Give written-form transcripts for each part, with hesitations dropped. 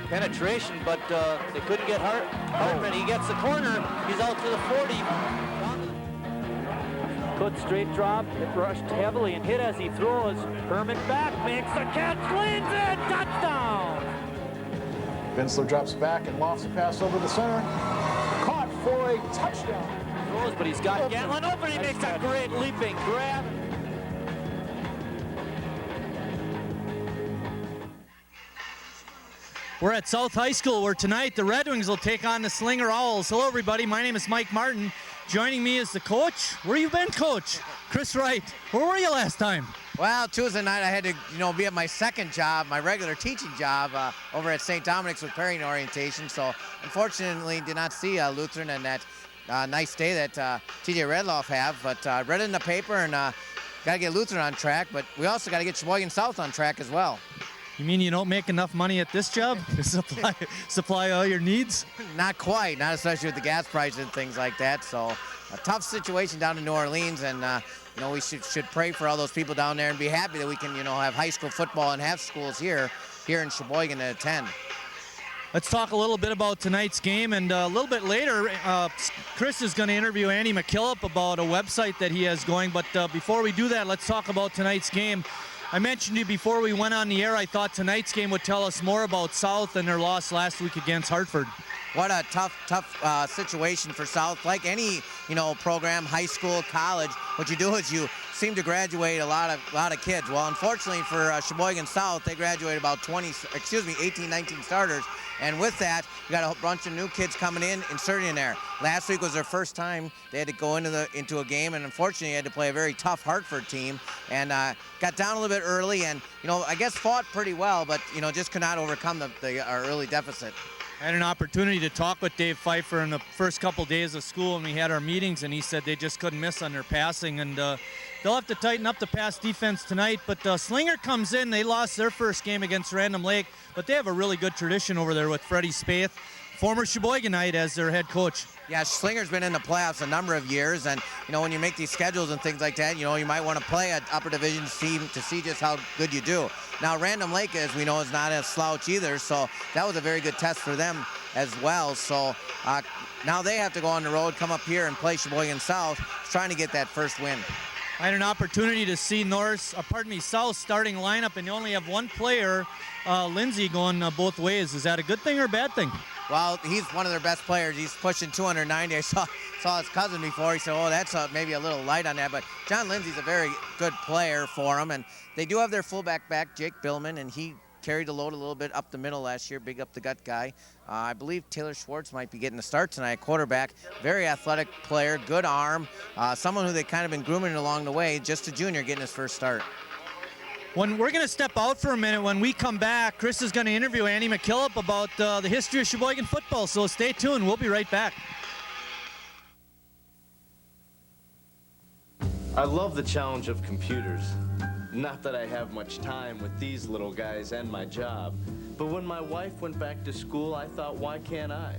penetration, but they couldn't get Hartman. He gets the corner. He's out to the 40. Good straight drop. It rushed heavily and hit as he throws. Herman back, makes the catch, leans in, touchdown! Vinsler drops back and lofts a pass over the center. Caught for a touchdown. Throws, but he's got Gatlin open. He makes a great leaping grab. We're at South High School where tonight the Red Wings will take on the Slinger Owls. Hello, everybody. My name is Mike Martin. Joining me is the coach. Where you been, Coach? Chris Wright. Where were you last time? Well, Tuesday night I had to, be at my second job, my regular teaching job over at St. Dominic's with pairing orientation. So, unfortunately, did not see Lutheran and that nice day that T.J. Redloff have. But read it in the paper and got to get Lutheran on track. But we also got to get Sheboygan South on track as well. You mean you don't make enough money at this job to supply all your needs? Not quite, not especially with the gas prices and things like that. So a tough situation down in New Orleans, and we should pray for all those people down there and be happy that we can have high school football and have schools here in Sheboygan to attend. Let's talk a little bit about tonight's game, and a little bit later, Chris is going to interview Andy McKillop about a website that he has going. But before we do that, let's talk about tonight's game. I mentioned to you before we went on the air, I thought tonight's game would tell us more about South and their loss last week against Hartford. What a tough situation for South. Like any, program, high school, college, what you do is you seem to graduate a lot of kids. Well, unfortunately for Sheboygan South, they graduated about 18, 19 starters. And with that, you got a bunch of new kids coming in, inserting in there. Last week was their first time they had to go into a game, and unfortunately had to play a very tough Hartford team, and got down a little bit early, and I guess fought pretty well, but just could not overcome our early deficit. I had an opportunity to talk with Dave Pfeiffer in the first couple days of school, and we had our meetings, and he said they just couldn't miss on their passing, and they'll have to tighten up the pass defense tonight. But Slinger comes in. They lost their first game against Random Lake, but they have a really good tradition over there with Freddie Spaeth, former Sheboyganite, as their head coach. Yeah, Slinger's been in the playoffs a number of years, and when you make these schedules and things like that, you might want to play an upper division team to see just how good you do. Now, Random Lake, as we know, is not a slouch either, so that was a very good test for them as well. So now they have to go on the road, come up here and play Sheboygan South, trying to get that first win. I had an opportunity to see South starting lineup, and you only have one player, Lindsay, going both ways. Is that a good thing or a bad thing? Well, he's one of their best players. He's pushing 290. I saw his cousin before. He said, oh, that's maybe a little light on that. But John Lindsay's a very good player for them. And they do have their fullback back, Jake Billman, and he carried the load a little bit up the middle last year, big up the gut guy. I believe Taylor Schwartz might be getting the start tonight, quarterback. Very athletic player, good arm, someone who they kind of been grooming along the way, just a junior getting his first start. When we're going to step out for a minute, when we come back, Chris is going to interview Andy McKillop about the history of Sheboygan football, so stay tuned. We'll be right back. I love the challenge of computers. Not that I have much time with these little guys and my job, but when my wife went back to school, I thought, why can't I?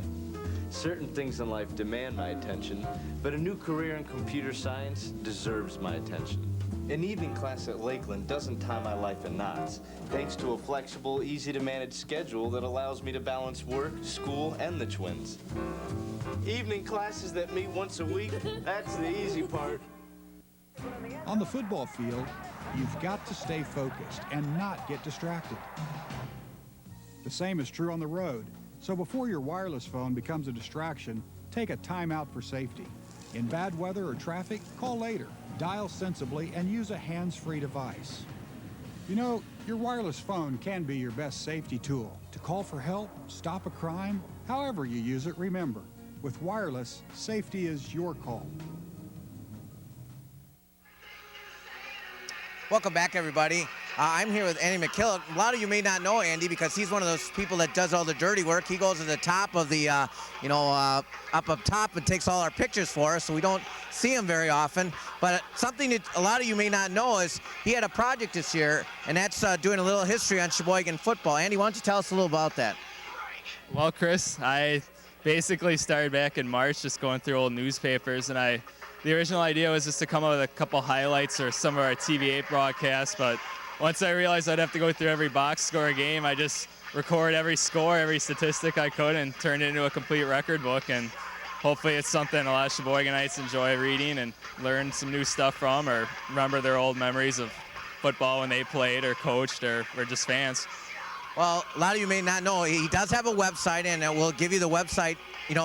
Certain things in life demand my attention, but a new career in computer science deserves my attention. An evening class at Lakeland doesn't tie my life in knots, thanks to a flexible, easy-to-manage schedule that allows me to balance work, school, and the twins. Evening classes that meet once a week, that's the easy part. On the football field, you've got to stay focused and not get distracted. The same is true on the road, so before your wireless phone becomes a distraction, take a timeout for safety. In bad weather or traffic, call later. Dial sensibly and use a hands-free device. Your wireless phone can be your best safety tool. To call for help, stop a crime, however you use it, remember, with wireless, safety is your call. Welcome back, everybody. I'm here with Andy McKillop. A lot of you may not know Andy because he's one of those people that does all the dirty work. He goes to the top of the, up top and takes all our pictures for us, so we don't see him very often. But something that a lot of you may not know is he had a project this year, and that's doing a little history on Sheboygan football. Andy, why don't you tell us a little about that? Well, Chris, I basically started back in March just going through old newspapers, and the original idea was just to come up with a couple highlights or some of our TV8 broadcasts, but once I realized I'd have to go through every box score game, I just record every score, every statistic I could, and turn it into a complete record book. And hopefully it's something a lot of Sheboygonites enjoy reading and learn some new stuff from, or remember their old memories of football when they played or coached or were just fans. Well, a lot of you may not know, he does have a website, and we'll give you the website,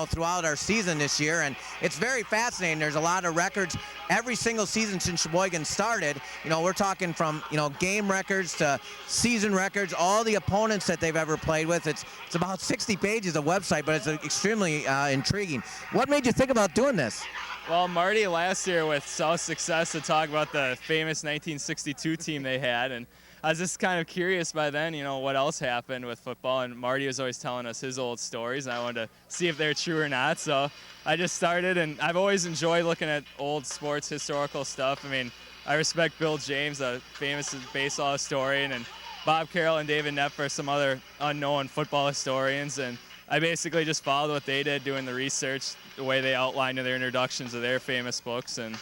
throughout our season this year, and it's very fascinating. There's a lot of records every single season since Sheboygan started. We're talking from, game records to season records, all the opponents that they've ever played with. It's about 60 pages of website, but it's extremely intriguing. What made you think about doing this? Well, Marty last year with South Success to talk about the famous 1962 team they had, and I was just kind of curious by then, what else happened with football, and Marty was always telling us his old stories, and I wanted to see if they're true or not, so I just started, and I've always enjoyed looking at old sports historical stuff. I mean, I respect Bill James, a famous baseball historian, and Bob Carroll and David Neff are some other unknown football historians, and I basically just followed what they did, doing the research, the way they outlined in their introductions of their famous books, and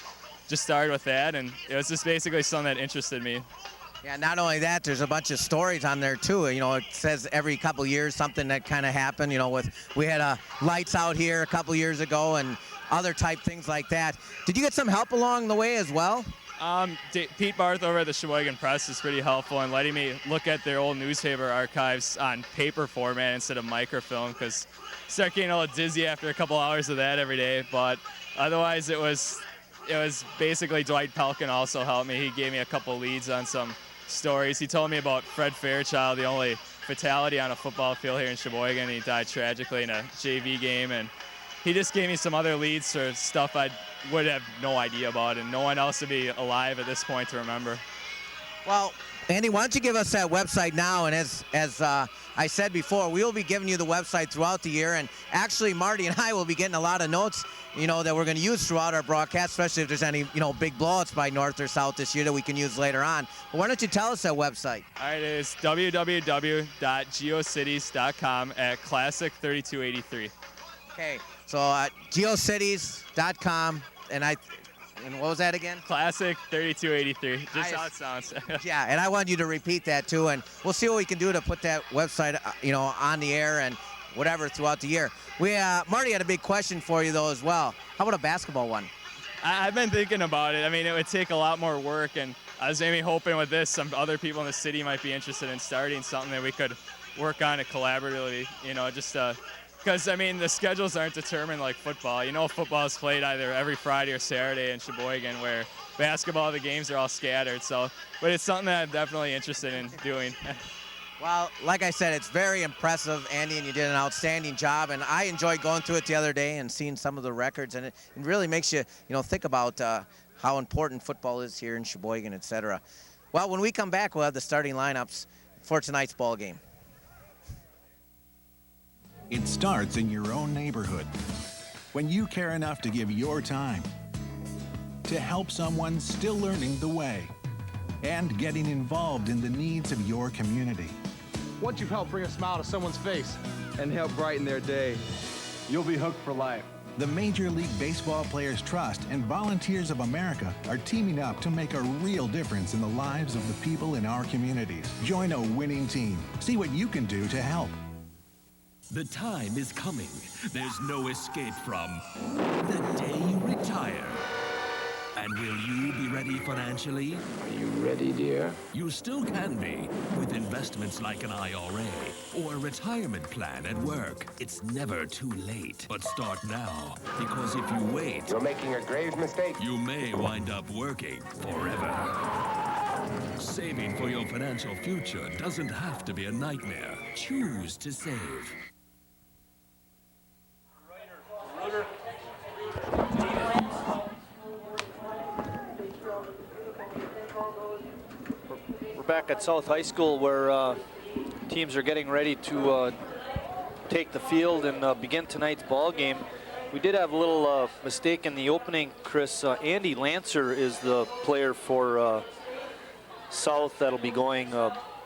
just started with that, and it was just basically something that interested me. Yeah, not only that, there's a bunch of stories on there too. It says every couple years something that kind of happened. We had lights out here a couple years ago and other type things like that. Did you get some help along the way as well? Pete Barth over at the Sheboygan Press is pretty helpful in letting me look at their old newspaper archives on paper format instead of microfilm, because I start getting a little dizzy after a couple hours of that every day. But otherwise, it was basically Dwight Pelkin also helped me. He gave me a couple leads on some stories. He told me about Fred Fairchild, the only fatality on a football field here in Sheboygan. He died tragically in a JV game, and he just gave me some other leads for stuff I would have no idea about, and no one else would be alive at this point to remember. Well, Andy, why don't you give us that website now? And as I said before, we will be giving you the website throughout the year, and actually Marty and I will be getting a lot of notes that we're going to use throughout our broadcast, especially if there's any big blowouts by North or South this year that we can use later on. But why don't you tell us that website? All right, it is www.geocities.com at Classic 3283. Okay, so geocities.com, and what was that again? Classic 3283, just how it sounds. Yeah, and I want you to repeat that too, and we'll see what we can do to put that website, on the air and whatever throughout the year. Marty had a big question for you though as well. How about a basketball one? I've been thinking about it. I mean, it would take a lot more work, and I was maybe hoping with this, some other people in the city might be interested in starting something that we could work on it collaboratively, just because, I mean, the schedules aren't determined like football. Football is played either every Friday or Saturday in Sheboygan, where basketball, the games are all scattered. So, but it's something that I'm definitely interested in doing. Well, like I said, it's very impressive, Andy, and you did an outstanding job. And I enjoyed going through it the other day and seeing some of the records, and it really makes you, think about how important football is here in Sheboygan, et cetera. Well, when we come back, we'll have the starting lineups for tonight's ball game. It starts in your own neighborhood, when you care enough to give your time to help someone still learning the way and getting involved in the needs of your community. Once you've helped bring a smile to someone's face and help brighten their day, you'll be hooked for life. The Major League Baseball Players Trust and Volunteers of America are teaming up to make a real difference in the lives of the people in our communities. Join a winning team. See what you can do to help. The time is coming. There's no escape from the day you retire. And will you be ready financially? Are you ready, dear? You still can be with investments like an IRA or a retirement plan at work. It's never too late. But start now, because if you wait, you're making a grave mistake. You may wind up working forever. Saving for your financial future doesn't have to be a nightmare. Choose to save. We're back at South High School, where teams are getting ready to take the field and begin tonight's ball game. We did have a little mistake in the opening, Chris. Andy Lancer is the player for South that'll be going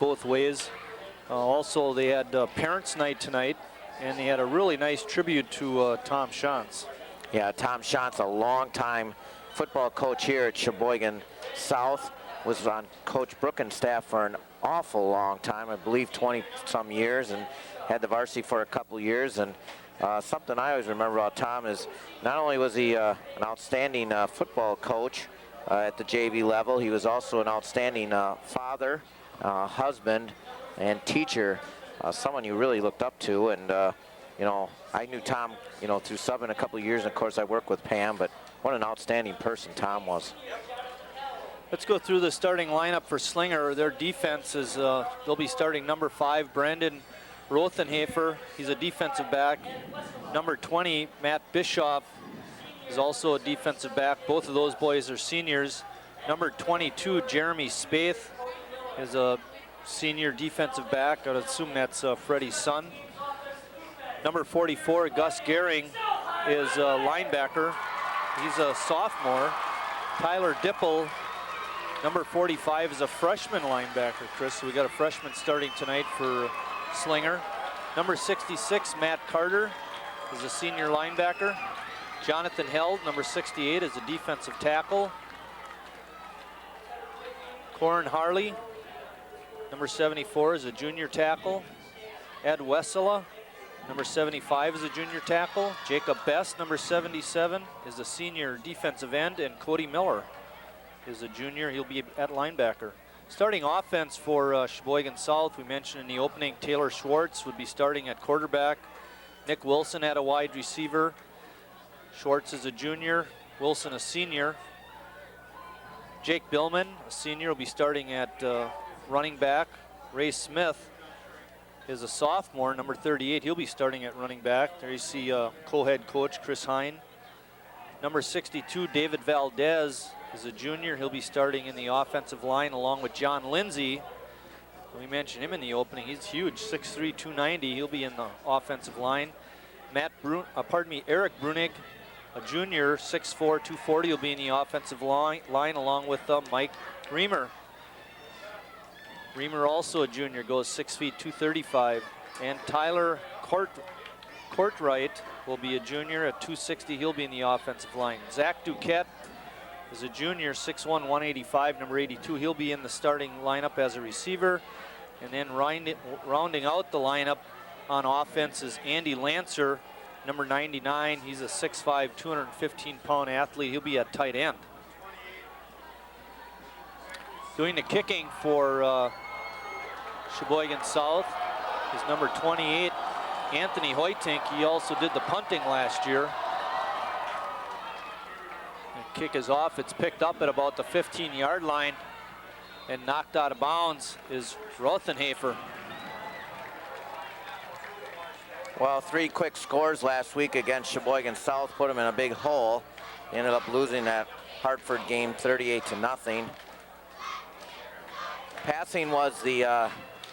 both ways. Also, they had Parents' Night tonight, and they had a really nice tribute to Tom Shantz. Yeah, Tom Shantz, a longtime football coach here at Sheboygan South, was on Coach Brooken's staff for awful long time, I believe 20-some years, and had the varsity for a couple years. And something I always remember about Tom is not only was he an outstanding football coach at the JV level, he was also an outstanding father, husband, and teacher, someone you really looked up to. And you know, I knew Tom, you know, through subbing a couple of years, and of course I worked with Pam, but what an outstanding person Tom was. Let's go through the starting lineup for Slinger. Their defense is, they'll be starting number 5, Brendan Rothenhafer. He's a defensive back. Number 20, Matt Bischoff, is also a defensive back. Both of those boys are seniors. Number 22, Jeremy Spaeth, is a senior defensive back. I'd assume that's Freddie's son. Number 44, Gus Gehring, is a linebacker. He's a sophomore. Tyler Dipple, number 45, is a freshman linebacker, Chris. So we got a freshman starting tonight for Slinger. Number 66, Matt Carter, is a senior linebacker. Jonathan Held, number 68, is a defensive tackle. Corin Harley, number 74, is a junior tackle. Ed Wessela, number 75, is a junior tackle. Jacob Best, number 77, is a senior defensive end. And Cody Miller is a junior. He'll be at linebacker. Starting offense for Sheboygan South, we mentioned in the opening, Taylor Schwartz would be starting at quarterback. Nick Wilson at a wide receiver. Schwartz is a junior, Wilson a senior. Jake Billman, a senior, will be starting at running back. Ray Smith is a sophomore, number 38. He'll be starting at running back. There you see co-head coach Chris Hine. Number 62, David Valdez, is a junior. He'll be starting in the offensive line along with John Lindsay. We mentioned him in the opening. He's huge, 6'3", 290. He'll be in the offensive line. Eric Brunig, a junior, 6'4", 240. He'll be in the offensive line along with Mike Reamer. Reamer, also a junior, goes 6 feet, 235. And Tyler Courtwright will be a junior at 260. He'll be in the offensive line. Zach Duquette is a junior, 6'1", 185, number 82. He'll be in the starting lineup as a receiver. And then rounding out the lineup on offense is Andy Lancer, number 99. He's a 6'5", 215-pound athlete. He'll be at tight end. Doing the kicking for Sheboygan South is number 28, Anthony Hoytink. He also did the punting last year. The kick is off. It's picked up at about the 15-yard line and knocked out of bounds is Rothenhafer. Well, 3 quick scores last week against Sheboygan South put them in a big hole. They ended up losing that Hartford game 38-0. Passing was the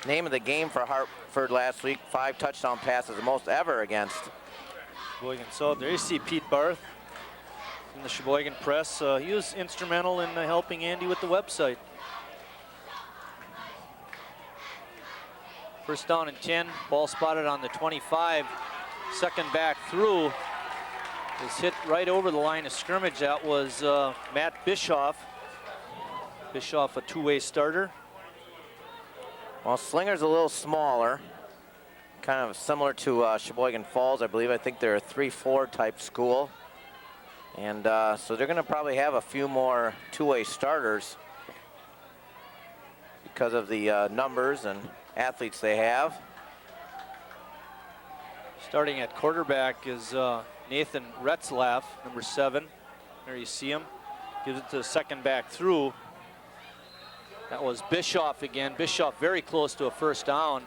name of the game for Hartford last week. 5 touchdown passes, the most ever against Sheboygan South. There you see Pete Barth in the Sheboygan Press. He was instrumental in helping Andy with the website. First down and 10, ball spotted on the 25. Second back through is hit right over the line of scrimmage. That was Matt Bischoff. Bischoff, a two-way starter. Well, Slinger's a little smaller, kind of similar to Sheboygan Falls, I believe. I think they're a 3-4 type school. And so they're gonna probably have a few more two-way starters because of the numbers and athletes they have. Starting at quarterback is Nathan Retzlaff, number 7. There you see him. Gives it to the second back through. That was Bischoff again. Bischoff very close to a first down.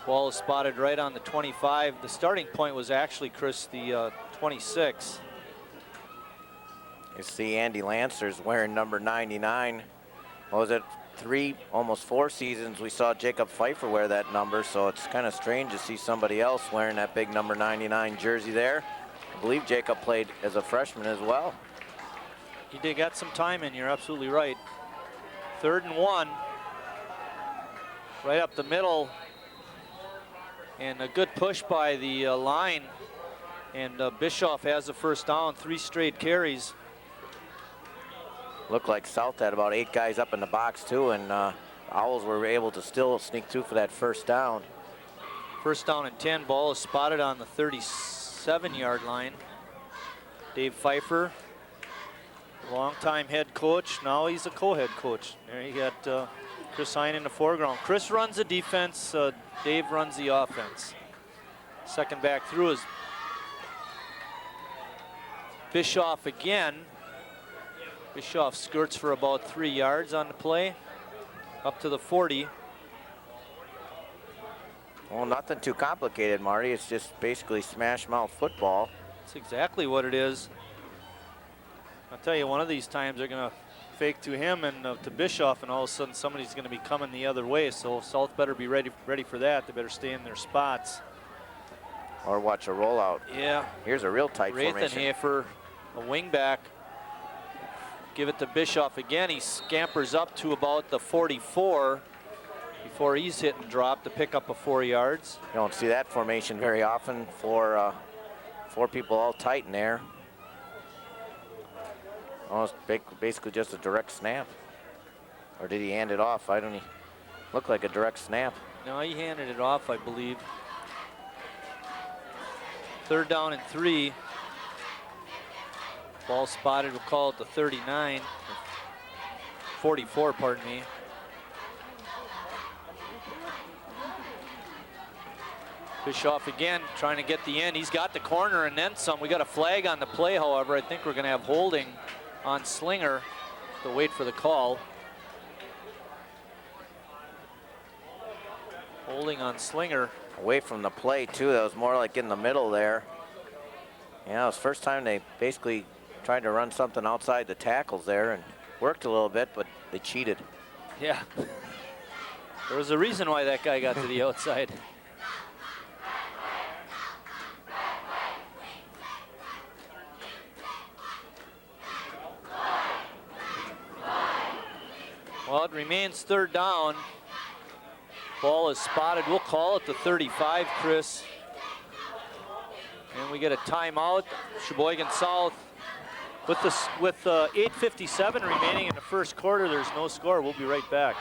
Ball is spotted right on the 25. The starting point was actually, Chris, the 26. You see Andy Lancer's wearing number 99. What was it, 3, almost 4 seasons we saw Jacob Pfeiffer wear that number, so it's kind of strange to see somebody else wearing that big number 99 jersey there. I believe Jacob played as a freshman as well. He did get some time in, you're absolutely right. 3rd and 1. Right up the middle. And a good push by the line. And Bischoff has the first down, 3 straight carries. Looked like South had about 8 guys up in the box too, and Owls were able to still sneak through for that first down. First down and 10. Ball is spotted on the 37-yard line. Dave Pfeiffer, longtime head coach. Now he's a co-head coach. There you got Chris Hine in the foreground. Chris runs the defense. Dave runs the offense. Second back through is Bischoff again. Bischoff skirts for about 3 yards on the play, up to the 40. Well, nothing too complicated, Marty. It's just basically smash mouth football. That's exactly what it is. I'll tell you, one of these times they're going to fake to him and to Bischoff, and all of a sudden somebody's going to be coming the other way. So South better be ready for that. They better stay in their spots. Or watch a rollout. Yeah. Here's a real tight formation. Rathenhafer, a wingback. Give it to Bischoff again. He scampers up to about the 44 before he's hit and dropped to pick up a 4 yards. You don't see that formation very often. Four people all tight in there. Almost basically just a direct snap. Or did he hand it off? I don't know. Looked like a direct snap. No, he handed it off, I believe. Third down and 3. Ball spotted, we'll call it the 39. 44, pardon me. Bischoff again trying to get the end. He's got the corner and then some. We got a flag on the play, however. I think we're going to have holding on Slinger to wait for the call. Holding on Slinger. Away from the play, too. That was more like in the middle there. Yeah, it was the first time they basically tried to run something outside the tackles there and worked a little bit, but they cheated. Yeah. There was a reason why that guy got to the outside. Well, it remains third down. Ball is spotted. We'll call it the 35, Chris. And we get a timeout. Sheboygan South. With 8:57 remaining in the first quarter, there's no score. We'll be right back.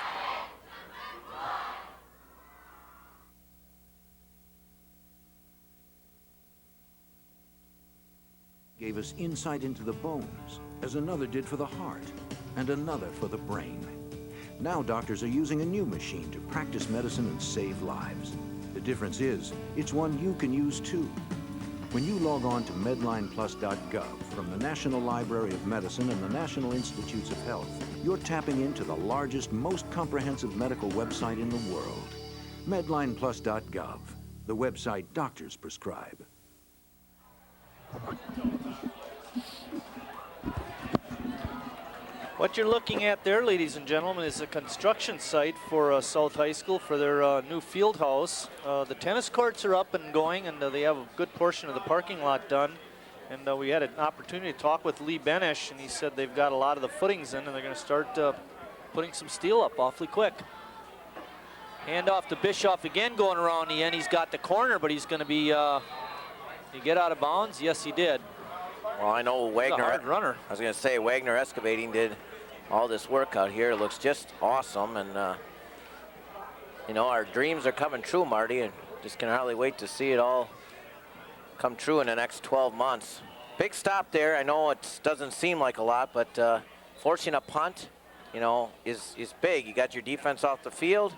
Gave us insight into the bones, as another did for the heart, and another for the brain. Now doctors are using a new machine to practice medicine and save lives. The difference is, it's one you can use too. When you log on to medlineplus.gov from the National Library of Medicine and the National Institutes of Health, you're tapping into the largest, most comprehensive medical website in the world. Medlineplus.gov, the website doctors prescribe. What you're looking at there, ladies and gentlemen, is a construction site for South High School for their new field house. The tennis courts are up and going, and they have a good portion of the parking lot done. And we had an opportunity to talk with Lee Benish, and he said they've got a lot of the footings in, and they're going to start putting some steel up awfully quick. Hand off to Bischoff again, going around the end. He's got the corner, but he's going to be, did he get out of bounds? Yes, he did. Well, I know Wagner. He's a hard runner. I was going to say, Wagner Excavating did all this work out here. It looks just awesome, and you know, our dreams are coming true, Marty, and just can hardly wait to see it all come true in the next 12 months. Big stop there. I know it doesn't seem like a lot, but forcing a punt, you know, is big. You got your defense off the field.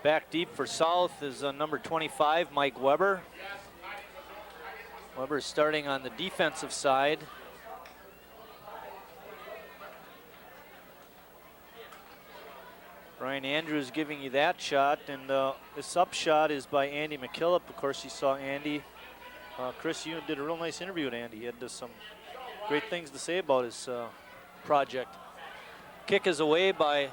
Back deep for South is number 25, Mike Weber. Weber's starting on the defensive side. Brian Andrews giving you that shot, and this up shot is by Andy McKillop. Of course, you saw Andy. Chris, you did a real nice interview with Andy. He had some great things to say about his project. Kick is away by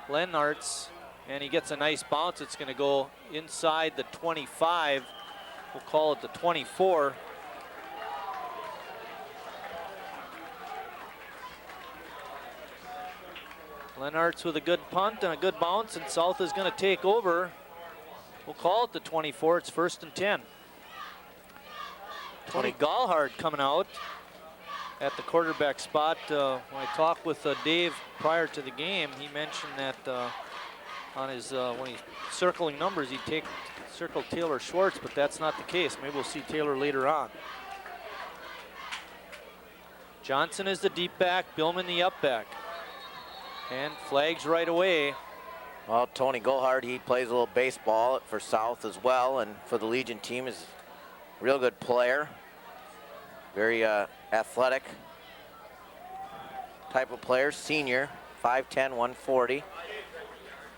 Lenartz, and he gets a nice bounce. It's going to go inside the 25. We'll call it the 24. Lenartz with a good punt and a good bounce, and South is going to take over. We'll call it the 24. It's 1st and 10. Tony Gallhard coming out. at the quarterback spot. When I talked with Dave prior to the game, he mentioned that on his when he's circling numbers, he'd circle Taylor Schwartz, but that's not the case. Maybe we'll see Taylor later on. Johnson is the deep back, Billman the up back. And flags right away. Well, Tony Gohard, he plays a little baseball for South as well, and for the Legion team is a real good player. Very athletic type of player, senior, 5'10", 140.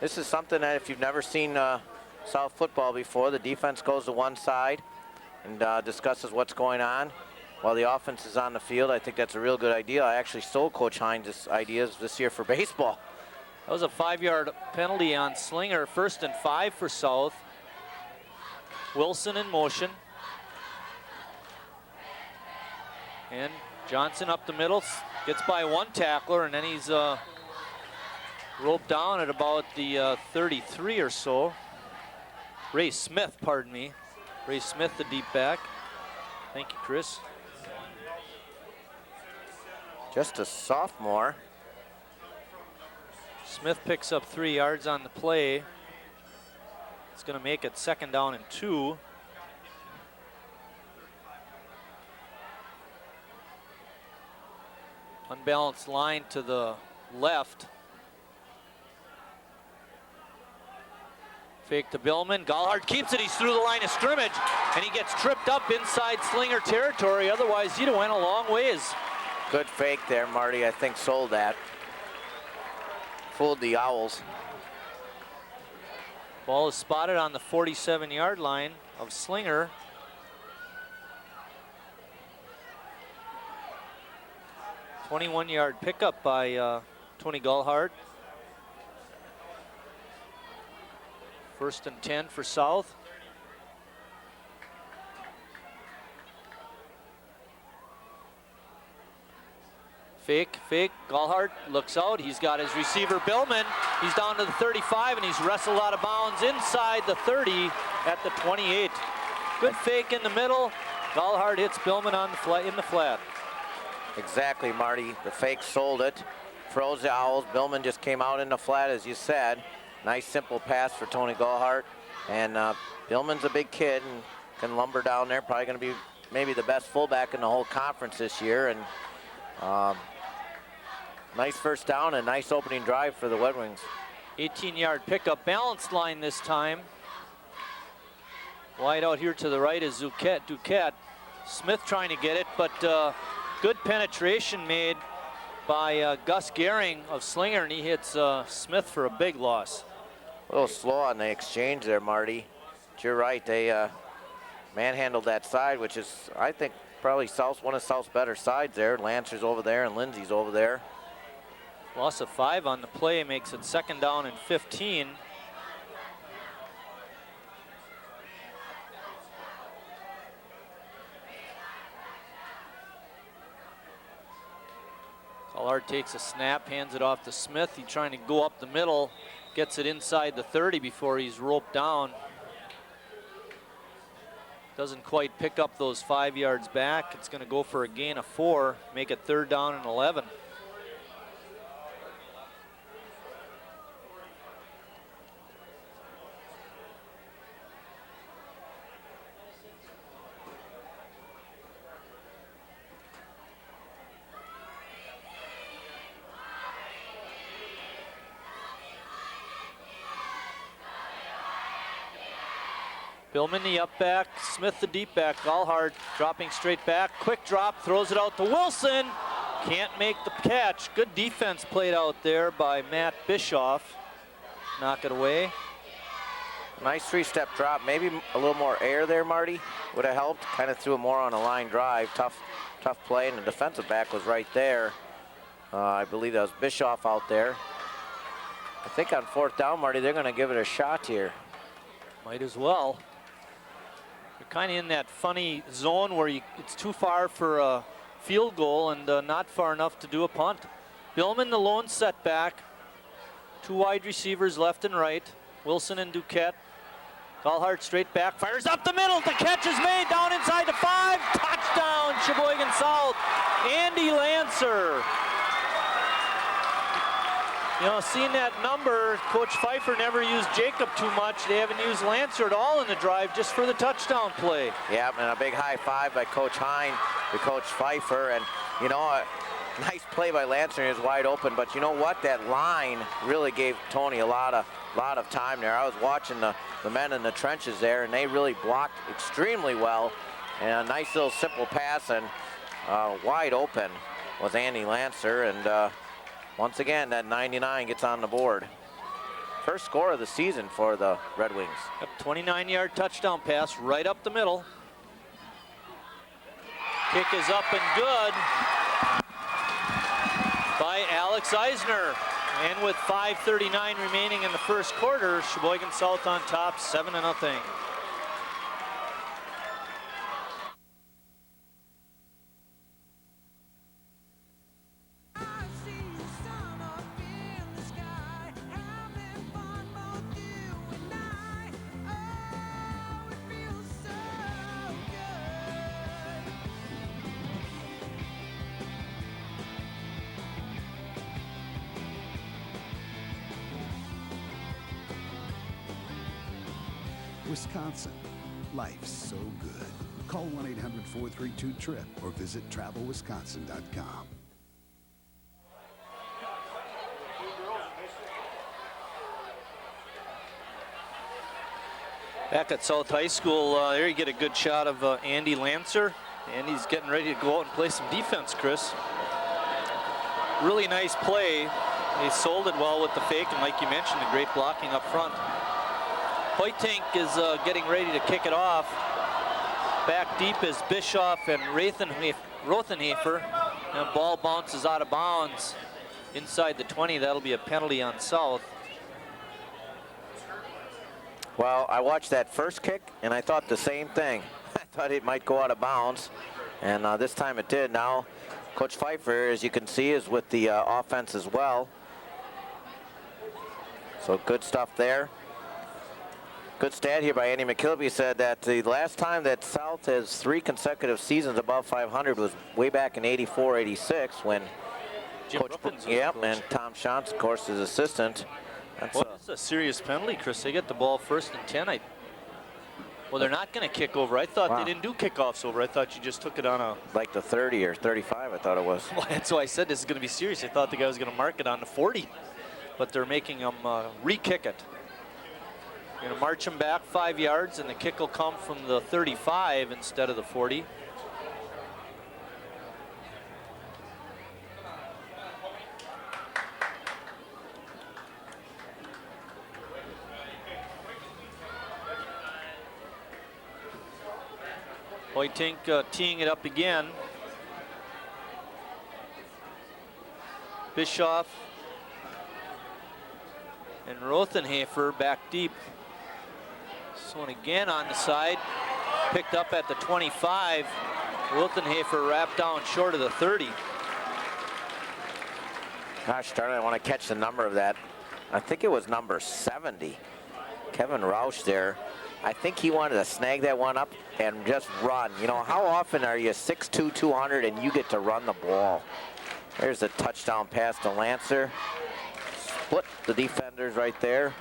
This is something that if you've never seen South football before, the defense goes to one side and discusses what's going on while the offense is on the field. I think that's a real good idea. I actually stole Coach Hines' ideas this year for baseball. That was a 5-yard penalty on Slinger. 1st and 5 for South. Wilson in motion. And Johnson up the middle, gets by one tackler, and then he's roped down at about the 33 or so. Ray Smith, pardon me. Ray Smith, the deep back. Thank you, Chris. Just a sophomore. Smith picks up 3 yards on the play. It's going to make it 2nd down and 2. Unbalanced line to the left. Fake to Billman. Gallhard keeps it. He's through the line of scrimmage, and he gets tripped up inside Slinger territory. Otherwise, he'd have went a long ways. Good fake there, Marty. I think sold that. Fooled the Owls. Ball is spotted on the 47-yard line of Slinger. "21-yard pickup by Tony Gallhard. 1st and 10 for South. Fake. Gallhard looks out. He's got his receiver, Billman. He's down to the 35, and he's wrestled out of bounds inside the 30 at the 28. Good fake in the middle. Gallhard hits Billman on in the flat. Exactly, Marty. The fake sold it. Froze the Owls. Billman just came out in the flat, as you said. Nice, simple pass for Tony Gallhard. And Billman's a big kid and can lumber down there. Probably going to be maybe the best fullback in the whole conference this year. And nice 1st down and nice opening drive for the Red Wings. 18-yard pickup, balanced line this time. Wide out here to the right is Duquette. Smith trying to get it, but good penetration made by Gus Gehring of Slinger, and he hits Smith for a big loss. A little slow on the exchange there, Marty. But you're right, they manhandled that side, which is, I think, probably one of South's better sides there. Lancer's over there and Lindsay's over there. Loss of 5 on the play makes it 2nd down and 15. Gallhard takes a snap, hands it off to Smith. He's trying to go up the middle, gets it inside the 30 before he's roped down. Doesn't quite pick up those 5 yards back. It's going to go for a gain of 4, make it 3rd down and 11. Billman the up back, Smith the deep back. Gallhard dropping straight back. Quick drop, throws it out to Wilson. Can't make the catch. Good defense played out there by Matt Bischoff. Knock it away. Nice 3-step drop. Maybe a little more air there, Marty. Would have helped. Kind of threw it more on a line drive. Tough play, and the defensive back was right there. I believe that was Bischoff out there. I think on 4th down, Marty, they're going to give it a shot here. Might as well. You're kind of in that funny zone where it's too far for a field goal and not far enough to do a punt. Billman the lone setback. 2 wide receivers left and right. Wilson and Duquette. Gallhard straight back, fires up the middle. The catch is made down inside the 5. Touchdown, Sheboygan South. Andy Lancer. You know, seeing that number, Coach Pfeiffer never used Jacob too much. They haven't used Lancer at all in the drive, just for the touchdown play. Yeah, and a big high five by Coach Hine to Coach Pfeiffer. And, you know, a nice play by Lancer. He was wide open. But you know what? That line really gave Tony a lot of time there. I was watching the men in the trenches there, and they really blocked extremely well. And a nice little simple pass, and wide open was Andy Lancer. And once again, that 99 gets on the board. First score of the season for the Red Wings. A 29-yard touchdown pass right up the middle. Kick is up and good by Alex Eisner. And with 5:39 remaining in the first quarter, Sheboygan South on top, 7-0. Wisconsin, life's so good. Call 1-800-432-TRIP or visit travelwisconsin.com. Back at South High School, there you get a good shot of Andy Lancer. Andy's getting ready to go out and play some defense, Chris. Really nice play. They sold it well with the fake, and like you mentioned, the great blocking up front. Hoytink is getting ready to kick it off. Back deep is Bischoff and Rothenhafer. And ball bounces out of bounds inside the 20. That'll be a penalty on South. Well, I watched that first kick, and I thought the same thing. I thought it might go out of bounds, and this time it did. Now, Coach Pfeiffer, as you can see, is with the offense as well. So good stuff there. Good stat here by Andy McKilby. Said that the last time that South has 3 consecutive seasons above 500 was way back in '84-'86 when Coach and Tom Shantz, of course, his assistant. That's a serious penalty, Chris. They get the ball 1st and 10. Well, they're not going to kick over. I thought they didn't do kickoffs over. I thought you just took it on a... Like the 30 or 35, I thought it was. Well, that's why I said this is going to be serious. I thought the guy was going to mark it on the 40. But they're making him re-kick it. You're going to march him back 5 yards, and the kick will come from the 35 instead of the 40. Hoytink teeing it up again. Bischoff and Rothenhafer back deep. So again on the side, picked up at the 25. Rothenhafer wrapped down short of the 30. Gosh darn it, I want to catch the number of that. I think it was number 70. Kevin Roush there. I think he wanted to snag that one up and just run. You know, how often are you 6'2", 200 and you get to run the ball? There's a touchdown pass to Lancer. Split the defenders right there.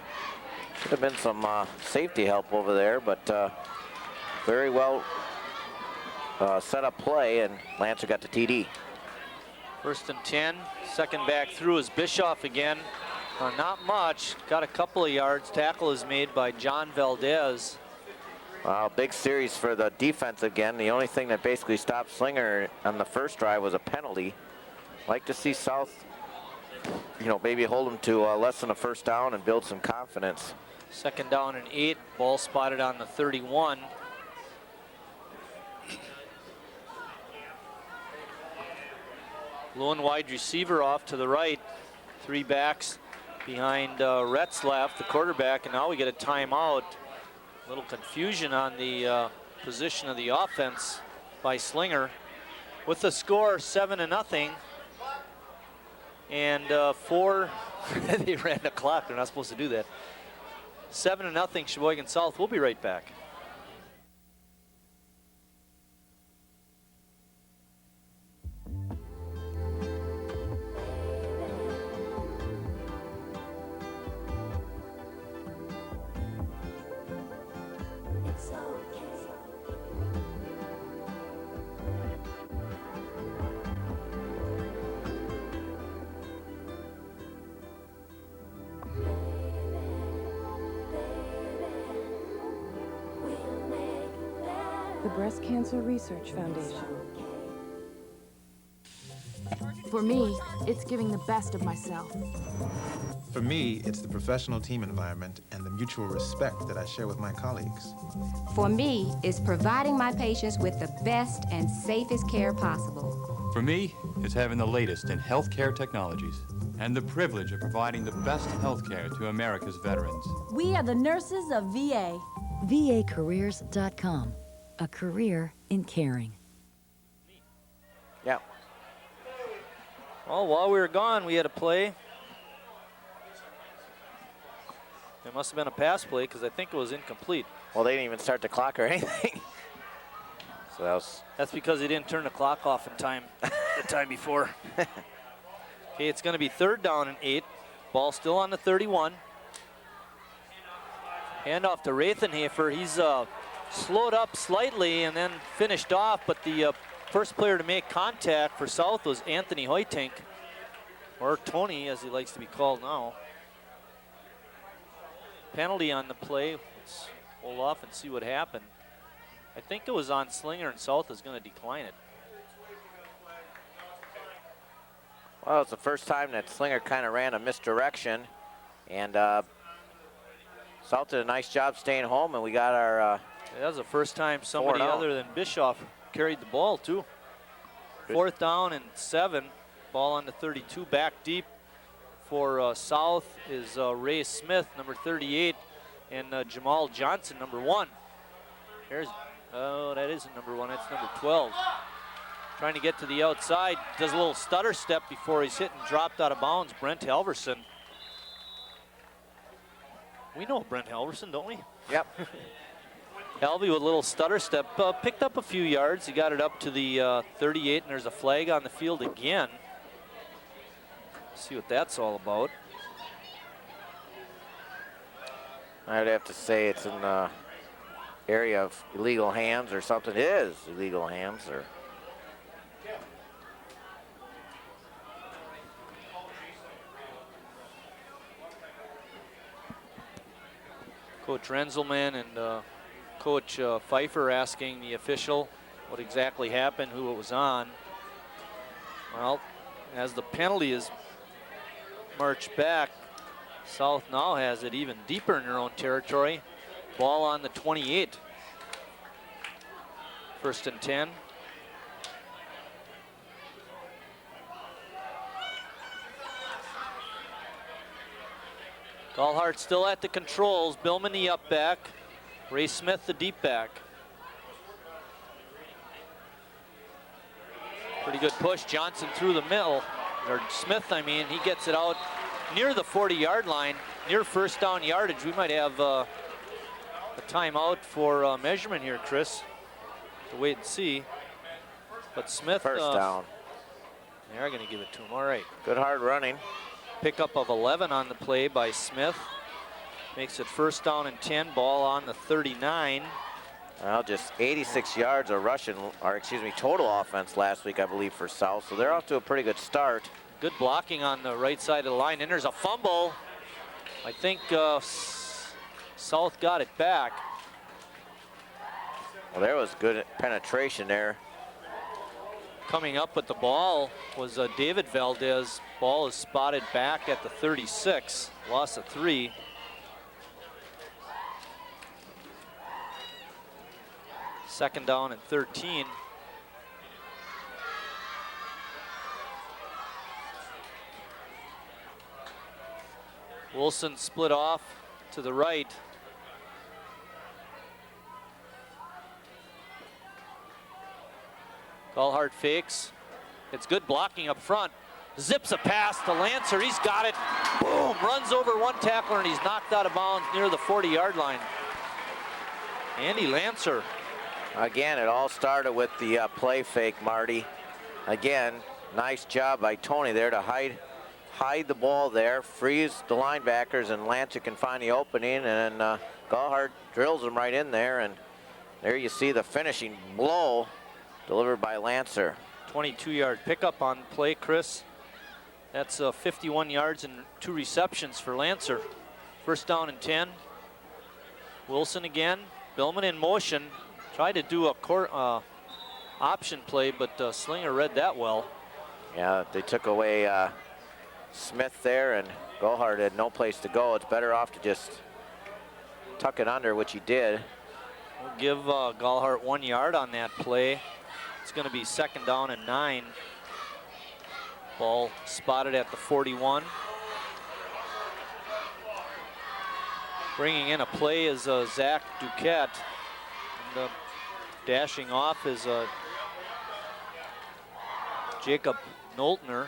Should have been some safety help over there, but very well set up play, and Lancer got the TD. 1st and 10. Second back through is Bischoff again. Not much. Got a couple of yards. Tackle is made by John Valdez. Wow, big series for the defense again. The only thing that basically stopped Slinger on the first drive was a penalty. Like to see South, you know, maybe hold them to less than a 1st down and build some confidence. 2nd down and 8. Ball spotted on the 31. Lone wide receiver off to the right. 3 backs behind Retzlaff, the quarterback, and now we get a timeout. A little confusion on the position of the offense by Slinger. With the score 7-0. And 4, they ran the clock. They're not supposed to do that. 7-0 Sheboygan South. We'll be right back. the Breast Cancer Research Foundation. For me, it's giving the best of myself. For me, it's the professional team environment and the mutual respect that I share with my colleagues. For me, it's providing my patients with the best and safest care possible. For me, it's having the latest in healthcare technologies and the privilege of providing the best healthcare to America's veterans. We are the nurses of VA. VAcareers.com, a career in caring. Yeah. Well, while we were gone, we had a play. It must have been a pass play because I think it was incomplete. Well, they didn't even start the clock or anything. So that's because they didn't turn the clock off in time the time before. Okay, it's going to be 3rd down and 8. Ball still on the 31. Handoff to Rathenhafer. He's slowed up slightly and then finished off, but the first player to make contact for South was Anthony Hoytink, or Tony as he likes to be called now. Penalty on the play. Let's hold off and see what happened. I think it was on Slinger, and South is going to decline it. Well, it's the first time that Slinger kind of ran a misdirection, and South did a nice job staying home, and we got our that was the first time somebody other than Bischoff carried the ball, too. 4th down and 7. Ball on the 32, back deep for South is Ray Smith, number 38, and Jamal Johnson, number 1. There's, oh, that isn't number 1, that's number 12. Trying to get to the outside, does a little stutter step before he's hit and dropped out of bounds. Brent Halverson. We know Brent Halverson, don't we? Yep. Halvey with a little stutter step, picked up a few yards. He got it up to the 38, and there's a flag on the field again. See what that's all about. I'd have to say it's in the area of illegal hands or something. It is illegal hands or. Coach Renzelman and Coach Pfeiffer asking the official what exactly happened, who it was on. Well, as the penalty is marched back, South now has it even deeper in their own territory. Ball on the 28. 1st and 10. Gallhart still at the controls. Billman the up back. Ray Smith the deep back. Pretty good push. Johnson through the middle, or Smith, I mean. He gets it out near the 40-yard line, near 1st down yardage. We might have a timeout for measurement here, Chris. To wait and see. But Smith. 1st down. They're going to give it to him. All right. Good hard running. Pickup of 11 on the play by Smith. Makes it 1st down and 10. Ball on the 39. Well, just 86 yards of rushing, or excuse me, total offense last week, I believe, for South. So they're off to a pretty good start. Good blocking on the right side of the line. And there's a fumble. I think South got it back. Well, there was good penetration there. Coming up with the ball was David Valdez. Ball is spotted back at the 36. Loss of 3. Second down and 13. Wilson split off to the right. Gallhart fakes. It's good blocking up front. Zips a pass to Lancer. He's got it. Boom! Runs over one tackler and he's knocked out of bounds near the 40-yard line. Andy Lancer. Again, it all started with the play fake, Marty. Again, nice job by Tony there to hide the ball there, freeze the linebackers, and Lancer can find the opening, and then Gallhart drills him right in there, and there you see the finishing blow delivered by Lancer. 22-yard pickup on play, Chris. That's 51 yards and 2 receptions for Lancer. 1st down and 10. Wilson again. Billman in motion. Tried to do a option play, but Slinger read that well. Yeah, they took away Smith there, and Gohart had no place to go. It's better off to just tuck it under, which he did. We'll give Gohart 1 yard on that play. It's going to be 2nd down and 9. Ball spotted at the 41. Bringing in a play is Zach Duquette. And dashing off is Jacob Noltner.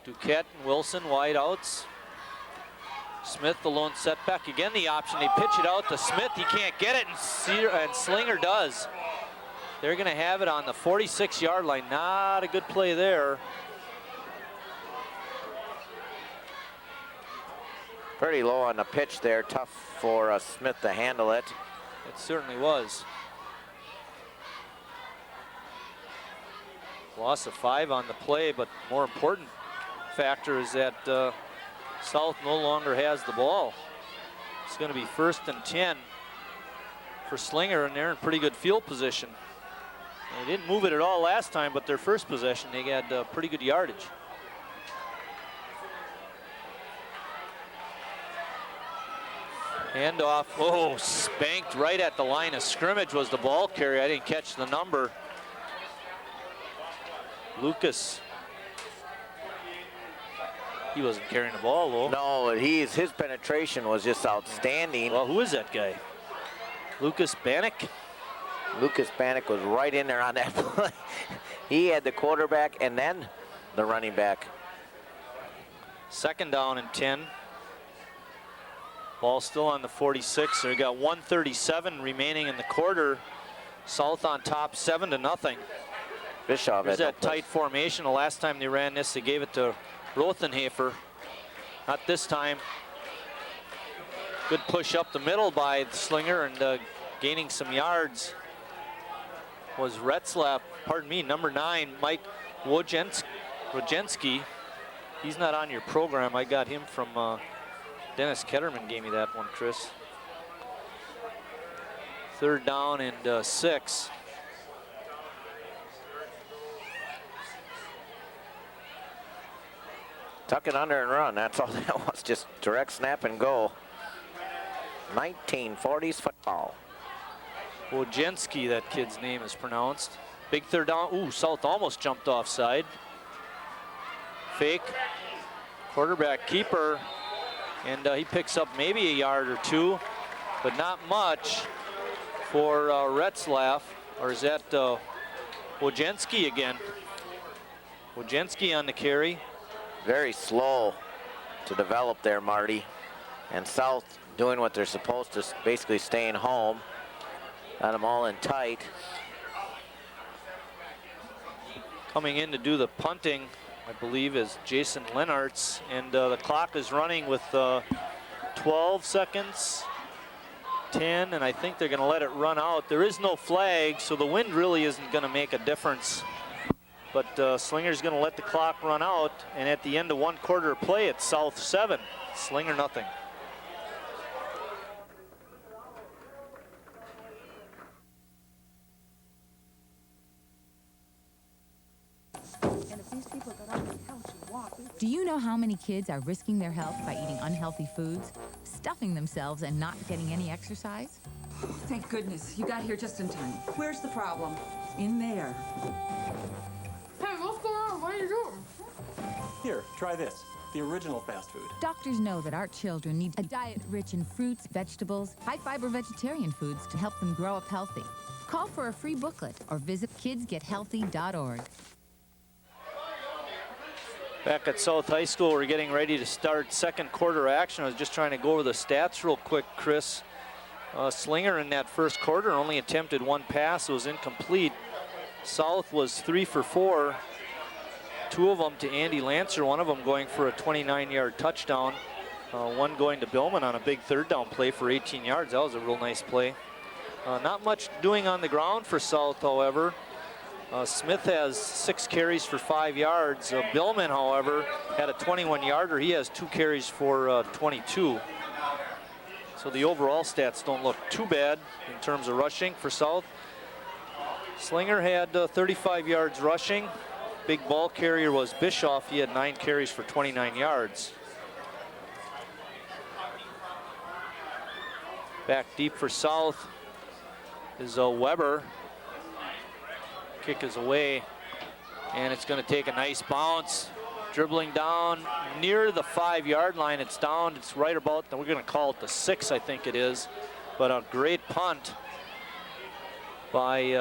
Duquette and Wilson wide outs. Smith the lone setback. Again the option, they pitch it out to Smith. He can't get it, and Slinger does. They're gonna have it on the 46-yard line. Not a good play there. Pretty low on the pitch there. Tough for Smith to handle it. It certainly was. Loss of 5 on the play, but more important factor is that South no longer has the ball. It's going to be 1st and 10 for Slinger, and they're in pretty good field position. They didn't move it at all last time, but their first possession, they had pretty good yardage. Handoff, oh, spanked right at the line of scrimmage was the ball carrier. I didn't catch the number. Lucas. He wasn't carrying the ball, though. No, his penetration was just outstanding. Well, who is that guy? Lucas Bannock? Lucas Bannock was right in there on that play. He had the quarterback and then the running back. 2nd down and 10. Ball still on the 46. So we got 1:37 remaining in the quarter. South on top, 7-0. Bischoff. There's that tight formation. The last time they ran this, they gave it to Rothenhafer. Not this time. Good push up the middle by Slinger, and gaining some yards was Retzlaff, pardon me, number 9, Mike Wojensky. He's not on your program. I got him from Dennis Ketterman gave me that one, Chris. 3rd down and 6. Tuck it under and run. That's all that was. Just direct snap and go. 1940s football. Wojensky, that kid's name is pronounced. Big 3rd down. Ooh, South almost jumped offside. Fake. Quarterback keeper. And he picks up maybe a yard or 2, but not much for Retzlaff. Or is that Wojensky again? Wojensky on the carry. Very slow to develop there, Marty. And South doing what they're supposed to, basically staying home. Got them all in tight. Coming in to do the punting, I believe, is Jason Lenartz, and the clock is running with 12 seconds, 10, and I think they're going to let it run out. There is no flag, so the wind really isn't going to make a difference. But Slinger's going to let the clock run out, and at the end of 1 quarter play, it's South 7, Slinger nothing. Do you know how many kids are risking their health by eating unhealthy foods, stuffing themselves, and not getting any exercise? Thank goodness. You got here just in time. Where's the problem? In there. Hey, what's going on? What are you doing? Here, try this. The original fast food. Doctors know that our children need a diet rich in fruits, vegetables, high-fiber vegetarian foods to help them grow up healthy. Call for a free booklet or visit kidsgethealthy.org. Back at South High School, we're getting ready to start 2nd quarter action. I was just trying to go over the stats real quick, Chris. Slinger in that 1st quarter only attempted 1 pass. It was incomplete. South was 3 for 4. 2 of them to Andy Lancer, 1 of them going for a 29-yard touchdown. 1 going to Billman on a big 3rd down play for 18 yards. That was a real nice play. Not much doing on the ground for South, however. Smith has 6 carries for 5 yards. Billman, however, had a 21-yarder. He has 2 carries for 22. So the overall stats don't look too bad in terms of rushing for South. Slinger had 35 yards rushing. Big ball carrier was Bischoff. He had 9 carries for 29 yards. Back deep for South is Weber. Kick is away, and it's going to take a nice bounce. Dribbling down near the 5-yard line. It's down. It's right about, we're going to call it the 6, I think it is. But a great punt by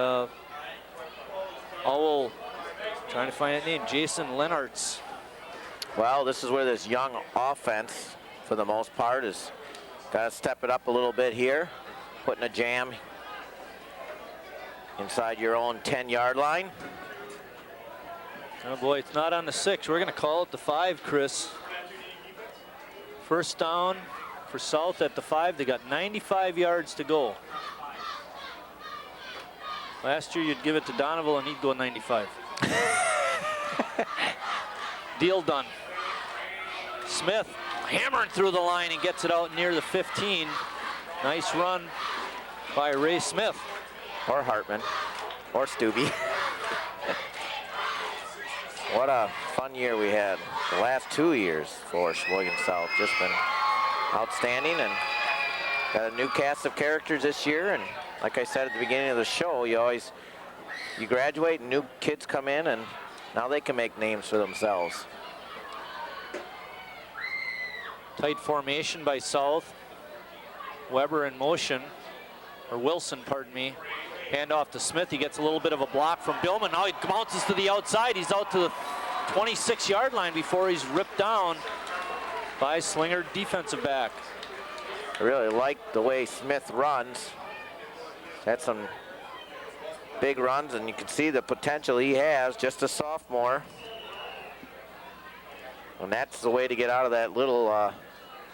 Owl. Trying to find that name, Jason Lenartz. Well, this is where this young offense, for the most part, is got to step it up a little bit here. Putting a jam inside your own 10-yard line. Oh boy, it's not on the 6. We're going to call it the 5, Chris. First down for South at the 5. They got 95 yards to go. Last year you'd give it to Donovan and he'd go 95. Deal done. Smith hammering through the line and gets it out near the 15. Nice run by Ray Smith. Or Hartman, or Stubbe. What a fun year we had. The last 2 years for Sheboygan South. Just been outstanding, and got a new cast of characters this year. And like I said at the beginning of the show, you graduate and new kids come in, and now they can make names for themselves. Tight formation by South. Weber in motion, or Wilson, pardon me. Hand off to Smith. He gets a little bit of a block from Billman. Now he bounces to the outside. He's out to the 26-yard line before he's ripped down by Slinger, defensive back. I really like the way Smith runs. Had some big runs, and you can see the potential he has, just a sophomore. And that's the way to get out of that little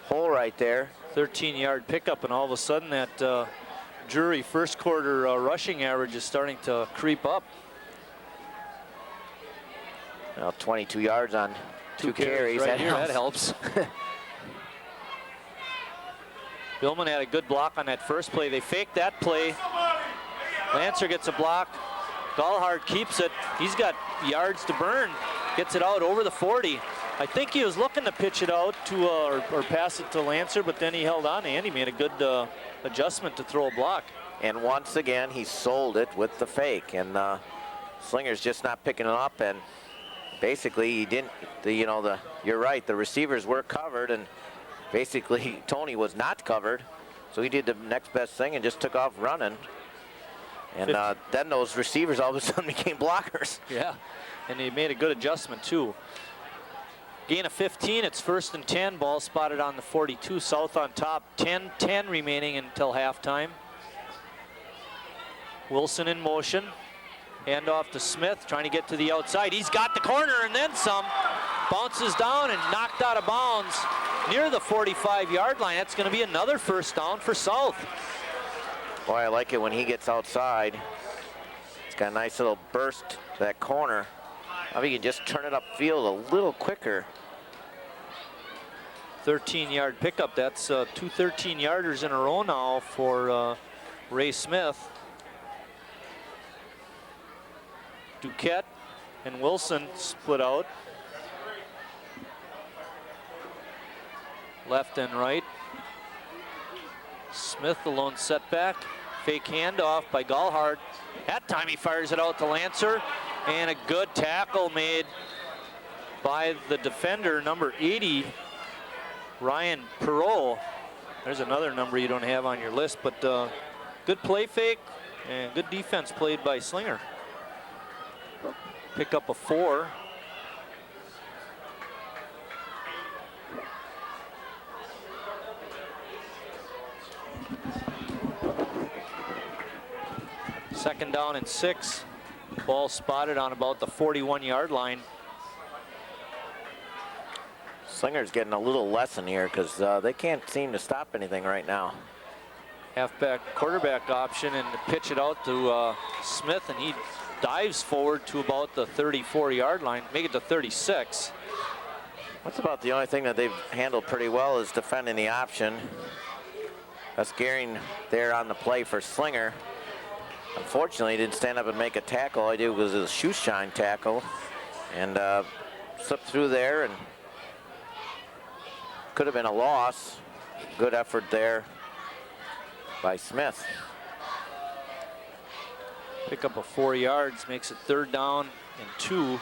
hole right there. 13-yard pickup, and all of a sudden that Drury first quarter rushing average is starting to creep up. Well, 22 yards on two carries. Right here, that helps. Billman had a good block on that first play. They faked that play. Lancer gets a block. Gallhard keeps it. He's got yards to burn. Gets it out over the 40. I think he was looking to pitch it out to or pass it to Lancer, but then he held on and he made a good adjustment to throw a block. And once again, he sold it with the fake, and Slinger's just not picking it up. And basically, he didn't. You're right. The receivers were covered, and basically Tony was not covered, so he did the next best thing and just took off running. And then those receivers all of a sudden became blockers. Yeah, and he made a good adjustment too. Gain of 15, it's 1st and 10, ball spotted on the 42, South on top, 10-10 remaining until halftime. Wilson in motion, hand off to Smith, trying to get to the outside. He's got the corner and then some, bounces down and knocked out of bounds near the 45-yard line. That's going to be another first down for South. Boy, I like it when he gets outside. It's got a nice little burst to that corner. I mean, you can just turn it upfield a little quicker. 13-yard pickup. That's 2 13-yarders in a row now for Ray Smith. Duquette and Wilson split out. Left and right. Smith, the lone setback. Fake handoff by Gallhard. That time he fires it out to Lancer. And a good tackle made by the defender, number 80, Ryan Perot. There's another number you don't have on your list, but good play fake and good defense played by Slinger. Pick up a 4. Second down and 6. Ball spotted on about the 41-yard line. Slinger's getting a little lesson here because they can't seem to stop anything right now. Halfback quarterback option and pitch it out to Smith, and he dives forward to about the 34-yard line, make it to 36. That's about the only thing that they've handled pretty well is defending the option. Gus Gehring there on the play for Slinger. Unfortunately, he didn't stand up and make a tackle. All he did was a shoe shine tackle and slipped through there, and could have been a loss. Good effort there by Smith. Pick up a 4 yards, makes it 3rd down and 2.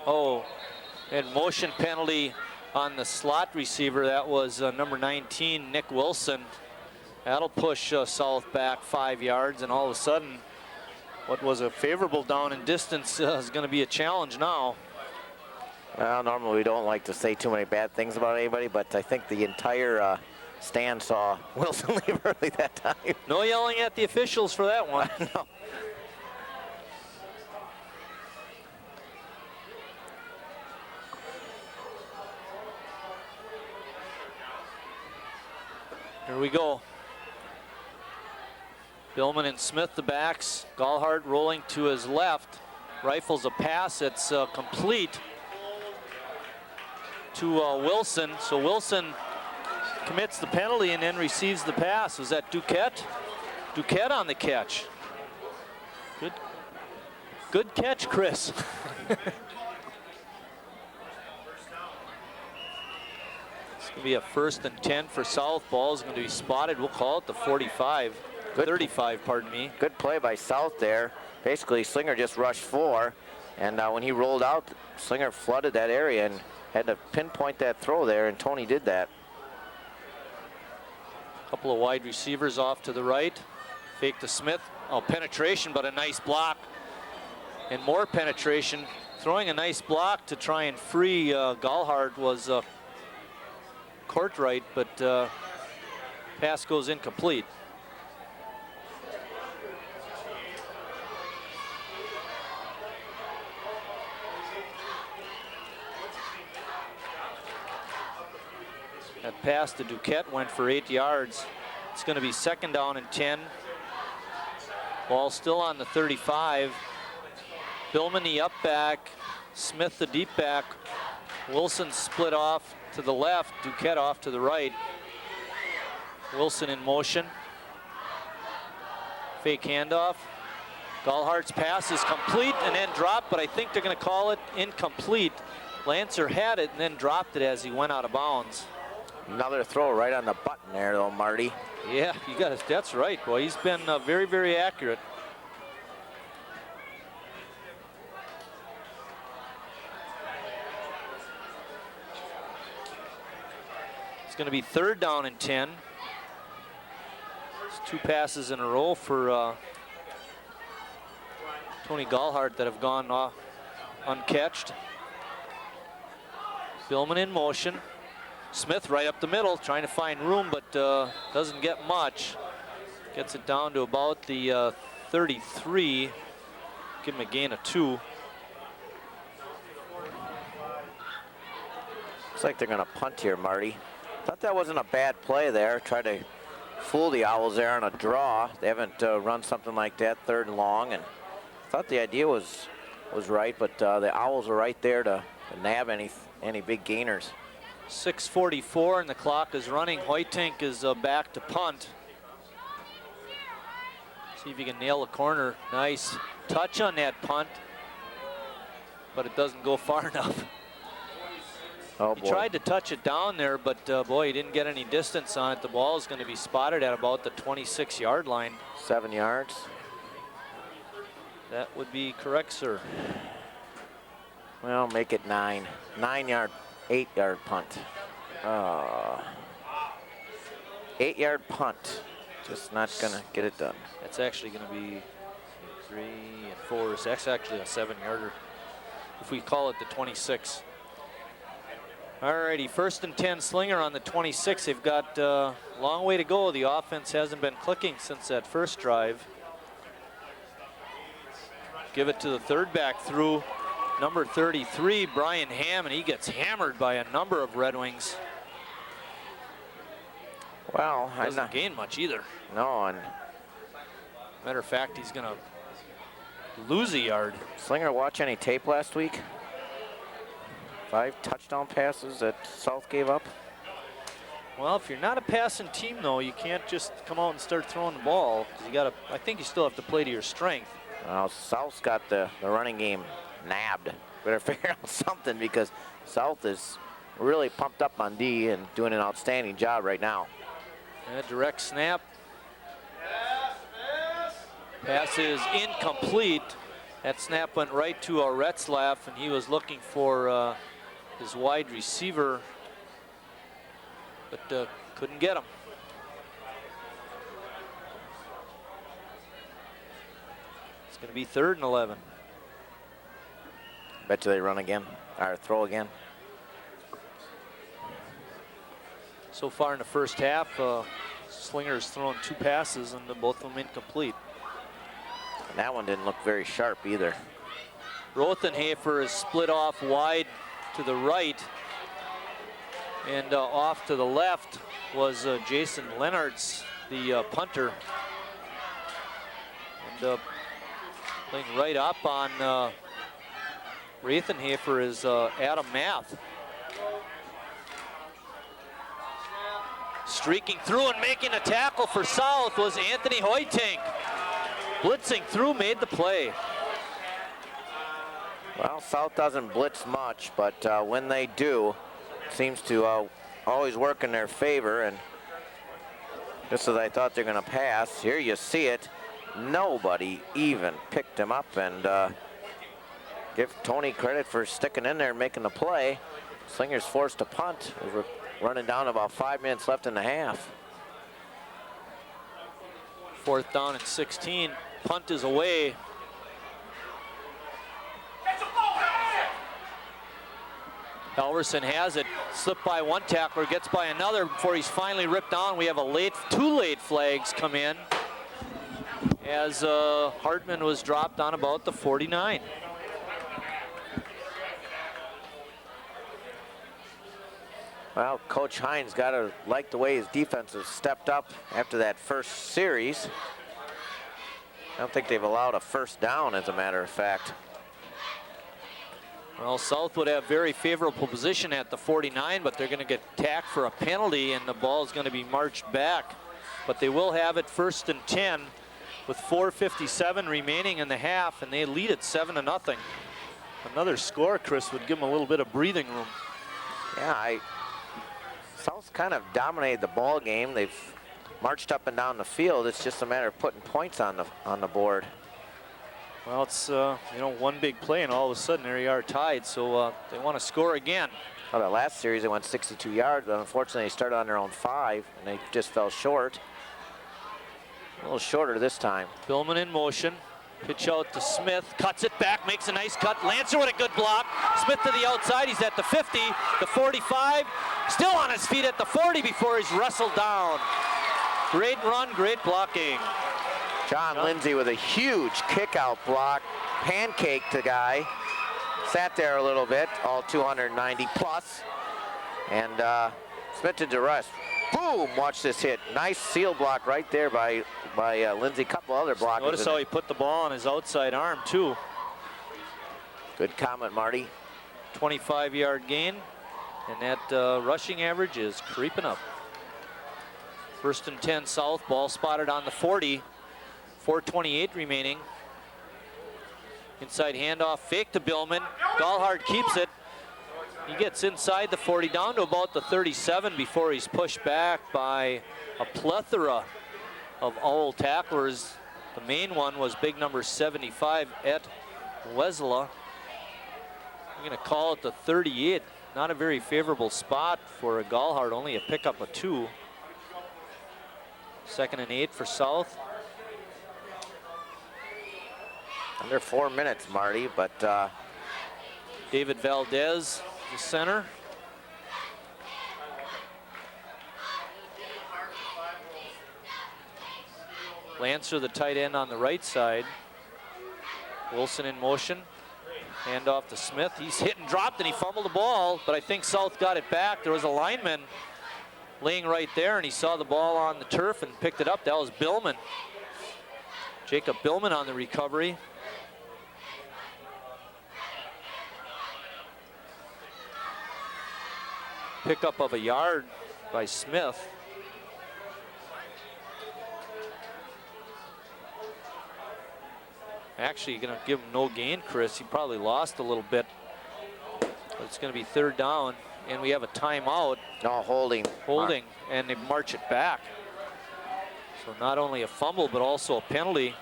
Oh, and motion penalty on the slot receiver. That was number 19, Nick Wilson. That'll push South back 5 yards, and all of a sudden, what was a favorable down and distance is going to be a challenge now. Well, normally we don't like to say too many bad things about anybody, but I think the entire stand saw Wilson leave early that time. No yelling at the officials for that one. No. Here we go. Billman and Smith, the backs. Gallhart rolling to his left. Rifles a pass. It's complete to Wilson. So Wilson commits the penalty and then receives the pass. Was that Duquette? Duquette on the catch. Good catch, Chris. It's going to be a 1st and 10 for South. Ball is going to be spotted. We'll call it the 45. 35, pardon me. Good play by South there. Basically, Slinger just rushed 4, and when he rolled out, Slinger flooded that area and had to pinpoint that throw there, and Tony did that. Couple of wide receivers off to the right. Fake to Smith. Oh, penetration, but a nice block. And more penetration. Throwing a nice block to try and free Gallhart was Courtright, but pass goes incomplete. That pass to Duquette went for 8 yards. It's going to be 2nd down and 10. Ball still on the 35. Billman the up back, Smith the deep back. Wilson split off to the left, Duquette off to the right. Wilson in motion. Fake handoff. Gallhart's pass is complete and then dropped, but I think they're going to call it incomplete. Lancer had it and then dropped it as he went out of bounds. Another throw right on the button there, though, Marty. Yeah, you got it. That's right, boy. He's been very, very accurate. It's going to be 3rd down and 10. It's 2 passes in a row for Tony Gallhart that have gone uncatched. Billman in motion. Smith right up the middle, trying to find room, but doesn't get much. Gets it down to about the 33. Give him a gain of 2. Looks like they're going to punt here, Marty. Thought that wasn't a bad play there. Tried to fool the Owls there on a draw. They haven't run something like that 3rd and long, and thought the idea was right, but the Owls are right there to nab any big gainers. 6:44 and the clock is running. Hoytink is back to punt. See if he can nail the corner. Nice touch on that punt, but it doesn't go far enough. Oh, he tried to touch it down there, but boy, he didn't get any distance on it. The ball is going to be spotted at about the 26-yard line. 7 yards. That would be correct, sir. Well, make it 9. 9-yard. 8-yard punt. 8-yard punt. Just not gonna get it done. That's actually gonna be 3 and 4. So that's actually a 7-yarder. If we call it the 26. Alrighty, 1st and 10, Slinger on the 26. They've got a long way to go. The offense hasn't been clicking since that first drive. Give it to the 3rd back through. Number 33, Brian Ham, and he gets hammered by a number of Red Wings. Well, doesn't gain much either. No, and matter of fact, he's gonna lose a yard. Slinger watch any tape last week? 5 touchdown passes that South gave up. Well, if you're not a passing team, though, you can't just come out and start throwing the ball. 'Cause you got to. I think you still have to play to your strength. Well, South's got the running game nabbed. Better figure out something because South is really pumped up on D and doing an outstanding job right now. Direct snap. Pass is incomplete. That snap went right to Retzlaff, and he was looking for his wide receiver, but couldn't get him. It's going to be 3rd and 11. Bet you they run again, or throw again. So far in the first half, Slinger's thrown 2 passes, and both of them incomplete. And that one didn't look very sharp either. Rothenhafer is split off wide to the right, and off to the left was Jason Lennartz, the punter. And playing right up on Rothenhafer is Adam Math. Streaking through and making a tackle for South was Anthony Hoytink. Blitzing through, made the play. Well, South doesn't blitz much, but when they do, it seems to always work in their favor. And just as I thought they're going to pass, here you see it. Nobody even picked him up, and give Tony credit for sticking in there and making the play. Slinger's forced to punt. We're running down about 5 minutes left in the half. 4th down and 16. Punt is away. Elverson has it. Slipped by one tackler, gets by another before he's finally ripped down. We have two late flags come in as Hartman was dropped on about the 49. Well, Coach Hines got to like the way his defense has stepped up after that first series. I don't think they've allowed a first down, as a matter of fact. Well, South would have very favorable position at the 49, but they're going to get tacked for a penalty, and the ball is going to be marched back. But they will have it 1st and 10 with 4:57 remaining in the half, and they lead it 7-0. Another score, Chris, would give them a little bit of breathing room. Yeah, South's kind of dominated the ball game. They've marched up and down the field. It's just a matter of putting points on the board. Well, it's one big play, and all of a sudden there you are tied. So they want to score again. Well, that last series they went 62 yards, but unfortunately they started on their own 5, and they just fell short. A little shorter this time. Billman in motion. Pitch out to Smith, cuts it back, makes a nice cut. Lancer with a good block. Smith to the outside, he's at the 50, the 45, still on his feet at the 40 before he's wrestled down. Great run, great blocking. John Lindsay with a huge kick-out block, pancaked the guy. Sat there a little bit, all 290 plus. And Smith to Duress. Boom, watch this hit. Nice seal block right there by Lindsay. Couple other blockers. Notice how he put the ball on his outside arm too. Good comment, Marty. 25-yard gain, and that rushing average is creeping up. 1st and 10 South, ball spotted on the 40. 4:28 remaining. Inside handoff, fake to Billman. Dahlhard keeps it. He gets inside the 40, down to about the 37 before he's pushed back by a plethora of Owl tacklers. The main one was big number 75, Ed Wesla. I'm going to call it the 38. Not a very favorable spot for a Dahlhard, only a pickup of 2. 2nd and 8 for South. Under 4 minutes, Marty, but David Valdez, the center. Lancer, the tight end on the right side. Wilson in motion. Hand off to Smith. He's hit and dropped, and he fumbled the ball, but I think South got it back. There was a lineman laying right there, and he saw the ball on the turf and picked it up. That was Billman. Jacob Billman on the recovery. pickup of a yard by Smith. Actually, going to give him no gain, Chris. He probably lost a little bit. But it's going to be 3rd down, and we have a timeout. No, holding. Holding, and they march it back. So not only a fumble, but also a penalty.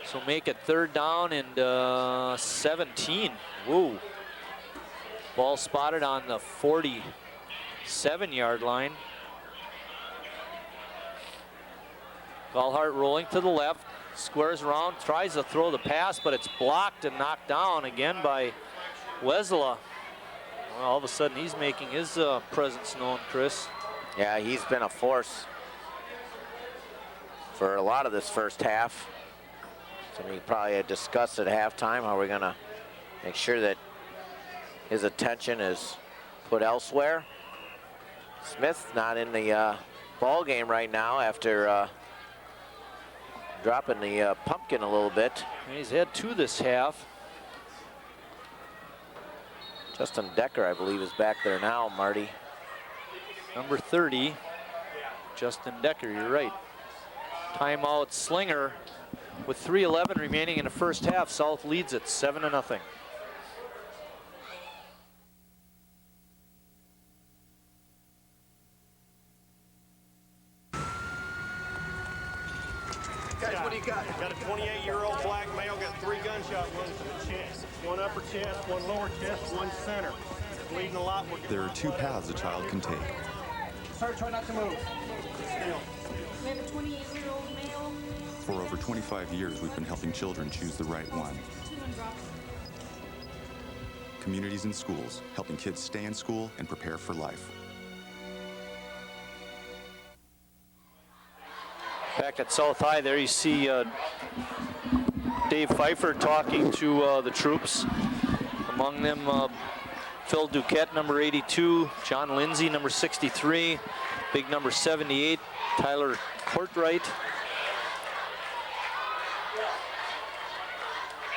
So make it 3rd down and 17. Woo. Ball spotted on the 47-yard line. Gallhart rolling to the left, squares around, tries to throw the pass, but it's blocked and knocked down again by Wesela. Well, all of a sudden he's making his presence known, Chris. Yeah, he's been a force for a lot of this first half. So we probably had discussed at halftime how we're gonna make sure that his attention is put elsewhere. Smith not in the ball game right now after dropping the pumpkin a little bit. He's had 2 this half. Justin Decker, I believe, is back there now, Marty. Number 30, Justin Decker, you're right. Timeout Slinger with 3:11 remaining in the first half. South leads it 7-0. Guys, what do you got? Got a 28-year-old black male, got 3 gunshot wounds to the chest. 1 upper chest, 1 lower chest, 1 center. Bleeding a lot. There are 2 paths a child can take. Sir, try not to move. Still. We have a 28-year-old male. For over 25 years, we've been helping children choose the right one. Communities and schools, helping kids stay in school and prepare for life. Back at South High there, you see Dave Pfeiffer talking to the troops. Among them, Phil Duquette, number 82, John Lindsay, number 63, big number 78, Tyler Courtwright,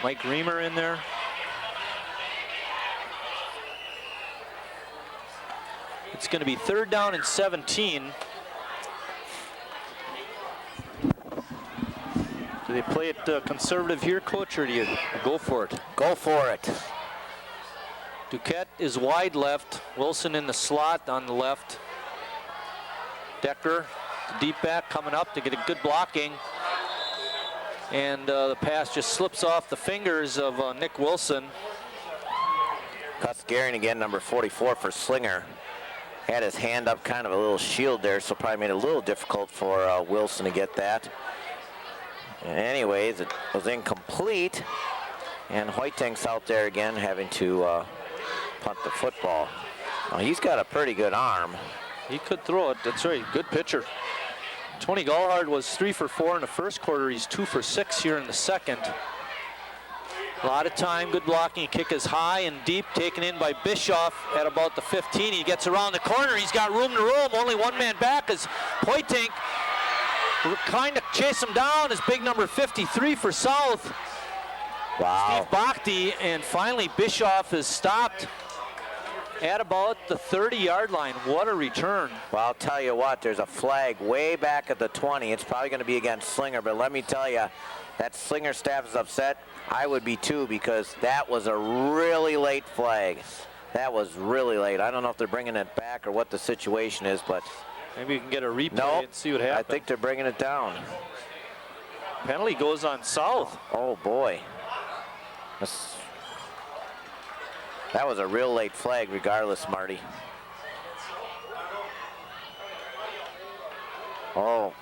Mike Reamer in there. It's going to be 3rd down and 17. Do they play it conservative here, Coach, or do you go for it? Go for it. Duquette is wide left. Wilson in the slot on the left. Decker, the deep back, coming up to get a good blocking. And the pass just slips off the fingers of Nick Wilson. Cuts Gehring again, number 44 for Slinger. Had his hand up, kind of a little shield there, so probably made it a little difficult for Wilson to get that. Anyways, it was incomplete, and Hoyting's out there again having to punt the football. Well, he's got a pretty good arm. He could throw it, that's right, good pitcher. Tony Gallhard was 3 for 4 in the first quarter. He's 2 for 6 here in the second. A lot of time, good blocking. Kick is high and deep, taken in by Bischoff at about the 15. He gets around the corner, he's got room to roam. Only 1 man back as Hoyting kind of chase him down as big number 53 for South. Wow. Steve Bakhti, and finally Bischoff is stopped at about the 30-yard line. What a return. Well, I'll tell you what, there's a flag way back at the 20. It's probably going to be against Slinger, but let me tell you, that Slinger staff is upset. I would be too, because that was a really late flag. That was really late. I don't know if they're bringing it back or what the situation is, but maybe you can get a replay and see what happens. I think they're bringing it down. Penalty goes on South. Oh boy. That was a real late flag regardless, Marty. Oh.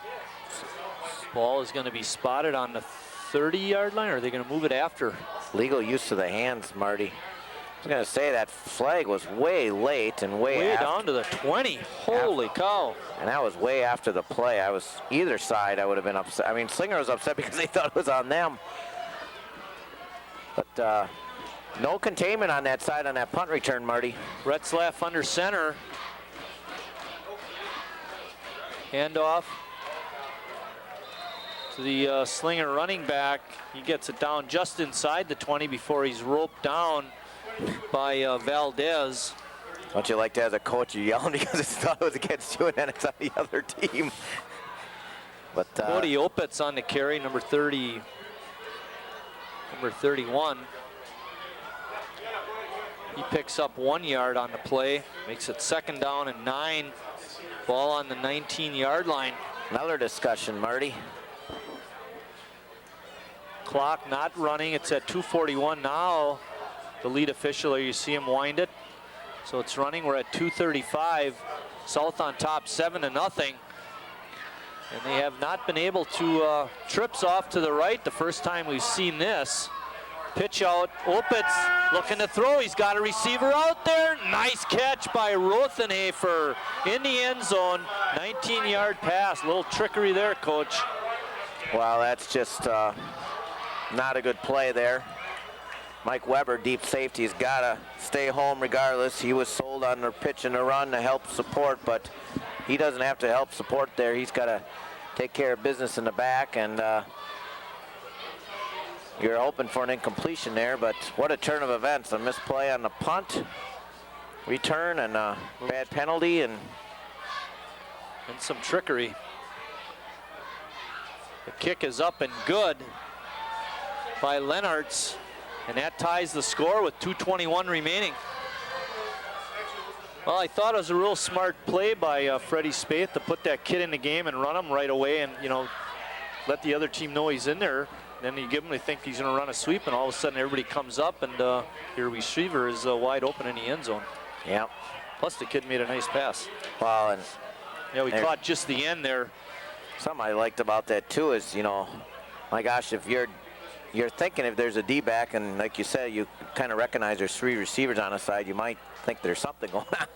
Ball is going to be spotted on the 30-yard line, or are they going to move it after? Legal use of the hands, Marty. I was going to say that flag was way late and way down to the 20. Holy cow. And that was way after the play. I was either side, I would have been upset. I mean, Slinger was upset because they thought it was on them. But no containment on that side on that punt return, Marty. Retzlaff under center. Handoff to the Slinger running back. He gets it down just inside the 20 before he's roped down by Valdez. Don't you like to, as a coach, you're yelling because it's thought it was against you and then it's on the other team. But Cody Opitz on the carry, number 30, number 31. He picks up 1 yard on the play, makes it 2nd down and 9. Ball on the 19-yard line. Another discussion, Marty. Clock not running, it's at 2:41 now. The lead official, there you see him wind it. So it's running, we're at 2:35. South on top, 7-0. And they have not been able to, trips off to the right, the first time we've seen this. Pitch out, Opitz looking to throw, he's got a receiver out there. Nice catch by Rothenhafer in the end zone. 19-yard pass, a little trickery there, Coach. Well, that's just not a good play there. Mike Weber, deep safety, has got to stay home regardless. He was sold on the pitch and the run to help support, but he doesn't have to help support there. He's got to take care of business in the back, and you're hoping for an incompletion there, but what a turn of events. A misplay on the punt, return, and a bad penalty, and some trickery. The kick is up and good by Lennartz, and that ties the score with 2:21 remaining. Well, I thought it was a real smart play by Freddie Spaeth to put that kid in the game and run him right away, and let the other team know he's in there. Then you give him, they think he's going to run a sweep, and all of a sudden everybody comes up, and your receiver is wide open in the end zone. Yeah. Plus the kid made a nice pass. Well, and yeah, we caught just the end there. Something I liked about that too is, my gosh, if you're thinking if there's a D-back, and like you said, you kind of recognize there's 3 receivers on the side, you might think there's something going on.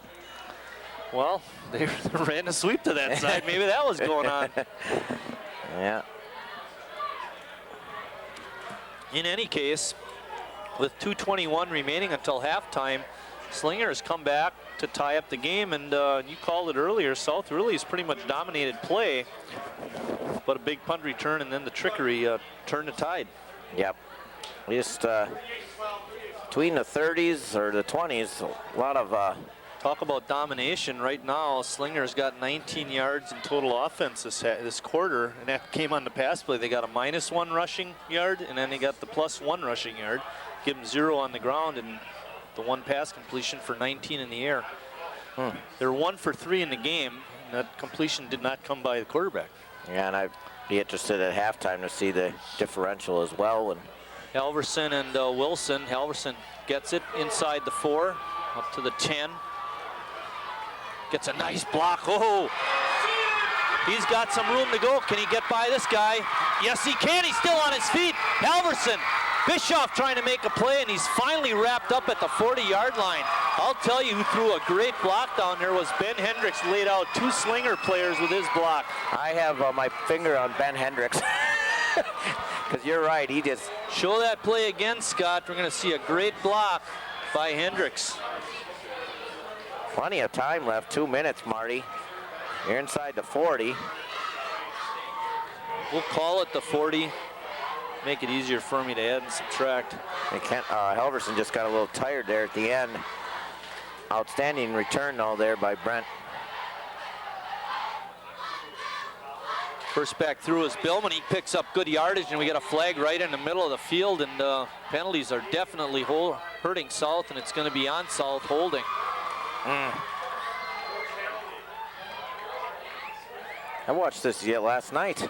Well, they ran a sweep to that side. Maybe that was going on. Yeah. In any case, with 2:21 remaining until halftime, Slinger has come back to tie up the game, and you called it earlier, South really has pretty much dominated play, but a big punt return and then the trickery turned the tide. Yep. Just between the 30s or the 20s, a lot of talk about domination right now. Slinger's got 19 yards in total offense this quarter, and that came on the pass play. They got a -1 rushing yard, and then they got the +1 rushing yard. Give them 0 on the ground, and the 1 pass completion for 19 in the air. They're 1 for 3 in the game, and that completion did not come by the quarterback. Yeah, and I'd be interested at halftime to see the differential as well. And Halverson and Wilson. Halverson gets it inside the 4, up to the 10. Gets a nice block. Oh, he's got some room to go. Can he get by this guy? Yes, he can. He's still on his feet. Halverson. Bischoff trying to make a play, and he's finally wrapped up at the 40-yard line. I'll tell you who threw a great block down there was Ben Hendricks. Laid out 2 Slinger players with his block. I have my finger on Ben Hendricks. Because you're right, he just... Show that play again, Scott. We're going to see a great block by Hendricks. Plenty of time left, 2 minutes, Marty. You're inside the 40. We'll call it the 40. Make it easier for me to add and subtract. Halverson just got a little tired there at the end. Outstanding return though there by Brent. First back through is Billman. He picks up good yardage, and we got a flag right in the middle of the field, and penalties are definitely hurting South, and it's going to be on South holding. I watched this last night,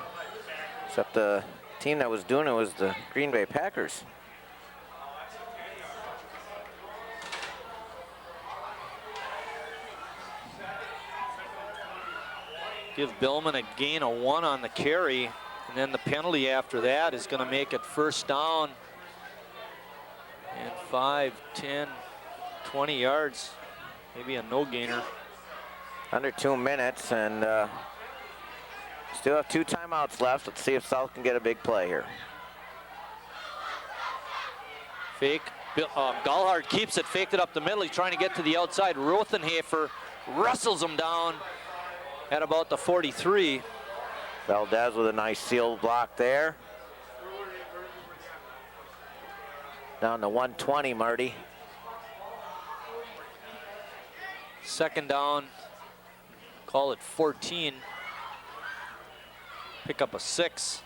except the team that was doing it was the Green Bay Packers. Give Billman a gain of 1 on the carry, and then the penalty after that is going to make it 1st down and 5, 10, 20 yards. Maybe a no-gainer. Under 2 minutes, and still have 2 timeouts left. Let's see if South can get a big play here. Fake. Gallhard keeps it, faked it up the middle. He's trying to get to the outside. Rothenhafer wrestles him down at about the 43. Valdez with a nice seal block there. Down to 120, Marty. Second down, call it 14. Pick up a 6.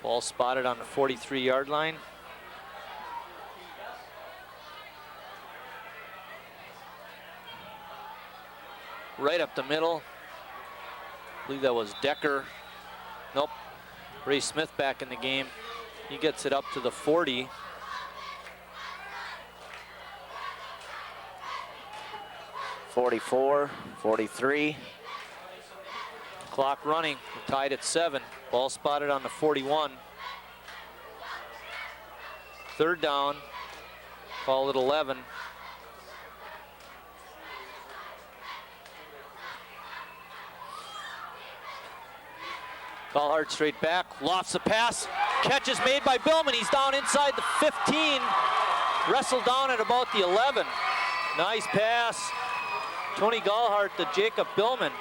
Ball spotted on the 43-yard line. Right up the middle. I believe that was Decker. Nope. Ray Smith back in the game. He gets it up to the 40. .44, 43. Clock running. We're tied at 7. Ball spotted on the 41. Third down. Call it 11. Gallhart straight back, lofts the pass. Catch is made by Billman. He's down inside the 15. Wrestled down at about the 11. Nice pass. Tony Gallhart to Jacob Billman.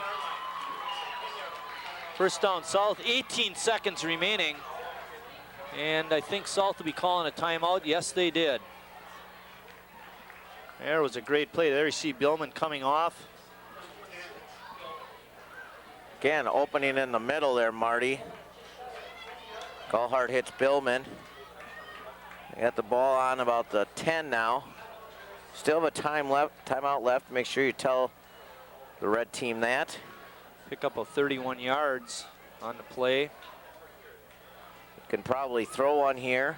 First down South, 18 seconds remaining. And I think South will be calling a timeout. Yes, they did. There was a great play. There you see Billman coming off. Again, opening in the middle there, Marty. Gallhart hits Billman. They got the ball on about the 10 now. Still have a timeout left. Make sure you tell the red team that. Pick up a 31 yards on the play. Can probably throw one here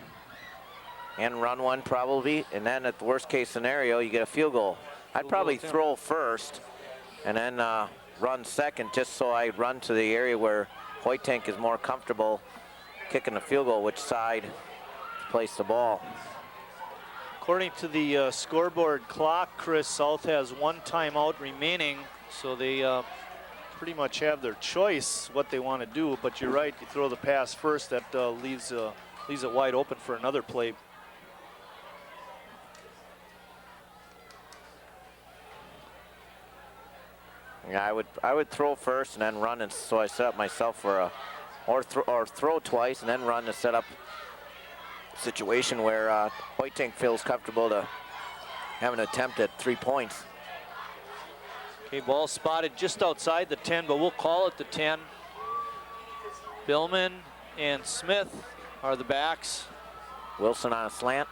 and run one probably. And then at the worst case scenario, you get a field goal. I'd probably throw first and then run second, just so I run to the area where Hoytank is more comfortable kicking the field goal, which side to place the ball. According to the scoreboard clock, Chris, South has 1 timeout remaining, so they pretty much have their choice what they want to do. But you're right, you throw the pass first, that leaves it wide open for another play. Yeah, I would throw first and then run, and so I set up myself for a, or throw twice and then run to set up a situation where Hoytank feels comfortable to have an attempt at 3 points. Okay, ball spotted just outside the 10, but we'll call it the 10. Billman and Smith are the backs. Wilson on a slant.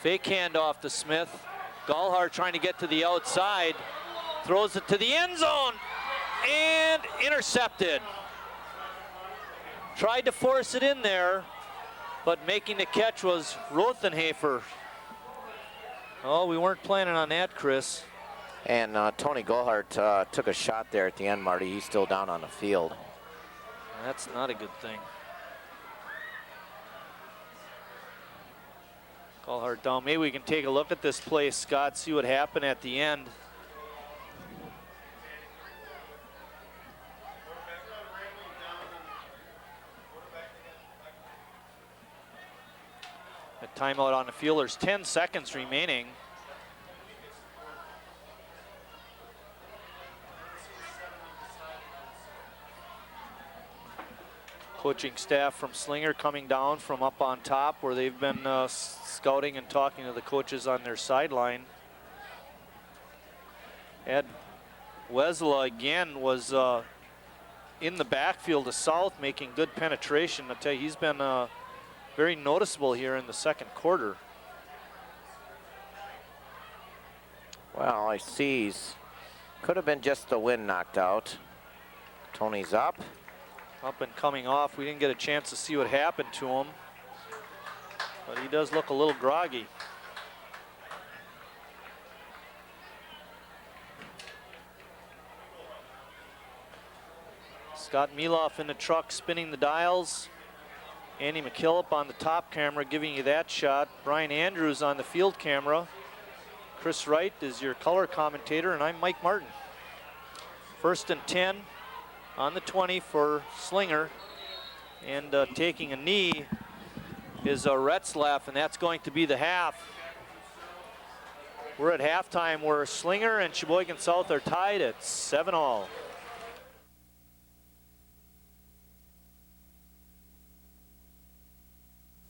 Fake handoff to Smith. Gallhart trying to get to the outside, throws it to the end zone, and intercepted. Tried to force it in there, but making the catch was Rothenhafer. Oh, we weren't planning on that, Chris. And Tony Gallhart took a shot there at the end, Marty. He's still down on the field. That's not a good thing. Gallhart down. Maybe we can take a look at this play, Scott, see what happened at the end. A timeout on the field. There's 10 seconds remaining. Coaching staff from Slinger coming down from up on top where they've been scouting and talking to the coaches on their sideline. Ed Wesla again was in the backfield of South, making good penetration. I'll tell you, he's been very noticeable here in the second quarter. Well, I see could have been just the wind knocked out. Tony's up. Up and coming off. We didn't get a chance to see what happened to him, but he does look a little groggy. Scott Meloff in the truck spinning the dials. Andy McKillop on the top camera giving you that shot. Brian Andrews on the field camera. Chris Wright is your color commentator, and I'm Mike Martin. 1st and 10 on the 20 for Slinger. And taking a knee is Retzlaff, and that's going to be the half. We're at halftime where Slinger and Sheboygan South are tied at 7-all.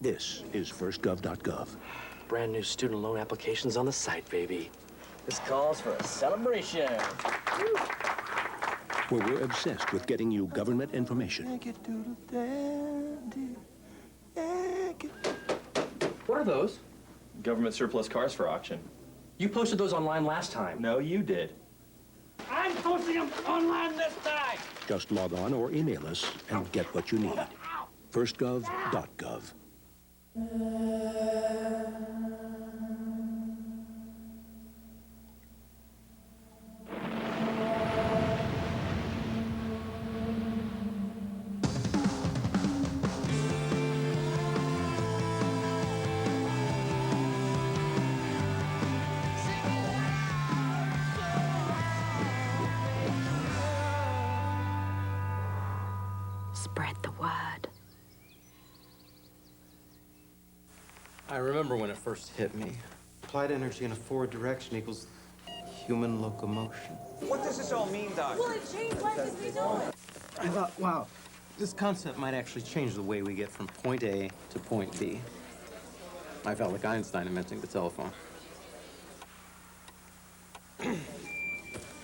This is firstgov.gov. Brand new student loan applications on the site, baby. This calls for a celebration. Where we're obsessed with getting you government information. What are those? Government surplus cars for auction. You posted those online last time. No, you did. I'm posting them online this time. Just log on or email us and get what you need. firstgov.gov. Spread the word. I remember when it first hit me. Applied energy in a forward direction equals human locomotion. What does this all mean, Doc? Well, it changed life as we know it. I thought, wow, this concept might actually change the way we get from point A to point B. I felt like Einstein inventing the telephone.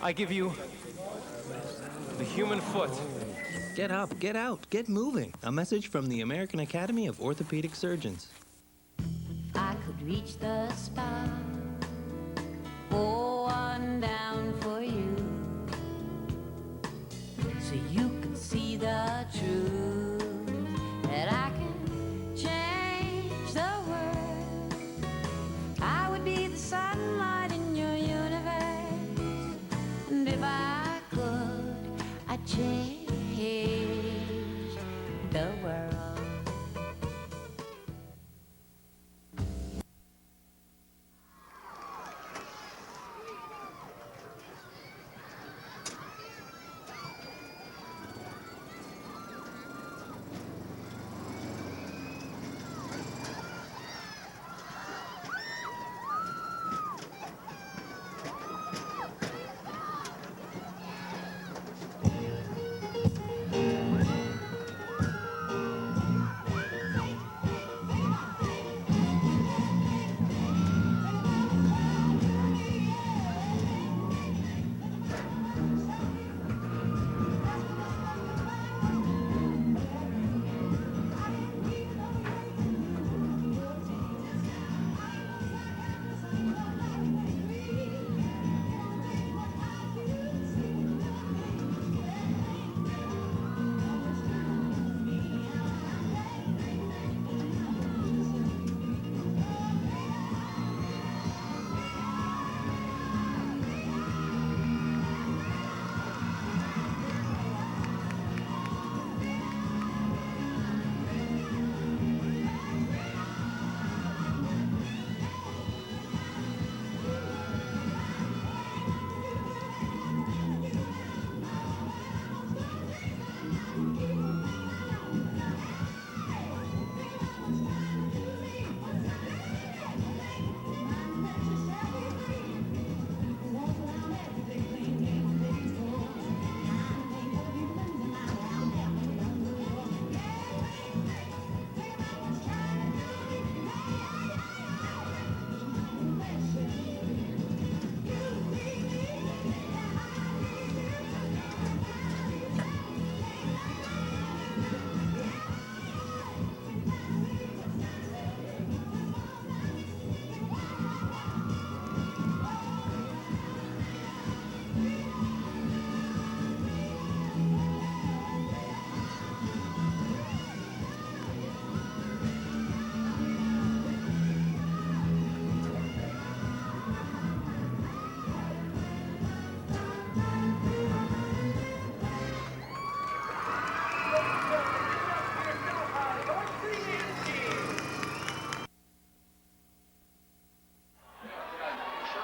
I give you the human foot. Get up, get out, get moving. A message from the American Academy of Orthopedic Surgeons. I could reach the stars, pour one down for you, so you can see the truth, that I can change the world. I would be the sunlight in your universe, and if I could, I'd change the world.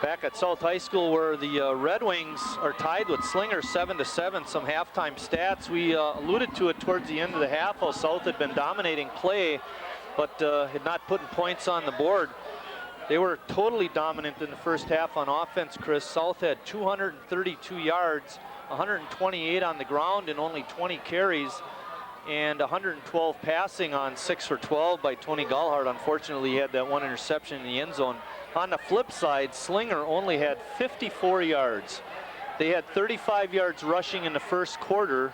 Back at South High School, where the Red Wings are tied with Slinger 7-7, some halftime stats. We alluded to it towards the end of the half, how South had been dominating play, but had not putting points on the board. They were totally dominant in the first half on offense, Chris. South had 232 yards, 128 on the ground, and only 20 carries. and 112 passing on 6 for 12 by Tony Gallhart. Unfortunately, he had that one interception in the end zone. On the flip side, Slinger only had 54 yards. They had 35 yards rushing in the first quarter,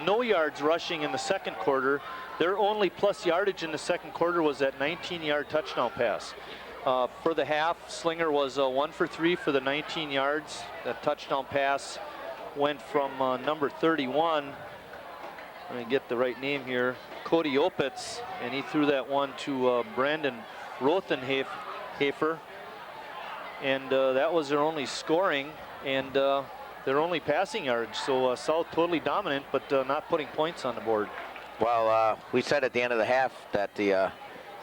no yards rushing in the second quarter. Their only plus yardage in the second quarter was that 19-yard touchdown pass. For the half, Slinger was 1 for 3 for the 19 yards. That touchdown pass went from number 31. Let me get the right name here, Cody Opitz, and he threw that one to Brandon Rothenhafer. And that was their only scoring and their only passing yards. So South totally dominant, but not putting points on the board. Well, we said at the end of the half that the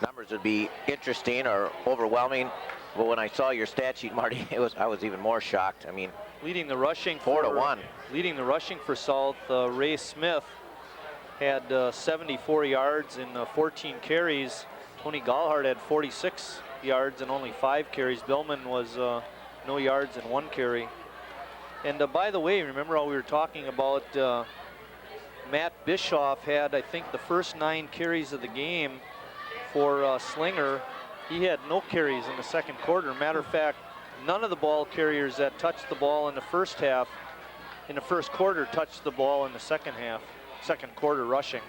numbers would be interesting or overwhelming. But when I saw your stat sheet, Marty, I was even more shocked. I memean, leading the rushing 4-1. Leading the rushing for South, Ray Smith had 74 yards in 14 carries. Tony Gallhart had 46 yards and only 5 carries. Billman was no yards and 1 carry. And by the way, remember how we were talking about Matt Bischoff had, I think, the first 9 carries of the game for Slinger. He had no carries in the second quarter. Matter of fact, none of the ball carriers that touched the ball in the first half, in the first quarter, touched the ball in the second quarter rushing.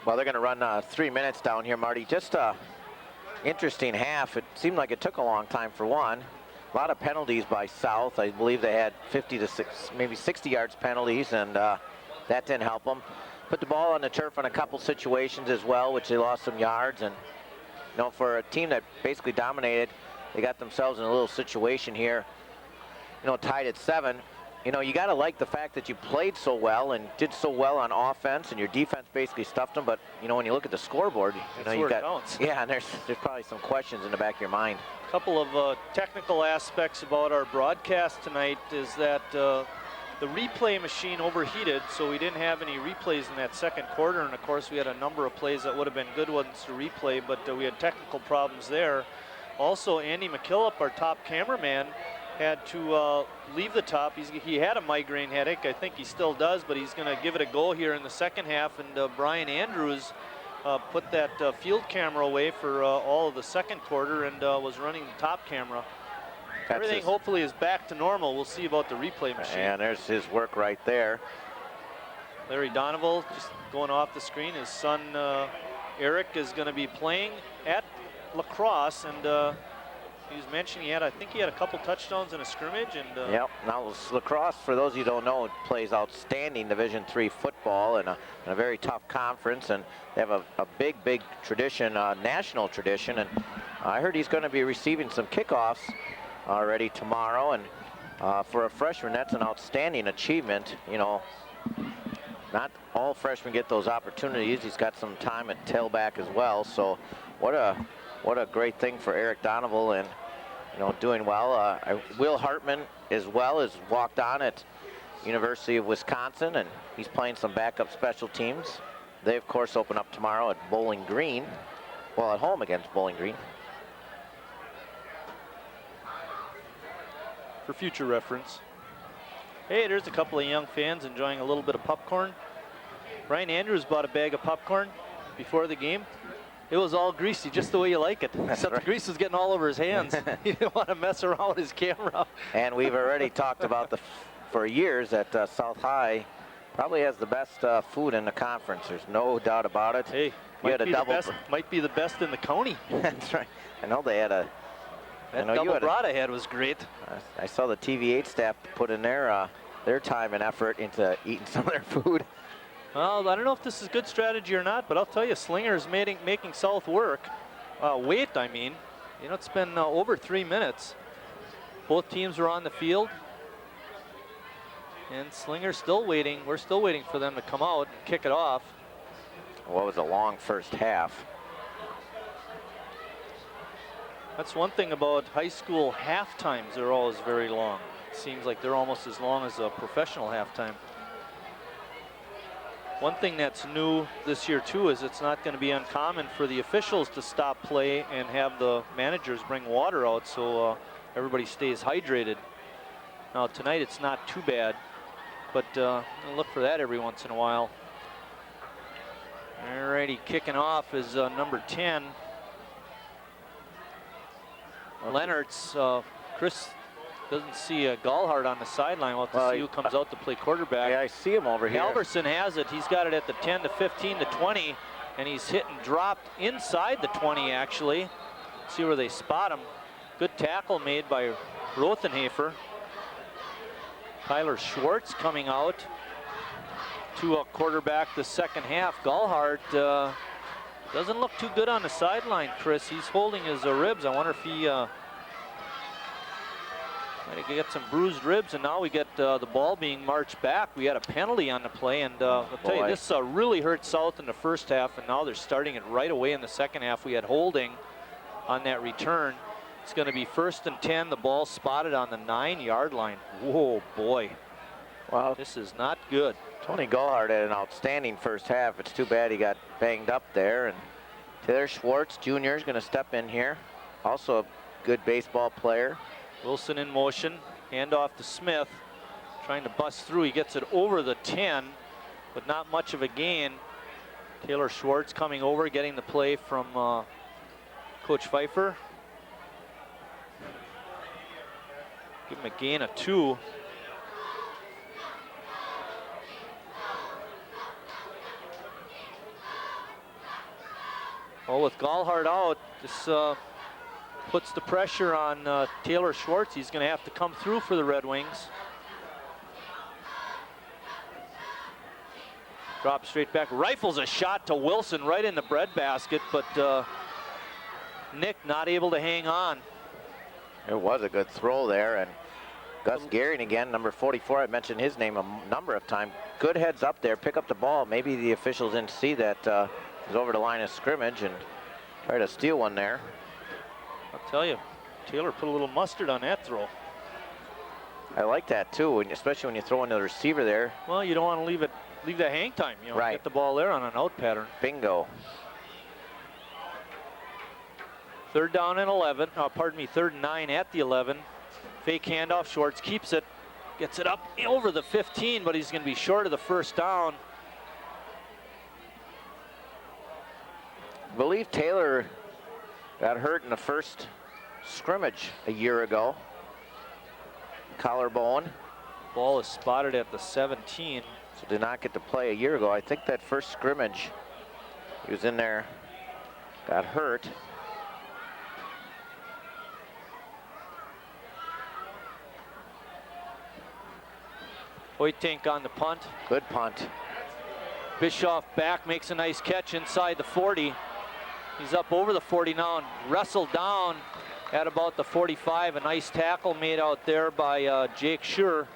Well, they're going to run 3 minutes down here, Marty. Just interesting half. It seemed like it took a long time for one. A lot of penalties by South. I believe they had 50 to 6, maybe 60 yards penalties, and that didn't help them. Put the ball on the turf in a couple situations as well, which they lost some yards. And you know, for a team that basically dominated, they got themselves in a little situation here. You know, tied at 7. You know, you got to like the fact that you played so well and did so well on offense, and your defense basically stuffed them. But you know, when you look at the scoreboard, you know, you got yeah, and there's probably some questions in the back of your mind. A couple of technical aspects about our broadcast tonight is that the replay machine overheated, so we didn't have any replays in that second quarter. And of course, we had a number of plays that would have been good ones to replay, but we had technical problems there. Also, Andy McKillop, our top cameraman, had to leave the top. He had a migraine headache. I think he still does, but he's going to give it a go here in the second half. And Brian Andrews put that field camera away for all of the second quarter and was running the top camera. Everything hopefully is back to normal. We'll see about the replay machine. And there's his work right there. Larry Donovan just going off the screen. His son Eric is going to be playing at lacrosse, and he was mentioning I think he had a couple touchdowns in a scrimmage. And yep. Now lacrosse, for those of you who don't know, plays outstanding Division III football in a very tough conference, and they have a big tradition, national tradition. And I heard he's going to be receiving some kickoffs already tomorrow, and for a freshman, that's an outstanding achievement. You know, not all freshmen get those opportunities. He's got some time at tailback as well. So what a great thing for Eric Donovan, and you know, doing well. Will Hartman as well has walked on at University of Wisconsin, and he's playing some backup special teams. They of course open up tomorrow at Bowling Green, well, at home against Bowling Green. For future reference. Hey, there's a couple of young fans enjoying a little bit of popcorn. Brian Andrews bought a bag of popcorn before the game. It was all greasy, just the way you like it. Except the grease was getting all over his hands. He didn't want to mess around with his camera. And we've already talked about for years that South High probably has the best food in the conference. There's no doubt about it. Hey, might be the best in the county. That's right. I know they had a. That double brada head was great. I saw the TV8 staff put in their time and effort into eating some of their food. Well, I don't know if this is good strategy or not, but I'll tell you, Slinger is making South work. Wait, I mean. You know, it's been over 3 minutes. Both teams are on the field. And Slinger's still waiting. We're still waiting for them to come out and kick it off. What was a long first half. That's one thing about high school half times. They're always very long. It seems like they're almost as long as a professional halftime. One thing that's new this year too is it's not going to be uncommon for the officials to stop play and have the managers bring water out so everybody stays hydrated. Now tonight it's not too bad, but I'll look for that every once in a while. Alrighty, kicking off is number 10. Leonard's. Chris doesn't see Gallhart on the sideline. We'll have to see who comes out to play quarterback. Yeah, I see him over here. Halverson has it. He's got it at the 10 to 15 to 20, and he's hit and dropped inside the 20, actually. See where they spot him. Good tackle made by Rothenhafer. Tyler Schwartz coming out to quarterback the second half. Gallhart doesn't look too good on the sideline, Chris. He's holding his ribs. I wonder if he might get some bruised ribs, and now we get the ball being marched back. We had a penalty on the play, and I'll tell you, this really hurt South in the first half, and now they're starting it right away in the second half. We had holding on that return. It's going to be 1st and 10. The ball spotted on the 9-yard line. Whoa, boy. Wow. This is not good. Tony Gallhart had an outstanding first half. It's too bad he got banged up there. And Taylor Schwartz Jr. is going to step in here. Also a good baseball player. Wilson in motion. Handoff to Smith. Trying to bust through. He gets it over the 10, but not much of a gain. Taylor Schwartz coming over, getting the play from Coach Pfeiffer. Give him a gain of 2. Well, with Gallhart out, this puts the pressure on Taylor Schwartz. He's going to have to come through for the Red Wings. Drop straight back, rifles a shot to Wilson right in the breadbasket, but Nick not able to hang on. It was a good throw there, and Gus Gehring again, number 44. I mentioned his name a number of times. Good heads up there, pick up the ball. Maybe the officials didn't see that he's over the line of scrimmage and try to steal one there. I'll tell you, Taylor put a little mustard on that throw. I like that too, especially when you throw into the receiver there. Well, you don't want to leave that hang time. You know, right. Get the ball there on an out pattern. Bingo. 3rd down and 11. Pardon me, 3rd and 9 at the 11. Fake handoff. Schwartz keeps it, gets it up over the 15, but he's going to be short of the 1st down. I believe Taylor got hurt in the first scrimmage a year ago. Collarbone. Ball is spotted at the 17. So did not get to play a year ago. I think that first scrimmage, he was in there, got hurt. Hoytink on the punt. Good punt. Bischoff back, makes a nice catch inside the 40. He's up over the 40 now and wrestled down at about the 45. A nice tackle made out there by Jake Schur.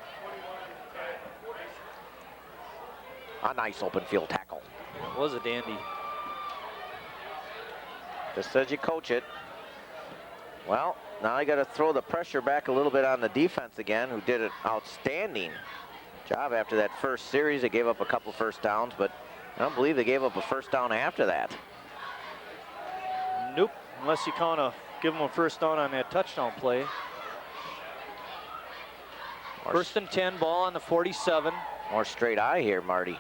A nice open field tackle. Was a dandy. Just as you coach it. Well, now I got to throw the pressure back a little bit on the defense again, who did an outstanding job after that first series. They gave up a couple first downs, but I don't believe they gave up a first down after that. Nope, unless you kind of give them a first down on that touchdown play. 1st and 10, ball on the 47. More straight eye here, Marty.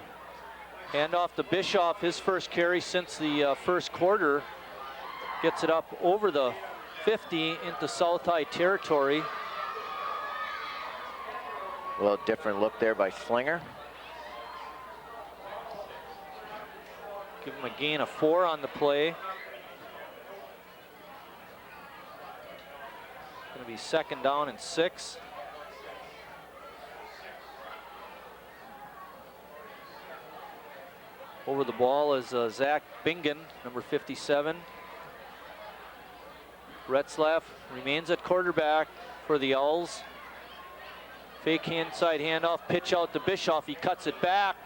Hand off to Bischoff, his first carry since the first quarter. Gets it up over the 50 into South High territory. A little different look there by Slinger. Give him a gain of 4 on the play. Going to be 2nd down and 6. Over the ball is Zach Bingen, number 57. Retzlaff remains at quarterback for the Owls. Fake inside handoff, pitch out to Bischoff. He cuts it back.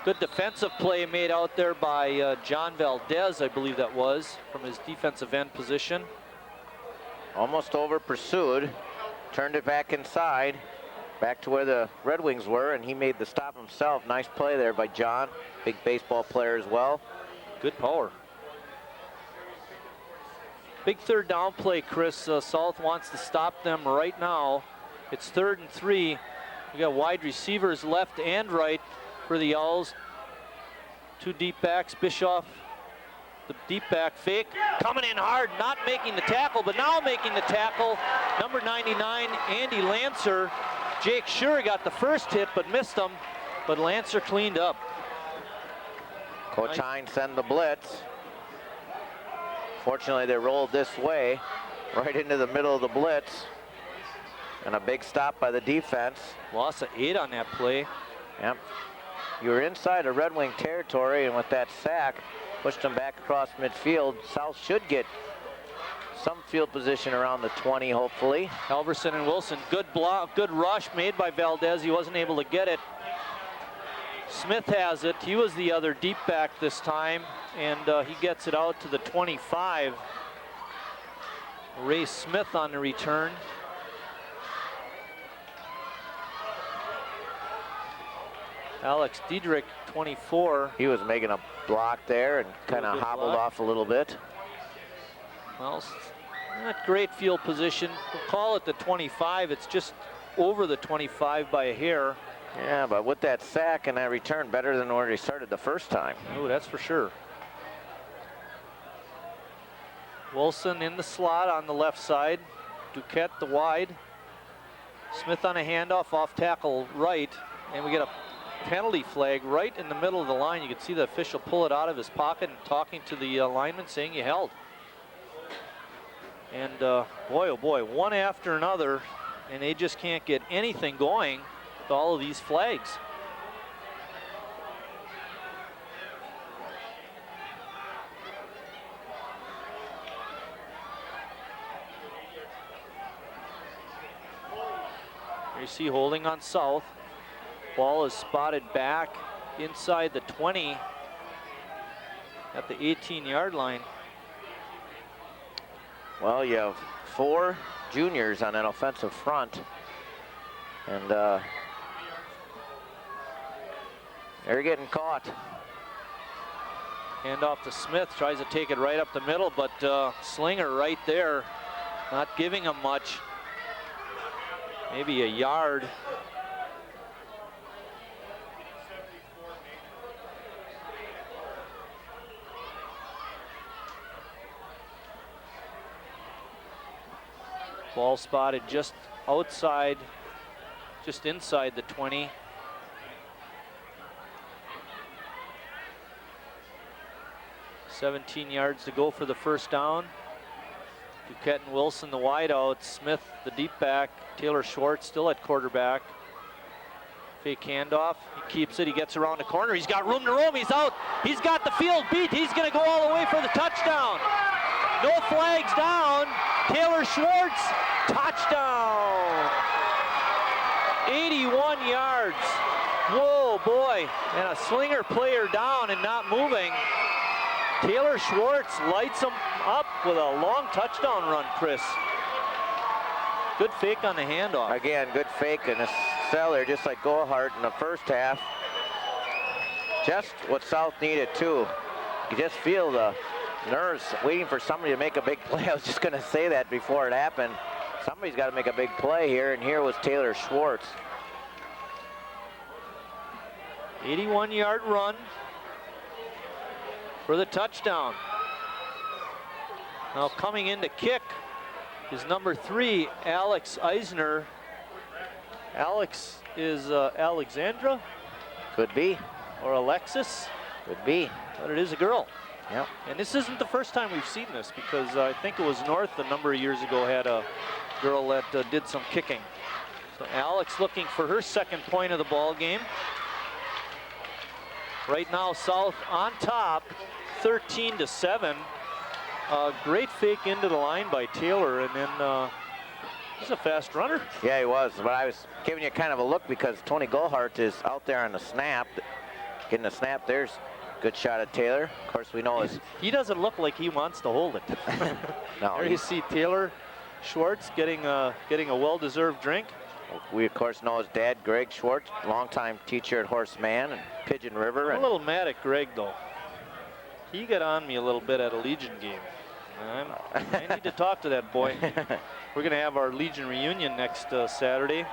Good defensive play made out there by John Valdez, I believe that was, from his defensive end position. Almost over, pursued, turned it back inside, back to where the Red Wings were, and he made the stop himself. Nice play there by John, big baseball player as well. Good power. Big 3rd down play, Chris. South wants to stop them right now. It's 3rd and 3. We got wide receivers left and right for the Owls. 2 deep backs. Bischoff, the deep back fake, coming in hard, not making the tackle, but now making the tackle. Number 99, Andy Lancer. Jake Schur got the first hit, but missed him. But Lancer cleaned up. Coach Hines send the blitz. Fortunately, they rolled this way, right into the middle of the blitz. And a big stop by the defense. Loss of 8 on that play. Yep. You were inside of Red Wing territory, and with that sack, pushed them back across midfield. South should get some field position around the 20, hopefully. Halverson and Wilson, good block, good rush made by Valdez. He wasn't able to get it. Smith has it. He was the other deep back this time, and he gets it out to the 25. Ray Smith on the return. Alex Diedrich, 24. He was making a block there and kind of hobbled off a little bit. Well, not great field position. We'll call it the 25. It's just over the 25 by a hair. Yeah, but with that sack and that return, better than where he started the first time. Oh, that's for sure. Wilson in the slot on the left side. Duquette the wide. Smith on a handoff off tackle right. And we get a penalty flag right in the middle of the line. You can see the official pull it out of his pocket and talking to the lineman saying you held. And boy, oh boy, one after another, and they just can't get anything going with all of these flags. Here you see holding on South. Ball is spotted back inside the 20 at the 18-yard line. Well, you have 4 juniors on an offensive front, and they're getting caught. Hand off to Smith, tries to take it right up the middle, but Slinger right there, not giving him much. Maybe a yard. Ball spotted just outside, just inside the 20. $17 yards to go for the first down. Duquette and Wilson, the wideouts. Smith, the deep back. Taylor Schwartz still at quarterback. Fake handoff. He keeps it. He gets around the corner. He's got room to roam. He's out. He's got the field beat. He's going to go all the way for the touchdown. No flags down. Taylor Schwartz, touchdown. 81 yards. Whoa, boy. And a Slinger player down and not moving. Taylor Schwartz lights him up with a long touchdown run, Chris. Good fake on the handoff. Again, good fake and a seller, just like Gohart in the first half. Just what South needed too. You just feel the nerves waiting for somebody to make a big play. I was just going to say that before it happened. Somebody's got to make a big play here, and here was Taylor Schwartz. 81-yard run for the touchdown. Now coming in to kick is number 3, Alex Eisner. Alex is Alexandra? Could be. Or Alexis? Could be. But it is a girl. Yep. And this isn't the first time we've seen this, because I think it was North a number of years ago had a girl that did some kicking. So Alex looking for her second point of the ball game. Right now South on top, 13-7. Great fake into the line by Taylor, and then he's a fast runner. Yeah, he was, but I was giving you kind of a look because Tony Gohart is out there on the snap. Getting the snap, there's a good shot at Taylor. Of course, we know he doesn't look like he wants to hold it. No, there you see Taylor Schwartz getting a well-deserved drink. We, of course, know his dad, Greg Schwartz, longtime teacher at Horse Man and Pigeon River. I'm a little mad at Greg, though. He got on me a little bit at a Legion game. I need to talk to that boy. We're going to have our Legion reunion next Saturday.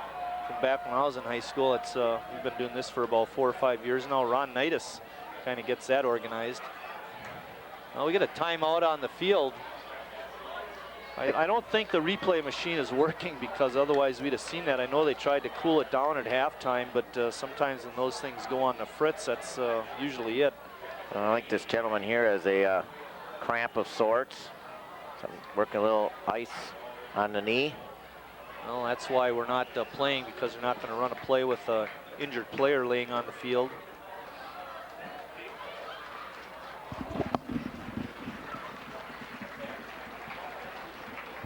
from back when I was in high school. It's we've been doing this for about 4 or 5 years now. Ron Nitus kind of gets that organized. Well, we get a timeout on the field. I don't think the replay machine is working, because otherwise we'd have seen that. I know they tried to cool it down at halftime, but sometimes when those things go on the fritz, that's usually it. I think this gentleman here has a cramp of sorts. So working a little ice on the knee. Well, that's why we're not playing, because they're not going to run a play with an injured player laying on the field.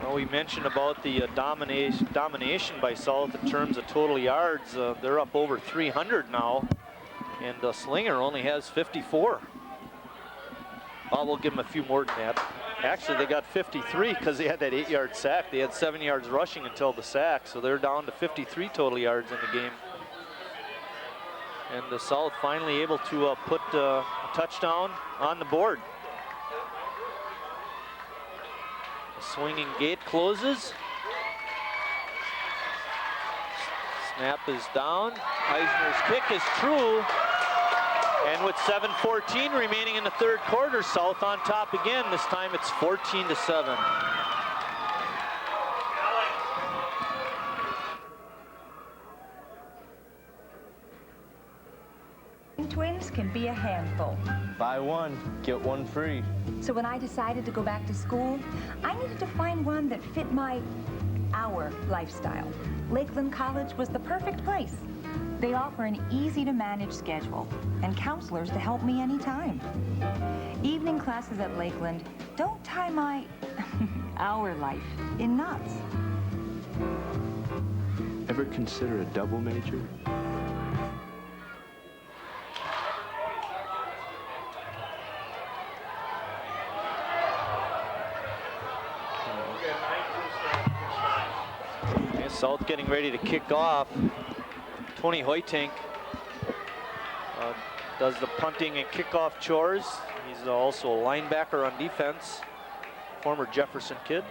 Well, we mentioned about the domination by South in terms of total yards. They're up over 300 now, and Slinger only has 54. Well, we'll give them a few more than that. Actually, they got 53 because they had that 8-yard sack. They had 7 yards rushing until the sack, so they're down to 53 total yards in the game. And the South finally able to put a touchdown on the board. The swinging gate closes. Snap is down. Eisner's kick is true. And with 7:14 remaining in the third quarter, South on top again. This time it's 14-7. Twins can be a handful. Buy one, get one free. So when I decided to go back to school, I needed to find one that fit our lifestyle. Lakeland College was the perfect place. They offer an easy-to-manage schedule and counselors to help me anytime. Evening classes at Lakeland don't tie our life in knots. Ever consider a double major? South getting ready to kick off. Tony Hoytink does the punting and kickoff chores. He's also a linebacker on defense, former Jefferson kid.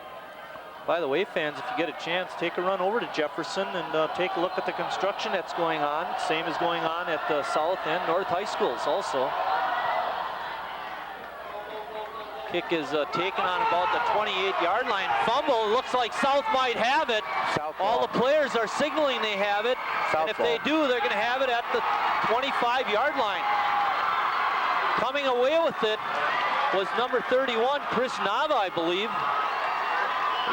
By the way, fans, if you get a chance, take a run over to Jefferson and take a look at the construction that's going on. Same as going on at the South and North High Schools also. Kick is taken on about the 28-yard line. Fumble, looks like South might have it. All the players are signaling they have it. And if they do, they're going to have it at the 25-yard line. Coming away with it was number 31, Chris Nava, I believe.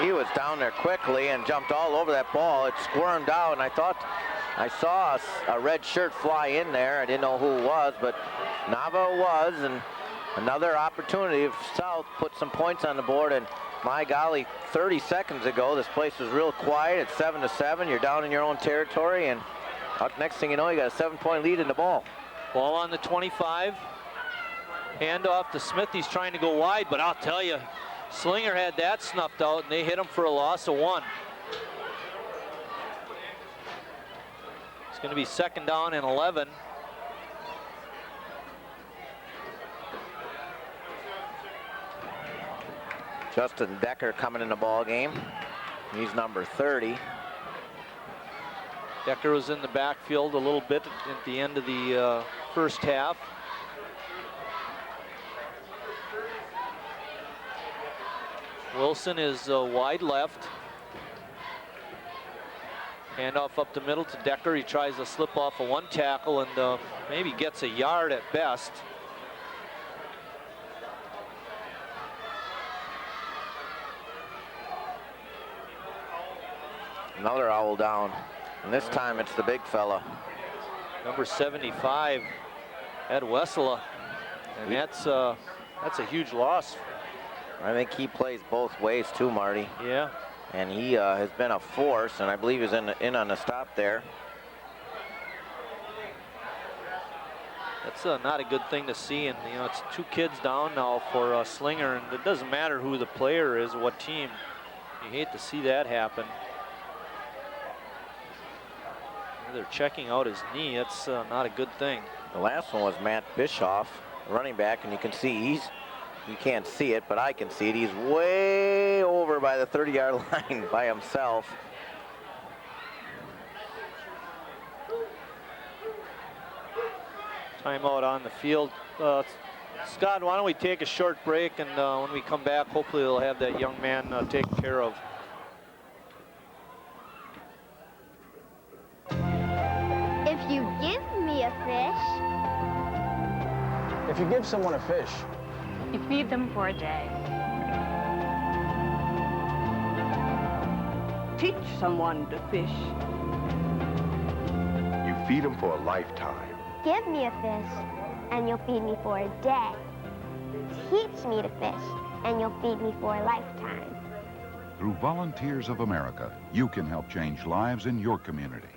He was down there quickly and jumped all over that ball. It squirmed out, and I thought I saw a red shirt fly in there. I didn't know who it was, but Nava was, and another opportunity if South put some points on the board. And my golly, 30 seconds ago, this place was real quiet. It's 7-7. You're down in your own territory, and next thing you know, you got a 7-point lead in the ball. Ball on the 25. Hand off to Smith. He's trying to go wide, but I'll tell you, Slinger had that snuffed out, and they hit him for a loss of 1. It's going to be 2nd down and 11. Justin Decker coming in the ball game. He's number 30. Decker was in the backfield a little bit at the end of the first half. Wilson is wide left. Handoff up the middle to Decker. He tries to slip off a 1 tackle and maybe gets a yard at best. Another owl down, and this time it's the big fella. Number 75, Ed Wessela, and that's a huge loss. I think he plays both ways too, Marty. Yeah. And he has been a force, and I believe he's in on the stop there. That's not a good thing to see, and you know, it's 2 kids down now for Slinger, and it doesn't matter who the player is, what team. You hate to see that happen. They're checking out his knee. That's not a good thing. The last one was Matt Bischoff, running back, and you can see you can't see it, but I can see it. He's way over by the 30-yard line by himself. Timeout on the field. Scott, why don't we take a short break, and when we come back, hopefully they'll have that young man taken care of. If you give me a fish. If you give someone a fish, You feed them for a day. Teach someone to fish. You feed them for a lifetime. Give me a fish, and you'll feed me for a day. Teach me to fish, and you'll feed me for a lifetime. Through Volunteers of America, you can help change lives in your community.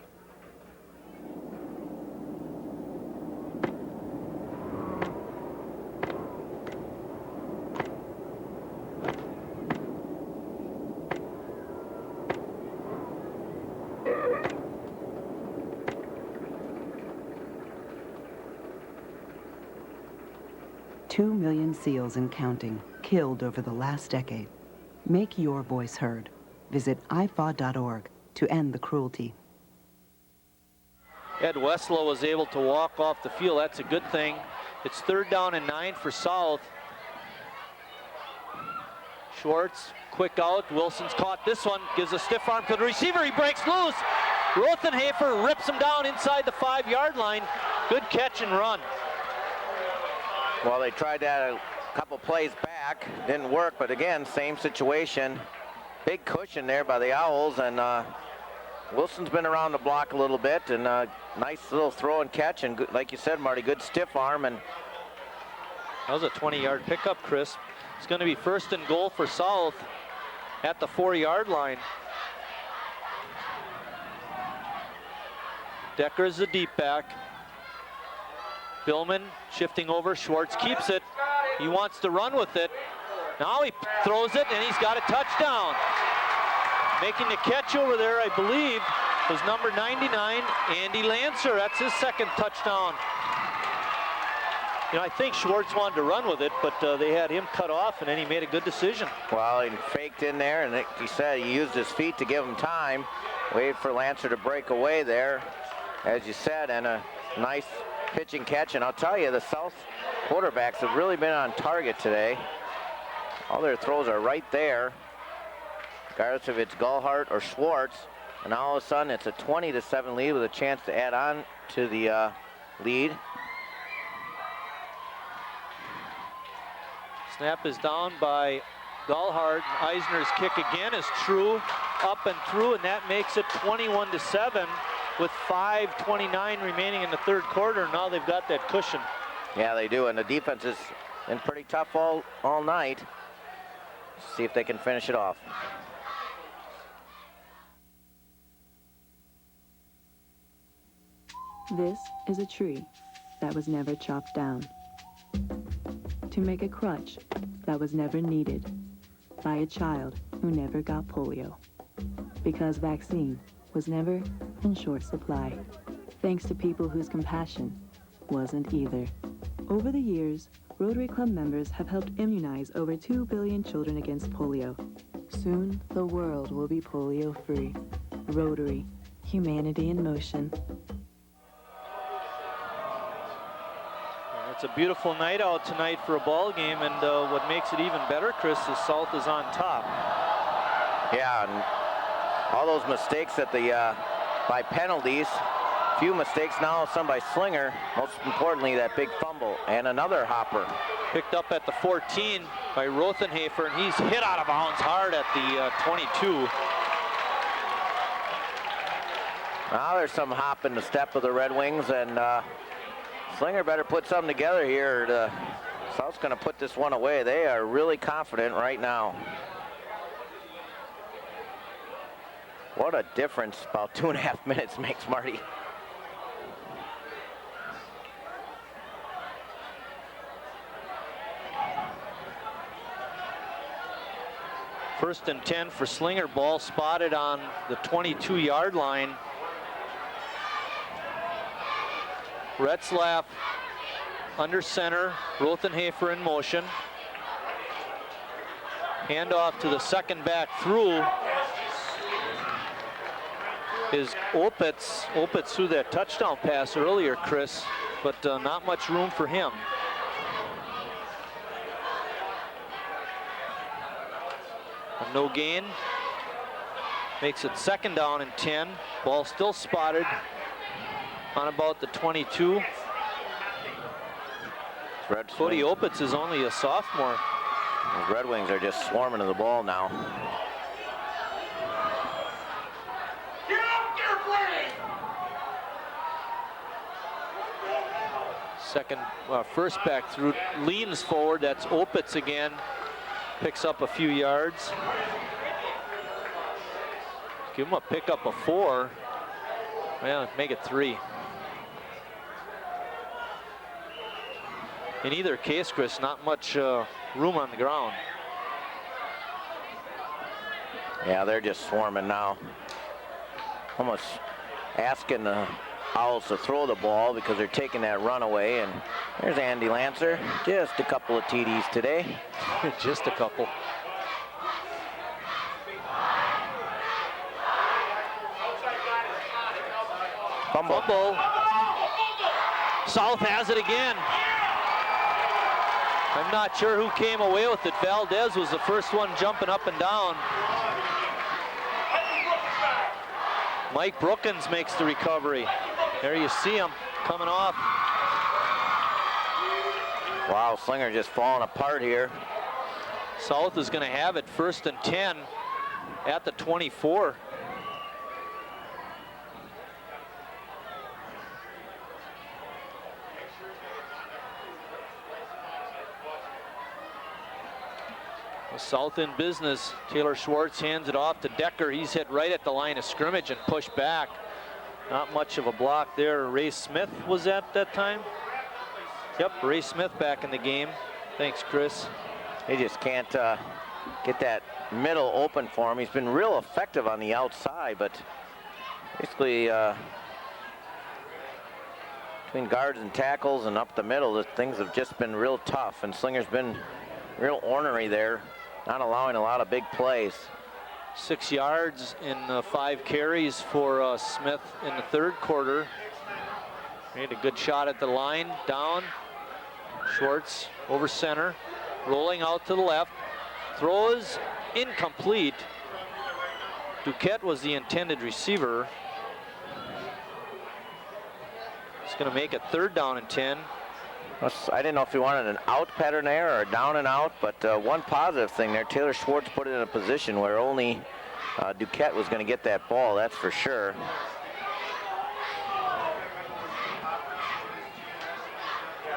$2 million seals and counting killed over the last decade. Make your voice heard. Visit ifaw.org to end the cruelty. Ed Westlow was able to walk off the field. That's a good thing. It's 3rd down and 9 for South. Schwartz, quick out. Wilson's caught this one. Gives a stiff arm to the receiver. He breaks loose. Rothenhafer rips him down inside the 5-yard line. Good catch and run. Well, they tried that a couple plays back. Didn't work, but again, same situation. Big cushion there by the Owls, and Wilson's been around the block a little bit, and nice little throw and catch, and good, like you said, Marty, good stiff arm. And that was a 20-yard pickup, Chris. It's going to be 1st and goal for South at the 4-yard line. Decker's the deep back. Billman shifting over. Schwartz keeps it. He wants to run with it. Now he throws it, and he's got a touchdown. Making the catch over there, I believe, was number 99, Andy Lancer. That's his 2nd touchdown. You know, I think Schwartz wanted to run with it, but they had him cut off, and then he made a good decision. Well, he faked in there, and he said he used his feet to give him time. Waited for Lancer to break away there, as you said, and a nice pitching catch. And I'll tell you, the South quarterbacks have really been on target today. All their throws are right there, regardless if it's Gallhart or Schwartz. And all of a sudden, it's a 20-7 lead with a chance to add on to the lead. Snap is down by Gallhart. Eisner's kick again is true, up and through, and that makes it 21-7 with 5:29 remaining in the 3rd quarter. Now they've got that cushion. Yeah, they do, and the defense has been pretty tough all night. See if they can finish it off. This is a tree that was never chopped down to make a crutch that was never needed by a child who never got polio, because vaccine was never in short supply, thanks to people whose compassion wasn't either. Over the years, Rotary Club members have helped immunize over 2 billion children against polio. Soon, the world will be polio-free. Rotary, humanity in motion. It's a beautiful night out tonight for a ball game, and what makes it even better, Chris, is South is on top. Yeah, and all those mistakes at the by penalties, few mistakes now, some by Slinger. Most importantly, that big fumble and another hopper. Picked up at the 14 by Rothenhafer, and he's hit out of bounds hard at the 22. Now there's some hop in the step of the Red Wings, and Slinger better put something together here. South's going to put this one away. They are really confident right now. What a difference about 2.5 minutes makes, Marty. First and 10 for Slinger. Ball spotted on the 22-yard line. Retzlaff under center. Rothenhafer in motion. Handoff to the 2nd back through is Opitz. Opitz threw that touchdown pass earlier, Chris. but not much room for him. A no gain. Makes it 2nd down and 10. Ball still spotted on about the 22. Cody Opitz is only a sophomore. The Red Wings are just swarming to the ball now. First back through, leans forward. That's Opitz again. Picks up a few yards. Give him a pickup of 4. Well, make it 3. In either case, Chris, not much room on the ground. Yeah, they're just swarming now. Almost asking the Owls to throw the ball because they're taking that run away. And there's Andy Lancer. Just a couple of TDs today. Just a couple. Fumble. South has it again. I'm not sure who came away with it. Valdez was the first one jumping up and down. Mike Brookins makes the recovery. There you see him coming off. Wow, Slinger just falling apart here. South is going to have it 1st and 10 at the 24. South in business. Taylor Schwartz hands it off to Decker. He's hit right at the line of scrimmage and pushed back. Not much of a block there. Ray Smith was at that time. Yep, Ray Smith back in the game. Thanks, Chris. They just can't get that middle open for him. He's been real effective on the outside, but basically between guards and tackles and up the middle, things have just been real tough, and Slinger's been real ornery there, not allowing a lot of big plays. 6 yards in 5 carries for Smith in the 3rd quarter. Made a good shot at the line, down. Schwartz over center, rolling out to the left. Throws incomplete. Duquette was the intended receiver. It's going to make it 3rd down and 10. I didn't know if he wanted an out pattern there or a down and out, but one positive thing there, Taylor Schwartz put it in a position where only Duquette was going to get that ball, that's for sure.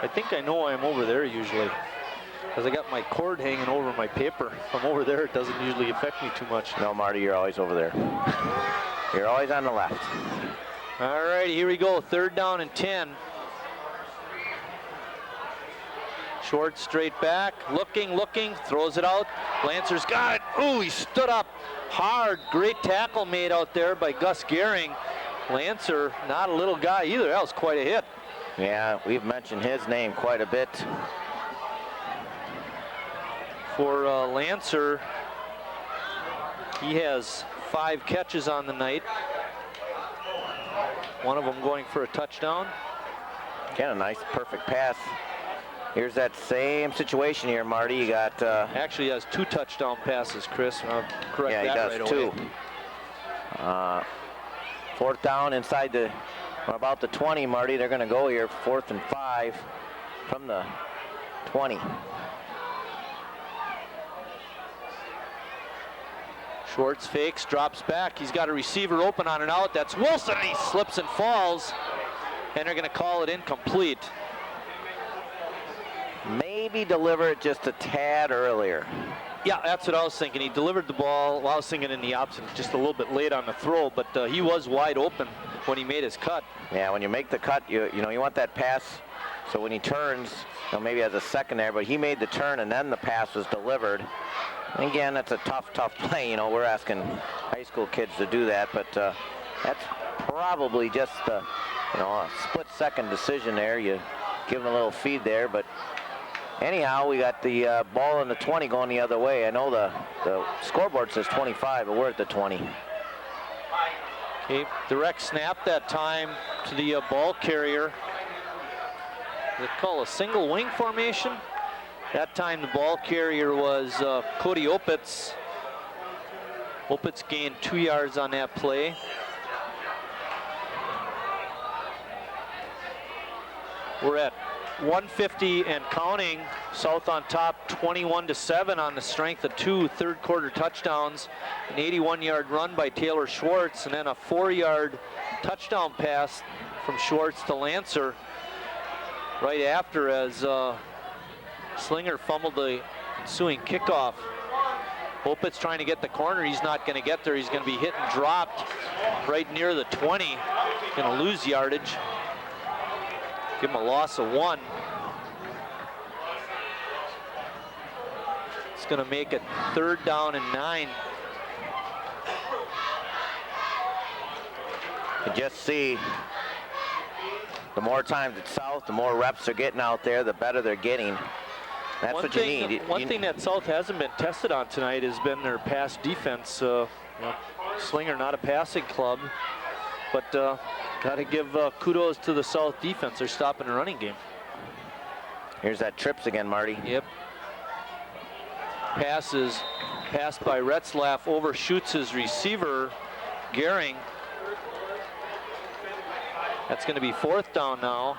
I think I know why I'm over there usually, because I got my cord hanging over my paper. If I'm over there, it doesn't usually affect me too much. No, Marty, you're always over there. You're always on the left. All right, here we go, 3rd down and 10. Schwartz straight back, looking, throws it out. Lancer's got it. Ooh, he stood up hard. Great tackle made out there by Gus Gehring. Lancer, not a little guy either. That was quite a hit. Yeah, we've mentioned his name quite a bit. For Lancer, he has 5 catches on the night. One of them going for a touchdown. Again, a nice, perfect pass. Here's that same situation here, Marty. You got... Actually has 2 touchdown passes, Chris. I'll correct that right away. Yeah, he does, 2. 4th down inside the... about the 20, Marty. They're going to go here, 4th and 5 from the 20. Schwartz fakes, drops back. He's got a receiver open on and out. That's Wilson. He slips and falls, and they're going to call it incomplete. Maybe deliver it just a tad earlier. Yeah, that's what I was thinking. He delivered the ball. Well, I was thinking in the opposite, just a little bit late on the throw, but he was wide open when he made his cut. Yeah, when you make the cut, you want that pass. So when he turns, maybe has a second there, but he made the turn and then the pass was delivered. And again, that's a tough play. We're asking high school kids to do that, but that's probably just a split-second decision there. You give them a little feed there, but anyhow, we got the ball in the 20 going the other way. I know the scoreboard says 25, but we're at the 20. Okay, direct snap that time to the ball carrier They call a single wing formation. That time the ball carrier was Cody Opitz. Opitz gained 2 yards on that play. We're at 150 and counting. South on top 21-7 on the strength of 2 third-quarter touchdowns, an 81-yard run by Taylor Schwartz, and then a 4-yard touchdown pass from Schwartz to Lancer right after, as Slinger fumbled the ensuing kickoff. Opitz trying to get the corner. He's not going to get there. He's going to be hit and dropped right near the 20. Going to lose yardage. Give him a loss of 1. It's going to make it 3rd down and 9. You just see the more times it's South, the more reps they're getting out there, the better they're getting. That's what you need. One thing that South hasn't been tested on tonight has been their pass defense. You know, Slinger not a passing club, but got to give kudos to the South defense. They're stopping the running game. Here's that trips again, Marty. Yep. Passes, passed by Retzlaff, overshoots his receiver, Gehring. That's going to be 4th down now.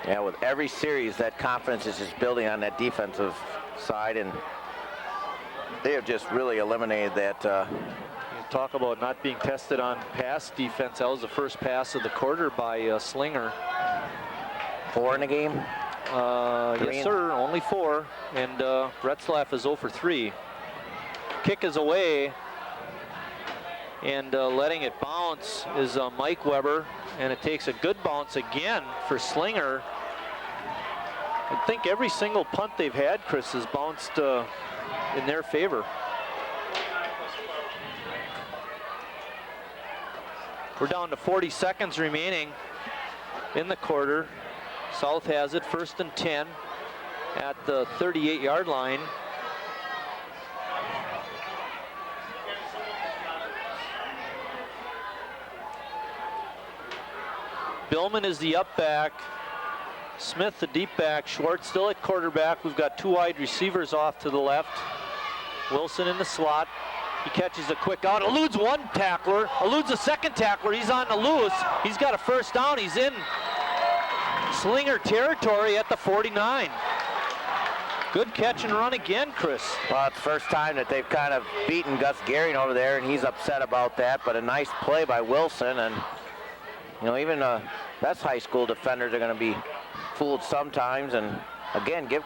Yeah, with every series, that confidence is just building on that defensive side, and they have just really eliminated that. You talk about not being tested on pass defense. That was the first pass of the quarter by Slinger. 4 in the game? Yes, sir, only 4. And Retzlaff is 0 for 3. Kick is away, and letting it bounce is Mike Weber, and it takes a good bounce again for Slinger. I think every single punt they've had, Chris, has bounced in their favor. We're down to 40 seconds remaining in the quarter. South has it 1st and 10 at the 38-yard line. Billman is the up back. Smith the deep back. Schwartz still at quarterback. We've got 2 wide receivers off to the left. Wilson in the slot. He catches a quick out, eludes 1 tackler, eludes a 2nd tackler. He's on the loose. He's got a 1st down. He's in Slinger territory at the 49. Good catch and run again, Chris. Well, it's the first time that they've kind of beaten Gus Gehring over there, and he's upset about that, but a nice play by Wilson. And you know, even the best high school defenders are going to be fooled sometimes. And again, give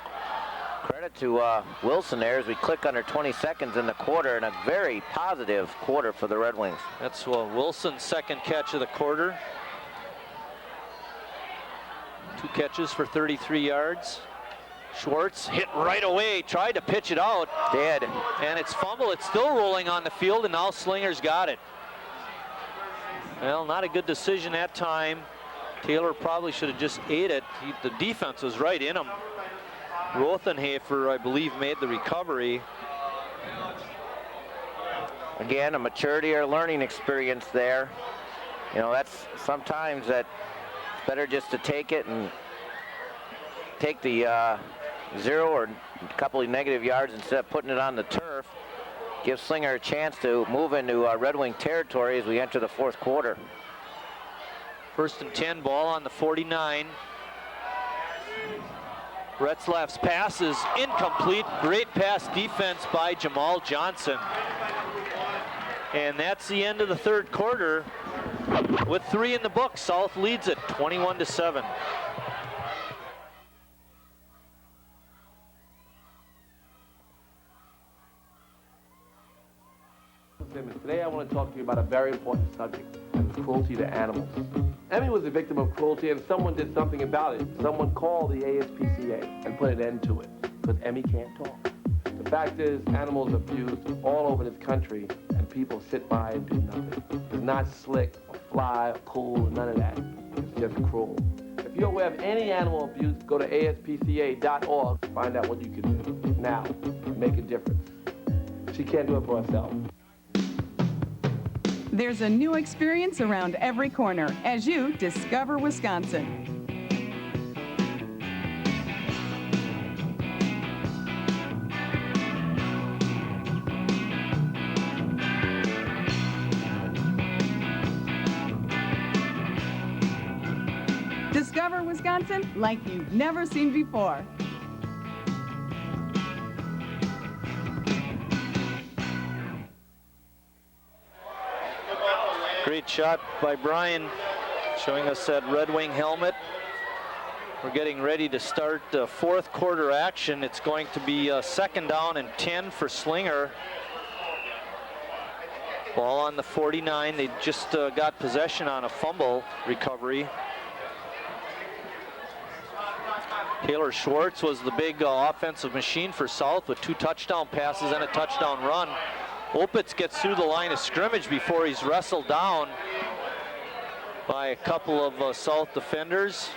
credit to Wilson there as we click under 20 seconds in the quarter, and a very positive quarter for the Red Wings. That's Wilson's 2nd catch of the quarter. 2 catches for 33 yards. Schwartz hit right away, tried to pitch it out. Did. And it's fumble. It's still rolling on the field, and now Slinger's got it. Well, not a good decision that time. Taylor probably should have just ate it. The defense was right in him. Rothenhafer, I believe, made the recovery. Again, a maturity or learning experience there. You know, that's sometimes that it's better just to take it and take the 0 or a couple of negative yards instead of putting it on the turf. Give Slinger a chance to move into Red Wing territory as we enter the 4th quarter. 1st and 10, ball on the 49. Retzlaff's pass is incomplete. Great pass defense by Jamal Johnson. And that's the end of the 3rd quarter. With 3 in the book, South leads it 21-7. Today I want to talk to you about a very important subject, and it's cruelty to animals. Emmy was a victim of cruelty, and someone did something about it. Someone called the ASPCA and put an end to it, because Emmy can't talk. The fact is, animals are abused all over this country, and people sit by and do nothing. It's not slick or fly or cool or none of that. It's just cruel. If you're aware of any animal abuse, go to aspca.org, find out what you can do now and make a difference. She can't do it for herself. There's a new experience around every corner as you discover Wisconsin. Discover Wisconsin like you've never seen before. Great shot by Brian, showing us that Red Wing helmet. We're getting ready to start fourth quarter action. It's going to be second down and 10 for Slinger. Ball on the 49. They just got possession on a fumble recovery. Taylor Schwartz was the big offensive machine for South with 2 touchdown passes and a touchdown run. Opitz gets through the line of scrimmage before he's wrestled down by a couple of South defenders.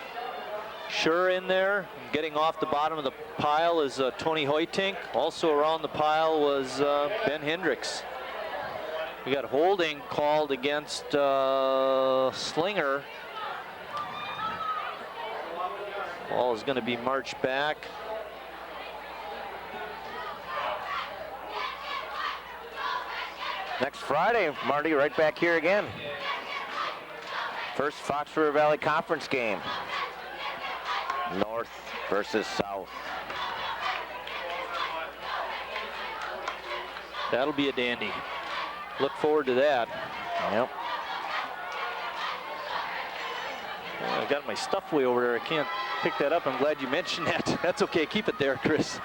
Sure in there, getting off the bottom of the pile is Tony Hoytink. Also around the pile was Ben Hendricks. We got holding called against Slinger. Ball is going to be marched back. Next Friday, Marty, right back here again. First Fox River Valley Conference game. North versus South. That'll be a dandy. Look forward to that. Yep. I got my stuff way over there. I can't pick that up. I'm glad you mentioned that. That's okay. Keep it there, Chris.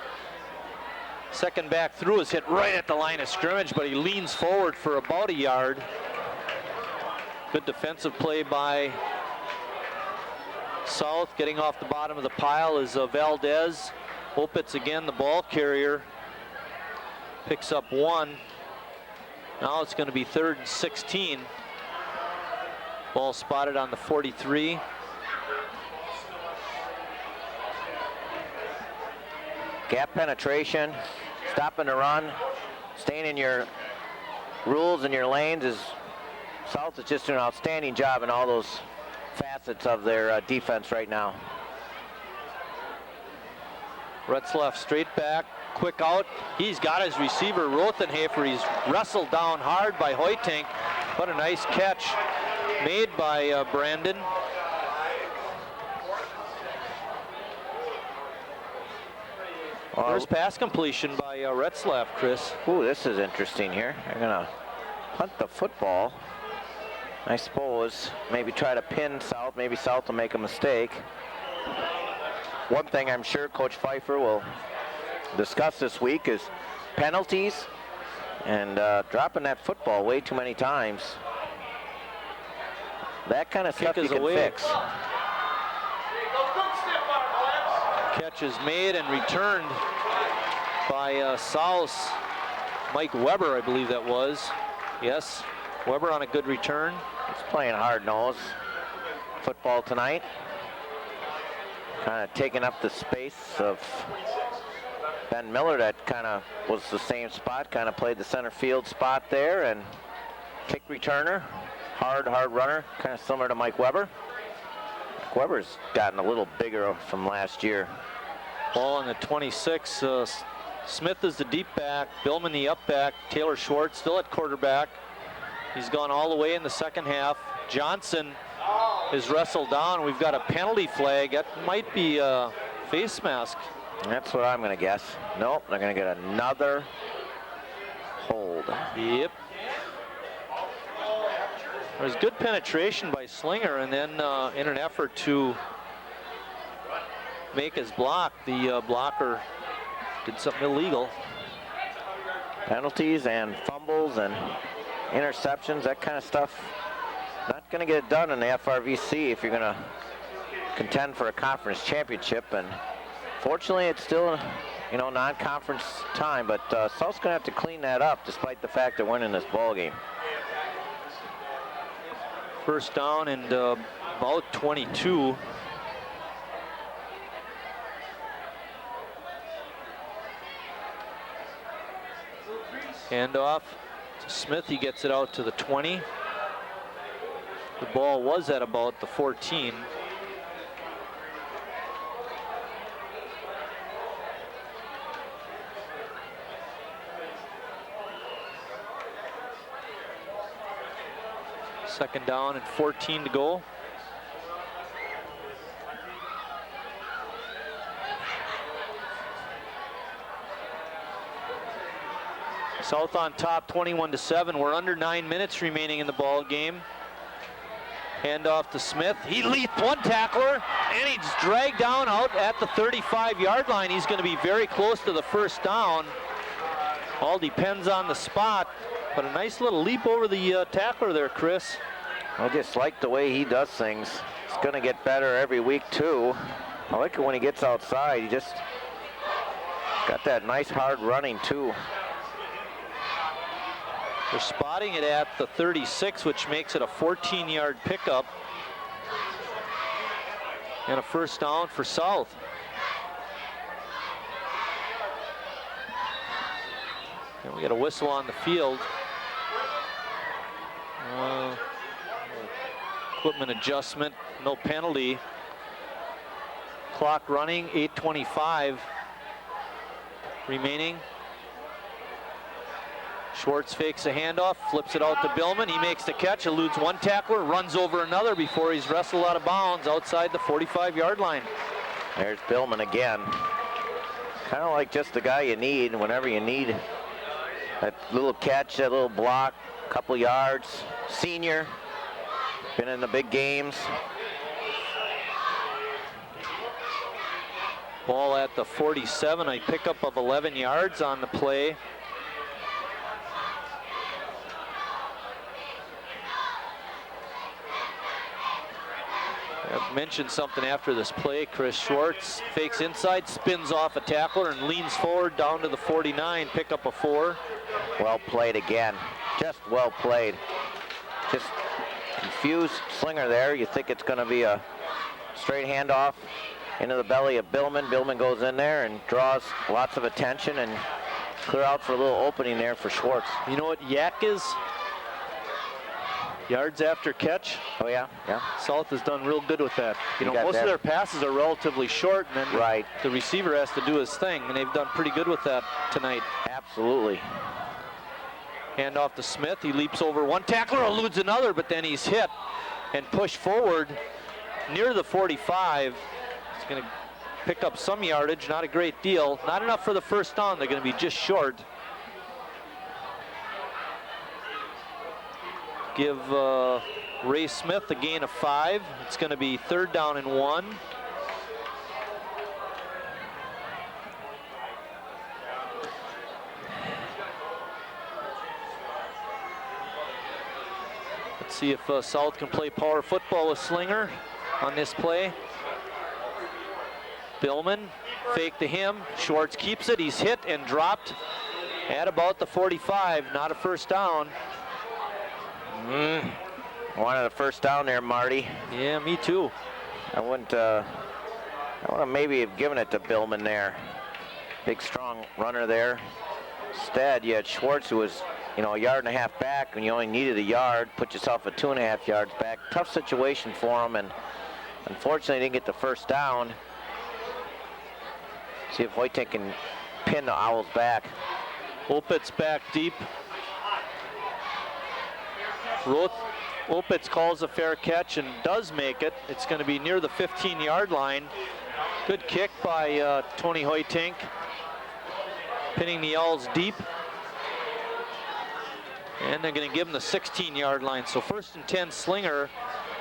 Second back through is hit right at the line of scrimmage, but he leans forward for about a yard. Good defensive play by South. Getting off the bottom of the pile is Valdez. Opitz again, the ball carrier. Picks up 1. Now it's going to be 3rd and 16. Ball spotted on the 43. Gap penetration, stopping the run, staying in your rules and your lanes is South is just doing an outstanding job in all those facets of their defense right now. Retzlaff straight back, quick out. He's got his receiver, Rothenhafer. He's wrestled down hard by Hoytink. What a nice catch made by Brandon. First pass completion by Retzlaff, Chris. Ooh, this is interesting here. They're gonna punt the football. I suppose maybe try to pin South. Maybe South will make a mistake. One thing I'm sure Coach Pfeiffer will discuss this week is penalties and dropping that football way too many times. That kind of stuff you can fix. Catch is made and returned by South's Mike Weber, I believe that was. Yes, Weber on a good return. He's playing hard-nosed football tonight. Kind of taking up the space of Ben Miller that kind of was the same spot, kind of played the center field spot there, and kick returner, hard runner, kind of similar to Mike Weber. Mike Weber's gotten a little bigger from last year. Ball on the 26. Smith is the deep back, Billman the up back, Taylor Schwartz still at quarterback. He's gone all the way in the second half. Johnson is wrestled down. We've got a penalty flag. That might be a face mask. That's what I'm going to guess. Nope, they're going to get another hold. Yep. There's good penetration by Slinger, and then in an effort to make his block, the blocker did something illegal. Penalties and fumbles and interceptions, that kind of stuff. Not going to get it done in the FRVC if you're going to contend for a conference championship. And fortunately, it's still, you know, non-conference time. But South's going to have to clean that up, despite the fact they're winning this ball game. First down and about 22. Handoff to Smith. He gets it out to the 20. The ball was at about the 14. Second down and 14 to go. South on top, 21-7. We're under 9 minutes remaining in the ball game. Hand off to Smith. He leaped one tackler, and he's dragged down out at the 35-yard line. He's going to be very close to the first down. All depends on the spot, but a nice little leap over the tackler there, Chris. I just like the way he does things. It's going to get better every week, too. I like it when he gets outside. He just got that nice hard running, too. They're spotting it at the 36, which makes it a 14-yard pickup. And a first down for South. And we got a whistle on the field. Equipment adjustment, no penalty. Clock running, 8:25 remaining. Schwartz fakes a handoff, flips it out to Billman. He makes the catch, eludes one tackler, runs over another before he's wrestled out of bounds outside the 45-yard line. There's Billman again. Kind of like just the guy you need whenever you need that little catch, that little block, couple yards. Senior, been in the big games. Ball at the 47, a pickup of 11 yards on the play. I mentioned something after this play. Chris Schwartz fakes inside, spins off a tackler, and leans forward down to the 49, pick up a 4. Well played again. Just well played. Just confused Slinger there. You think it's going to be a straight handoff into the belly of Billman. Billman goes in there and draws lots of attention and clear out for a little opening there for Schwartz. You know what yak is? Yards after catch. Oh yeah, yeah. South has done real good with that. You know, most of their passes are relatively short, and then the receiver has to do his thing, and they've done pretty good with that tonight. Absolutely. Hand off to Smith. He leaps over one tackler, eludes another, but then he's hit and pushed forward near the 45. He's going to pick up some yardage, not a great deal. Not enough for the first down. They're going to be just short. Give Ray Smith a gain of 5. It's going to be 3rd down and 1. Let's see if South can play power football with Slinger on this play. Billman, fake to him. Schwartz keeps it. He's hit and dropped at about the 45. Not a first down. Wanted a first down there, Marty. Yeah, me too. I wouldn't. I would have maybe have given it to Billman there. Big, strong runner there. Instead, you had Schwartz, who was, you know, a yard and a half back, and you only needed a yard. Put yourself at 2.5 yards back. Tough situation for him, and unfortunately, didn't get the first down. See if Wojtek can pin the Owls back. Opitz back deep. Opitz calls a fair catch and does make it. It's going to be near the 15-yard line. Good kick by Tony Hoytink, pinning the Owls deep. And they're going to give him the 16-yard line. So 1st and 10, Slinger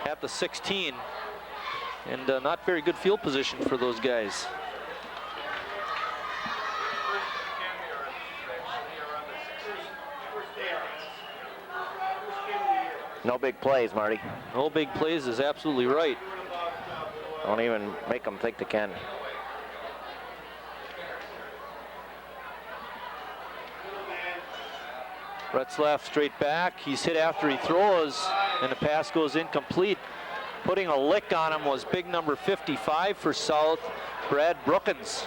at the 16. And not very good field position for those guys. No big plays, Marty. No big plays is absolutely right. Don't even make them think they can. Retzlaff straight back. He's hit after he throws, and the pass goes incomplete. Putting a lick on him was big number 55 for South, Brad Brookins.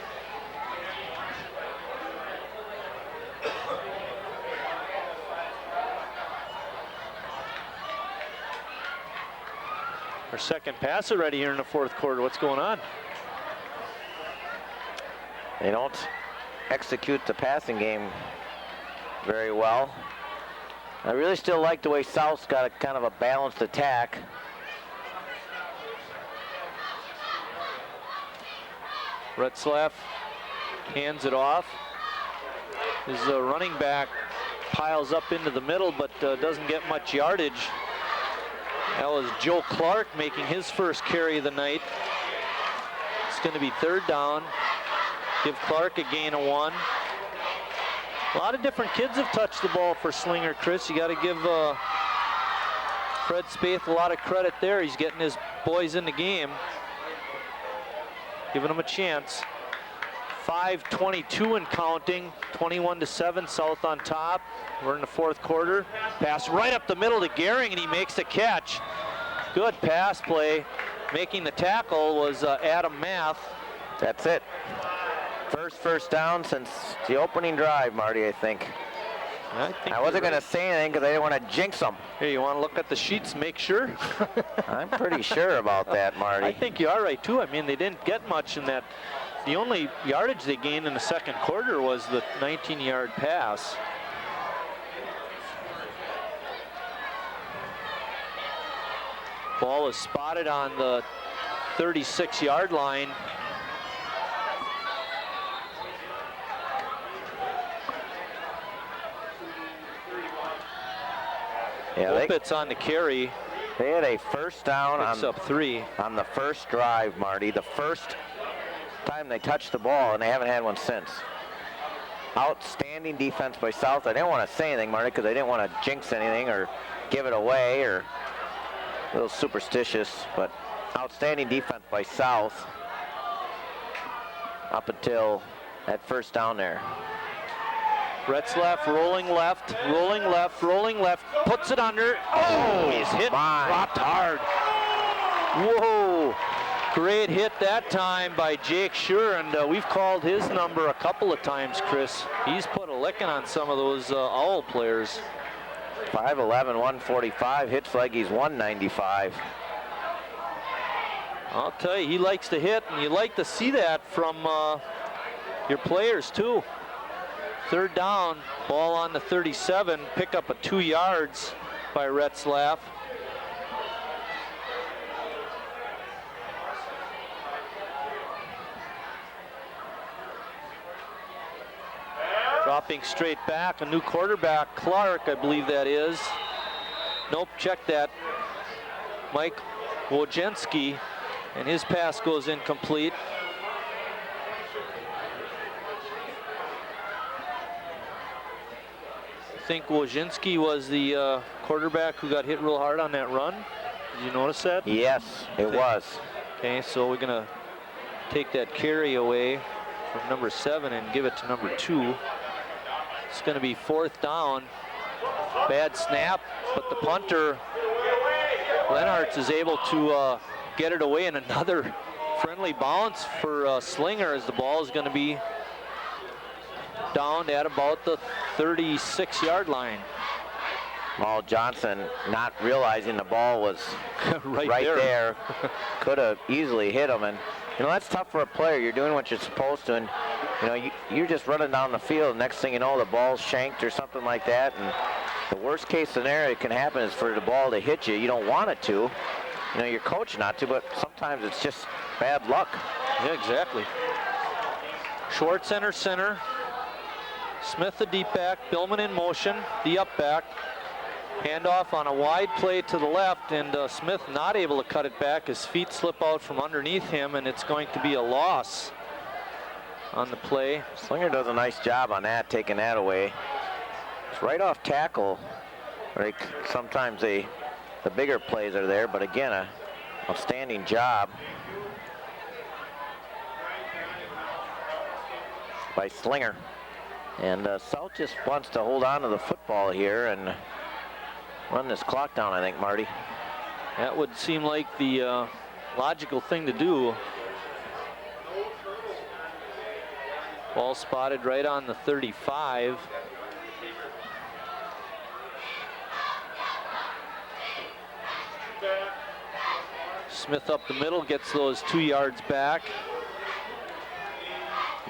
Our second pass already here in the fourth quarter. What's going on? They don't execute the passing game very well. I really still like the way South's got a kind of a balanced attack. Retzlaff hands it off. His running back piles up into the middle, but doesn't get much yardage. That was Joe Clark making his first carry of the night. It's going to be third down. Give Clark a gain of 1. A lot of different kids have touched the ball for Slinger, Chris. You got to give Fred Spaeth a lot of credit there. He's getting his boys in the game, giving them a chance. 5:22 and counting, 21-7, South on top. We're in the fourth quarter. Pass right up the middle to Gehring, and he makes the catch. Good pass play. Making the tackle was Adam Math. That's it. First down since the opening drive, Marty, I think. I wasn't going to say anything because I didn't want to jinx them. Here, you want to look at the sheets, make sure? I'm pretty sure about that, Marty. I think you are right, too. I mean, they didn't get much in that. The only yardage they gained in the second quarter was the 19-yard pass. Ball is spotted on the 36-yard line. Yeah, it's on the carry. They had a first down on the first drive, Marty. The first time they touched the ball, and they haven't had one since. Outstanding defense by South. I didn't want to say anything, Marty, because I didn't want to jinx anything or give it away or a little superstitious, but outstanding defense by South up until that first down there. Retzlaff rolling left, puts it under. Oh, he's hit, dropped hard. Whoa, great hit that time by Jake Shure, and we've called his number a couple of times, Chris. He's put a licking on some of those Owl players. 5'11", 145, hits like he's 195. I'll tell you, he likes to hit, and you like to see that from your players, too. Third down, ball on the 37, pick up 2 yards by Retzlaff. Dropping straight back, a new quarterback, Clark, I believe that is. Nope, check that. Mike Wojcinski, and his pass goes incomplete. I think Wojcinski was the quarterback who got hit real hard on that run. Did you notice that? Yes, it was. Okay, so we're gonna take that carry away from number 7 and give it to number 2. It's gonna be fourth down. Bad snap, but the punter, Lenartz, is able to get it away, and another friendly bounce for Slinger, as the ball is gonna be down at about the 36-yard line. Well, Johnson, not realizing the ball was right there, could have easily hit him. And, you know, that's tough for a player. You're doing what you're supposed to, and, you know, you're just running down the field. Next thing you know, the ball's shanked or something like that. And the worst case scenario that can happen is for the ball to hit you. You don't want it to. You know, you're coached not to, but sometimes it's just bad luck. Yeah, exactly. Schwartz center. Smith the deep back, Billman in motion, the up back. Handoff on a wide play to the left, and Smith not able to cut it back. His feet slip out from underneath him, and it's going to be a loss on the play. Slinger does a nice job on that, taking that away. It's right off tackle. Sometimes the bigger plays are there, but again, a outstanding job by Slinger. And South just wants to hold on to the football here and run this clock down, I think, Marty. That would seem like the logical thing to do. Ball spotted right on the 35. Smith up the middle, gets those 2 yards back.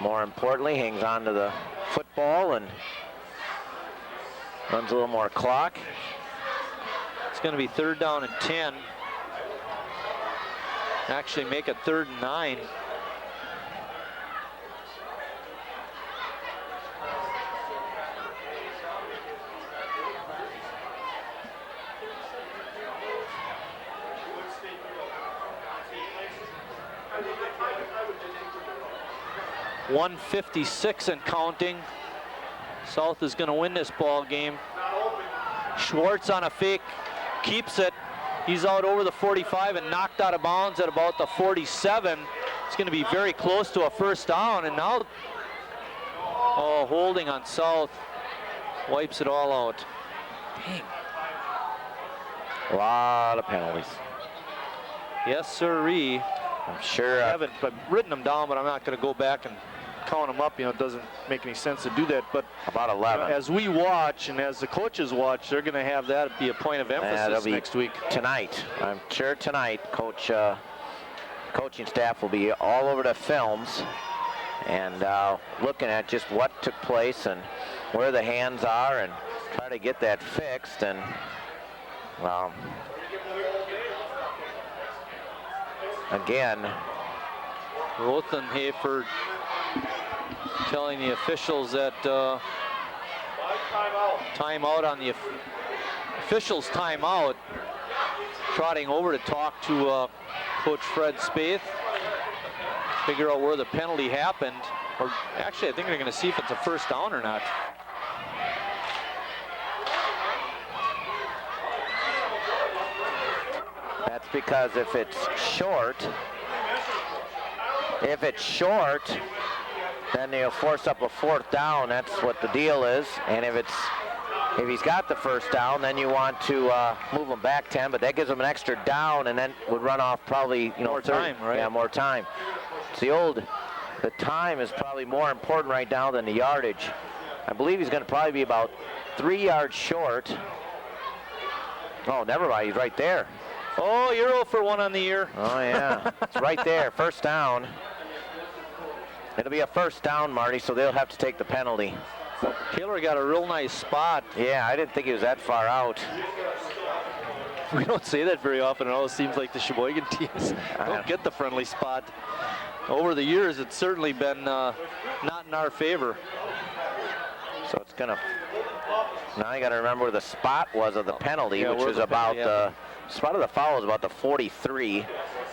More importantly, hangs on to the football and runs a little more clock. It's going to be 3rd down and 10. Actually make it 3rd and 9. .156 and counting. South is going to win this ball game. Schwartz on a fake, keeps it. He's out over the 45 and knocked out of bounds at about the 47. It's going to be very close to a 1st down, and now, oh, holding on South. Wipes it all out. Dang. A lot of penalties. Yes, sirree. I'm sure I haven't written them down, but I'm not going to go back and count them up. You know, it doesn't make any sense to do that. But about 11. You know, as we watch and as the coaches watch, they're going to have that be a point of emphasis next week. Tonight, I'm sure tonight, coaching staff will be all over the films and looking at just what took place and where the hands are and try to get that fixed. And well, again, Rothenhafer telling the officials that timeout on the officials timeout, trotting over to talk to Coach Fred Spaeth, figure out where the penalty happened, or actually I think they're going to see if it's a 1st down or not. That's because if it's short, then they'll force up a 4th down. That's what the deal is. And if he's got the 1st down, then you want to move him back 10, but that gives him an extra down, and then would run off probably, you know, more time, right? Yeah, more time. It's the time is probably more important right now than the yardage. I believe he's going to probably be about 3 yards short. Oh, never mind, he's right there. Oh, you're 0 for 1 on the year. Oh, yeah. It's right there, 1st down. It'll be a 1st down, Marty, so they'll have to take the penalty. Taylor got a real nice spot. Yeah, I didn't think he was that far out. We don't say that very often. It always seems like the Sheboygan teams don't get the friendly spot. Over the years, it's certainly been not in our favor. So it's going to... Now you got to remember where the spot was of the penalty, which was about the spot of the foul was about the 43.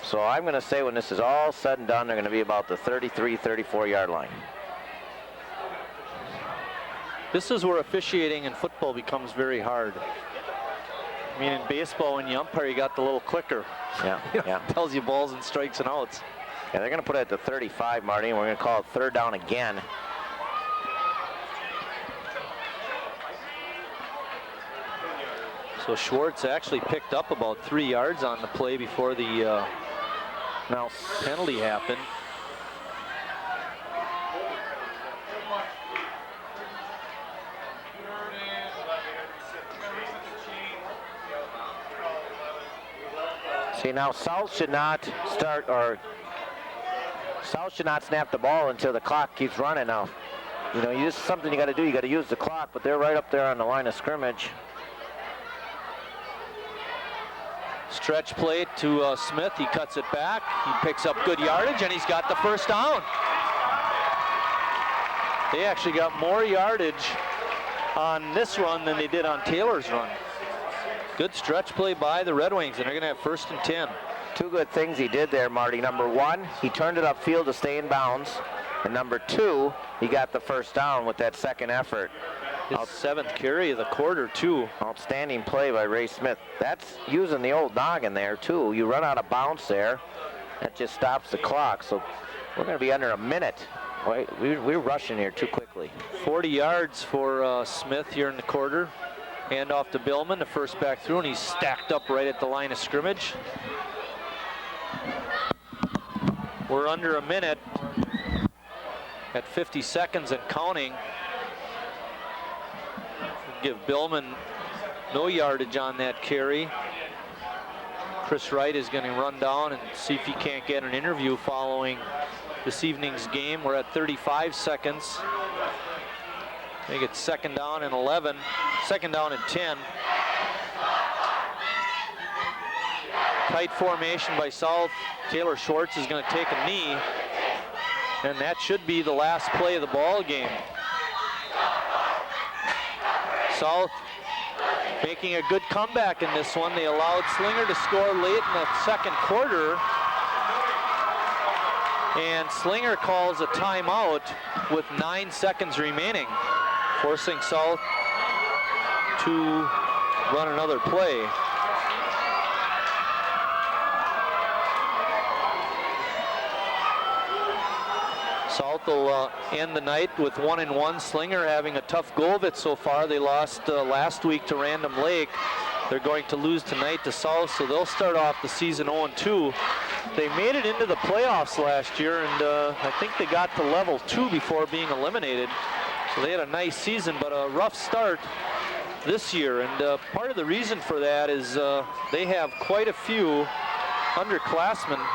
So I'm going to say when this is all said and done, they're going to be about the 33, 34-yard line. This is where officiating in football becomes very hard. I mean, in baseball, when you umpire, you got the little clicker. Yeah, yeah. Tells you balls and strikes and outs. Yeah, they're going to put it at the 35, Marty, and we're going to call it 3rd down again. So Schwartz actually picked up about 3 yards on the play before the penalty happened. See, now South should not snap the ball until the clock keeps running now. You know, this is something you got to do. You got to use the clock, but they're right up there on the line of scrimmage. Stretch play to Smith. He cuts it back. He picks up good yardage, and he's got the 1st down. They actually got more yardage on this run than they did on Taylor's run. Good stretch play by the Red Wings, and they're going to have 1st and 10. 2 good things he did there, Marty. Number 1, he turned it upfield to stay in bounds. And number 2, he got the 1st down with that 2nd effort. His 7th carry of the quarter, too. Outstanding play by Ray Smith. That's using the old noggin there, too. You run out of bounds there. That just stops the clock. So we're going to be under a minute. We're rushing here too quickly. 40 yards for Smith here in the quarter. Hand off to Billman, the first back through, and he's stacked up right at the line of scrimmage. We're under a minute at 50 seconds and counting. Give Billman no yardage on that carry. Chris Wright is going to run down and see if he can't get an interview following this evening's game. We're at 35 seconds. I think it's 2nd down and 11, 2nd down and 10. Tight formation by South. Taylor Schwartz is going to take a knee, and that should be the last play of the ball game. South making a good comeback in this one. They allowed Slinger to score late in the 2nd quarter, and Slinger calls a timeout with 9 seconds remaining, forcing South to run another play. South will end the night with 1-1. Slinger having a tough go of it so far. They lost last week to Random Lake. They're going to lose tonight to South, so they'll start off the season 0-2. They made it into the playoffs last year, and I think they got to level 2 before being eliminated. So they had a nice season, but a rough start this year. And part of the reason for that is they have quite a few underclassmen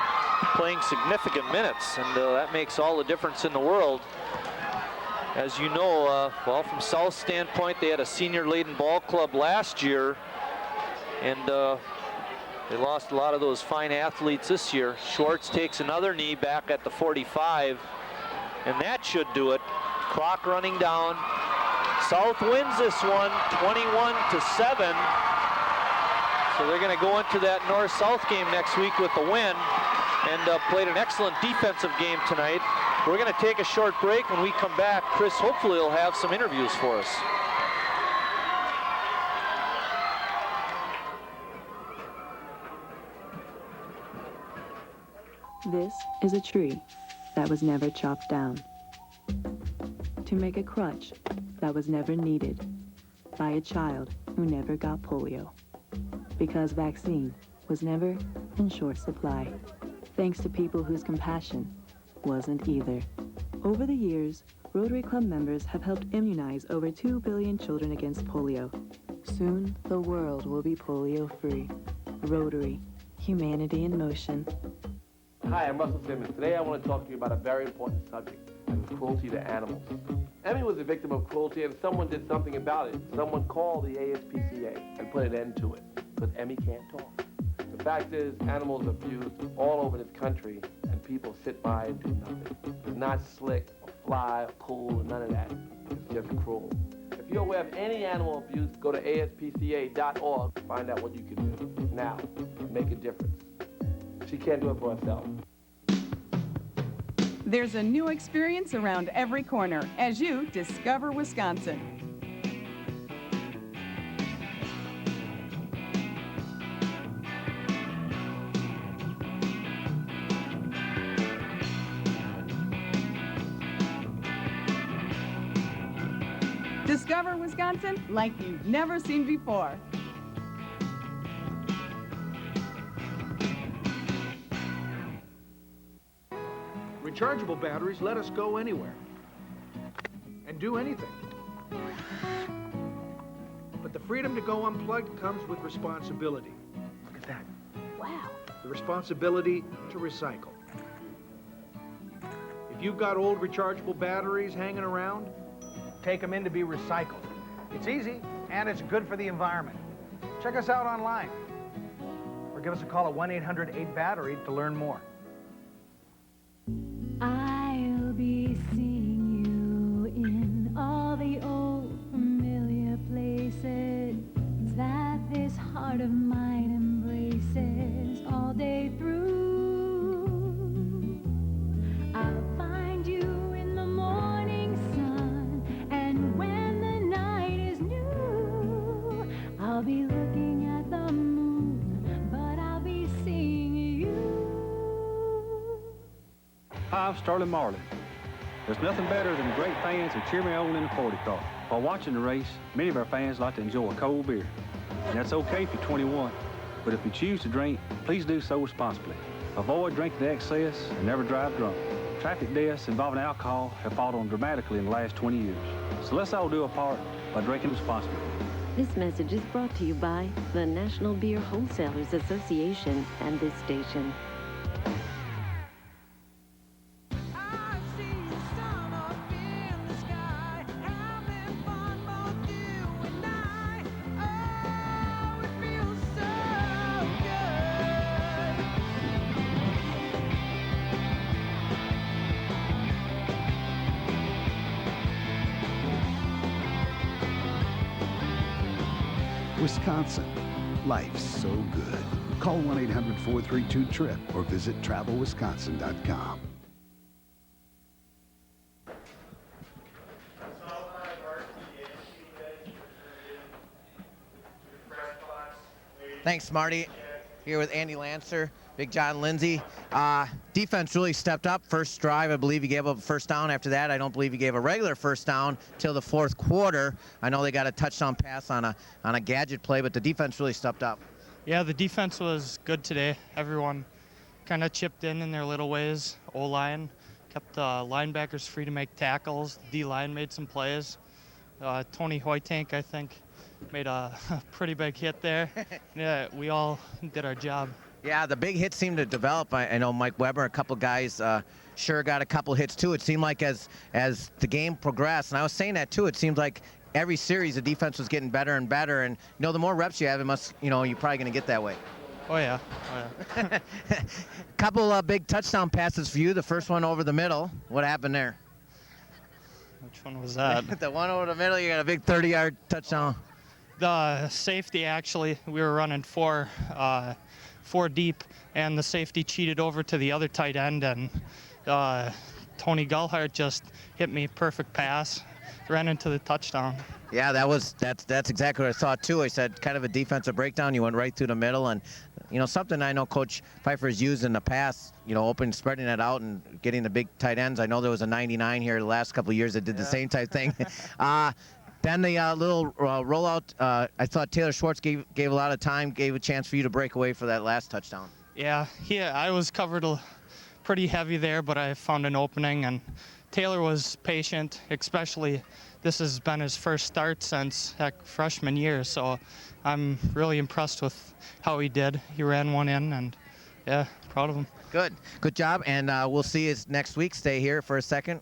playing significant minutes, and that makes all the difference in the world. As you know, well, from South's standpoint, they had a senior-laden ball club last year, and they lost a lot of those fine athletes this year. Schwartz takes another knee back at the 45, and that should do it. Clock running down. South wins this one, 21-7. So they're going to go into that North-South game next week with a win, and played an excellent defensive game tonight. We're going to take a short break. When we come back, Chris hopefully will have some interviews for us. This is a tree that was never chopped down. To make a crutch that was never needed by a child who never got polio. Because vaccine was never in short supply. Thanks to people whose compassion wasn't either. Over the years, Rotary Club members have helped immunize over 2 billion children against polio. Soon, the world will be polio-free. Rotary, humanity in motion. Hi, I'm Russell Simmons. Today I want to talk to you about a very important subject, cruelty to animals. Emmy was a victim of cruelty, and someone did something about it. Someone called the ASPCA and put an end to it, because Emmy can't talk. The fact is, animals are abused all over this country, and people sit by and do nothing. It's not slick, or fly, or cool, or none of that. It's just cruel. If you're aware of any animal abuse, go to aspca.org to find out what you can do now and make a difference. She can't do it for herself. There's a new experience around every corner as you discover Wisconsin. Discover Wisconsin like you've never seen before. Rechargeable batteries let us go anywhere and do anything. But the freedom to go unplugged comes with responsibility. Look at that. Wow. The responsibility to recycle. If you've got old rechargeable batteries hanging around, take them in to be recycled. It's easy, and it's good for the environment. Check us out online, or give us a call at 1-800-8-BATTERY to learn more. I'll be seeing you in all the old familiar places that this heart of mine embraces all day through. I'll find you in the morning sun, and when the night is new, I'll be looking at the moon, but I'll be seeing you. Hi, I'm Sterling Marley. There's nothing better than great fans who cheer me on in the 40 car. While watching the race, many of our fans like to enjoy a cold beer. And that's okay if you're 21, but if you choose to drink, please do so responsibly. Avoid drinking to excess and never drive drunk. Traffic deaths involving alcohol have fallen dramatically in the last 20 years. So let's all do our part by drinking responsibly. This message is brought to you by the National Beer Wholesalers Association and this station. Wisconsin. Life's so good. Call 1-800-432-TRIP or visit travelwisconsin.com. Thanks, Marty. Here with Andy Lancer, Big John Lindsay. Defense really stepped up. First drive, I believe he gave up a first down. After that, I don't believe he gave a regular first down till the fourth quarter. I know they got a touchdown pass on a gadget play, but the defense really stepped up. Yeah, the defense was good today. Everyone kind of chipped in their little ways. O-line kept the linebackers free to make tackles. D-line made some plays. Tony Hoytank, I think, made a pretty big hit there. Yeah, we all did our job. Yeah, the big hits seemed to develop. I know Mike Weber, a couple guys, sure got a couple hits too. It seemed like as the game progressed, and I was saying that too, it seemed like every series the defense was getting better and better. And the more reps you have, it must, you're probably going to get that way. Oh yeah. Couple big touchdown passes for you. The first one over the middle. What happened there? Which one was that? The one over the middle. You got a big 30-yard touchdown. The safety, actually, we were running four deep, and the safety cheated over to the other tight end, and Tony Gulhart just hit me perfect pass, ran into the touchdown. Yeah, that's exactly what I thought too. I said kind of a defensive breakdown. You went right through the middle, and something I know Coach Pfeiffer has used in the past. Spreading it out and getting the big tight ends. I know there was a 99 here the last couple of years that did the same type thing. Then the little rollout, I thought Taylor Schwartz gave a lot of time, gave a chance for you to break away for that last touchdown. Yeah, I was covered pretty heavy there, but I found an opening, and Taylor was patient, especially this has been his first start since freshman year, so I'm really impressed with how he did. He ran one in, and yeah, proud of him. Good job, and we'll see you next week. Stay here for a second.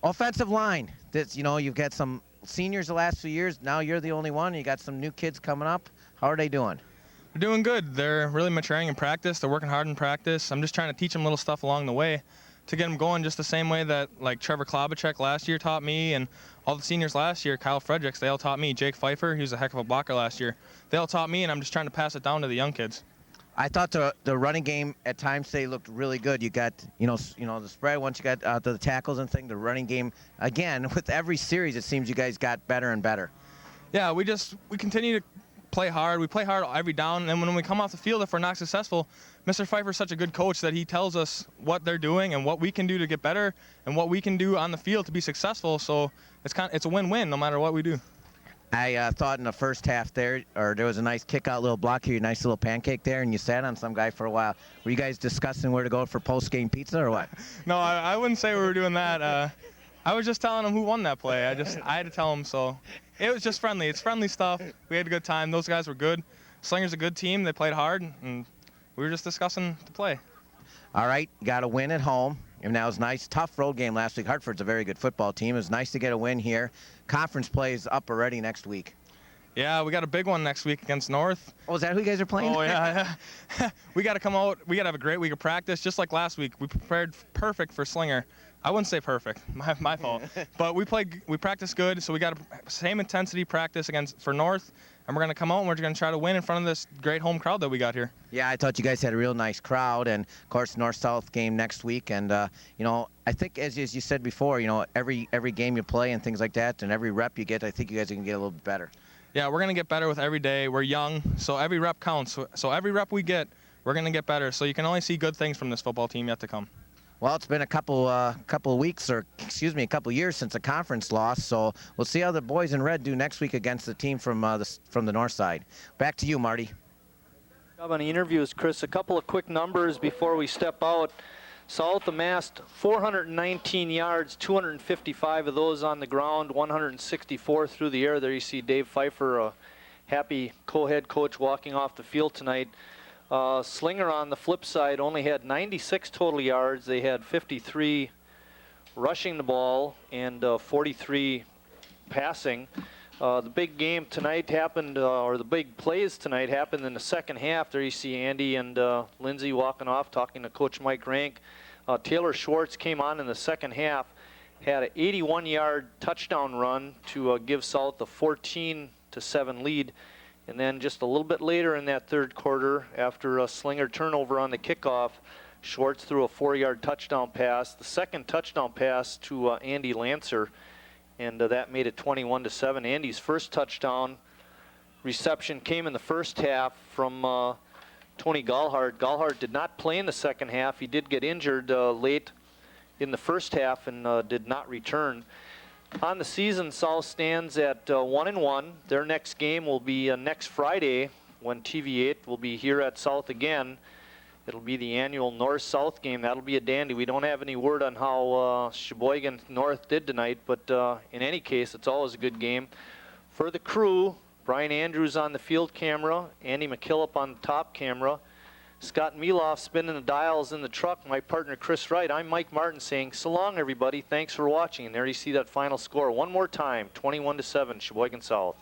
Offensive line, you've got some seniors the last few years. Now you're the only one. You got some new kids coming up. How are they doing? They're doing good. They're really maturing in practice. They're working hard in practice. I'm just trying to teach them little stuff along the way to get them going just the same way that Trevor Klobachek last year taught me, and all the seniors last year, Kyle Fredericks, they all taught me. Jake Pfeiffer, he was a heck of a blocker last year. They all taught me, and I'm just trying to pass it down to the young kids. I thought the running game at times today looked really good. You got, the spread once you got the tackles and thing. The running game, again, with every series, it seems you guys got better and better. Yeah, we continue to play hard. We play hard every down, and when we come off the field, if we're not successful, Mr. Pfeiffer's such a good coach that he tells us what they're doing and what we can do to get better and what we can do on the field to be successful. So it's a win-win no matter what we do. I thought in the first half there was a nice kick-out little block here, nice little pancake there, and you sat on some guy for a while. Were you guys discussing where to go for post-game pizza or what? No, I wouldn't say we were doing that. I was just telling him who won that play. I had to tell him, so it was just friendly. It's friendly stuff. We had a good time. Those guys were good. Slinger's a good team. They played hard, and we were just discussing the play. All right, got a win at home. And that was nice. Tough road game last week. Hartford's a very good football team. It was nice to get a win here. Conference play is up already next week. Yeah, we got a big one next week against North. Oh, is that who you guys are playing? Oh, yeah. We got to come out. We got to have a great week of practice, just like last week. We prepared perfect for Slinger. I wouldn't say perfect. My fault. But we practiced good, so we got a same intensity practice for North. And we're going to come out and we're going to try to win in front of this great home crowd that we got here. Yeah, I thought you guys had a real nice crowd. And, of course, North-South game next week. And, I think, as you said before, every game you play and things like that and every rep you get, I think you guys can get a little bit better. Yeah, we're going to get better with every day. We're young, so every rep counts. So every rep we get, we're going to get better. So you can only see good things from this football team yet to come. Well, it's been a couple years since a conference loss, so we'll see how the boys in red do next week against the team from the north side. Back to you, Marty. On the interviews, Chris, a couple of quick numbers before we step out. South amassed 419 yards, 255 of those on the ground, 164 through the air. There you see Dave Pfeiffer, a happy co-head coach, walking off the field tonight. Slinger on the flip side only had 96 total yards. They had 53 rushing the ball and 43 passing. The big game tonight happened, or the big plays tonight happened in the second half. There you see Andy and Lindsay walking off, talking to Coach Mike Rank. Taylor Schwartz came on in the second half, had an 81-yard touchdown run to give South a 14-7 lead. And then just a little bit later in that third quarter, after a Slinger turnover on the kickoff, Schwartz threw a 4-yard touchdown pass, the second touchdown pass to Andy Lancer, and that made it 21-7. Andy's first touchdown reception came in the first half from Tony Gallhard. Gallhard did not play in the second half. He did get injured late in the first half and did not return. On the season, South stands at 1-1. Their next game will be next Friday when TV8 will be here at South again. It'll be the annual North-South game. That'll be a dandy. We don't have any word on how Sheboygan North did tonight, but in any case, it's always a good game. For the crew, Brian Andrews on the field camera, Andy McKillop on the top camera, Scott Meloff spinning the dials in the truck, my partner Chris Wright. I'm Mike Martin saying so long, everybody. Thanks for watching. And there you see that final score one more time, 21-7, Sheboygan South.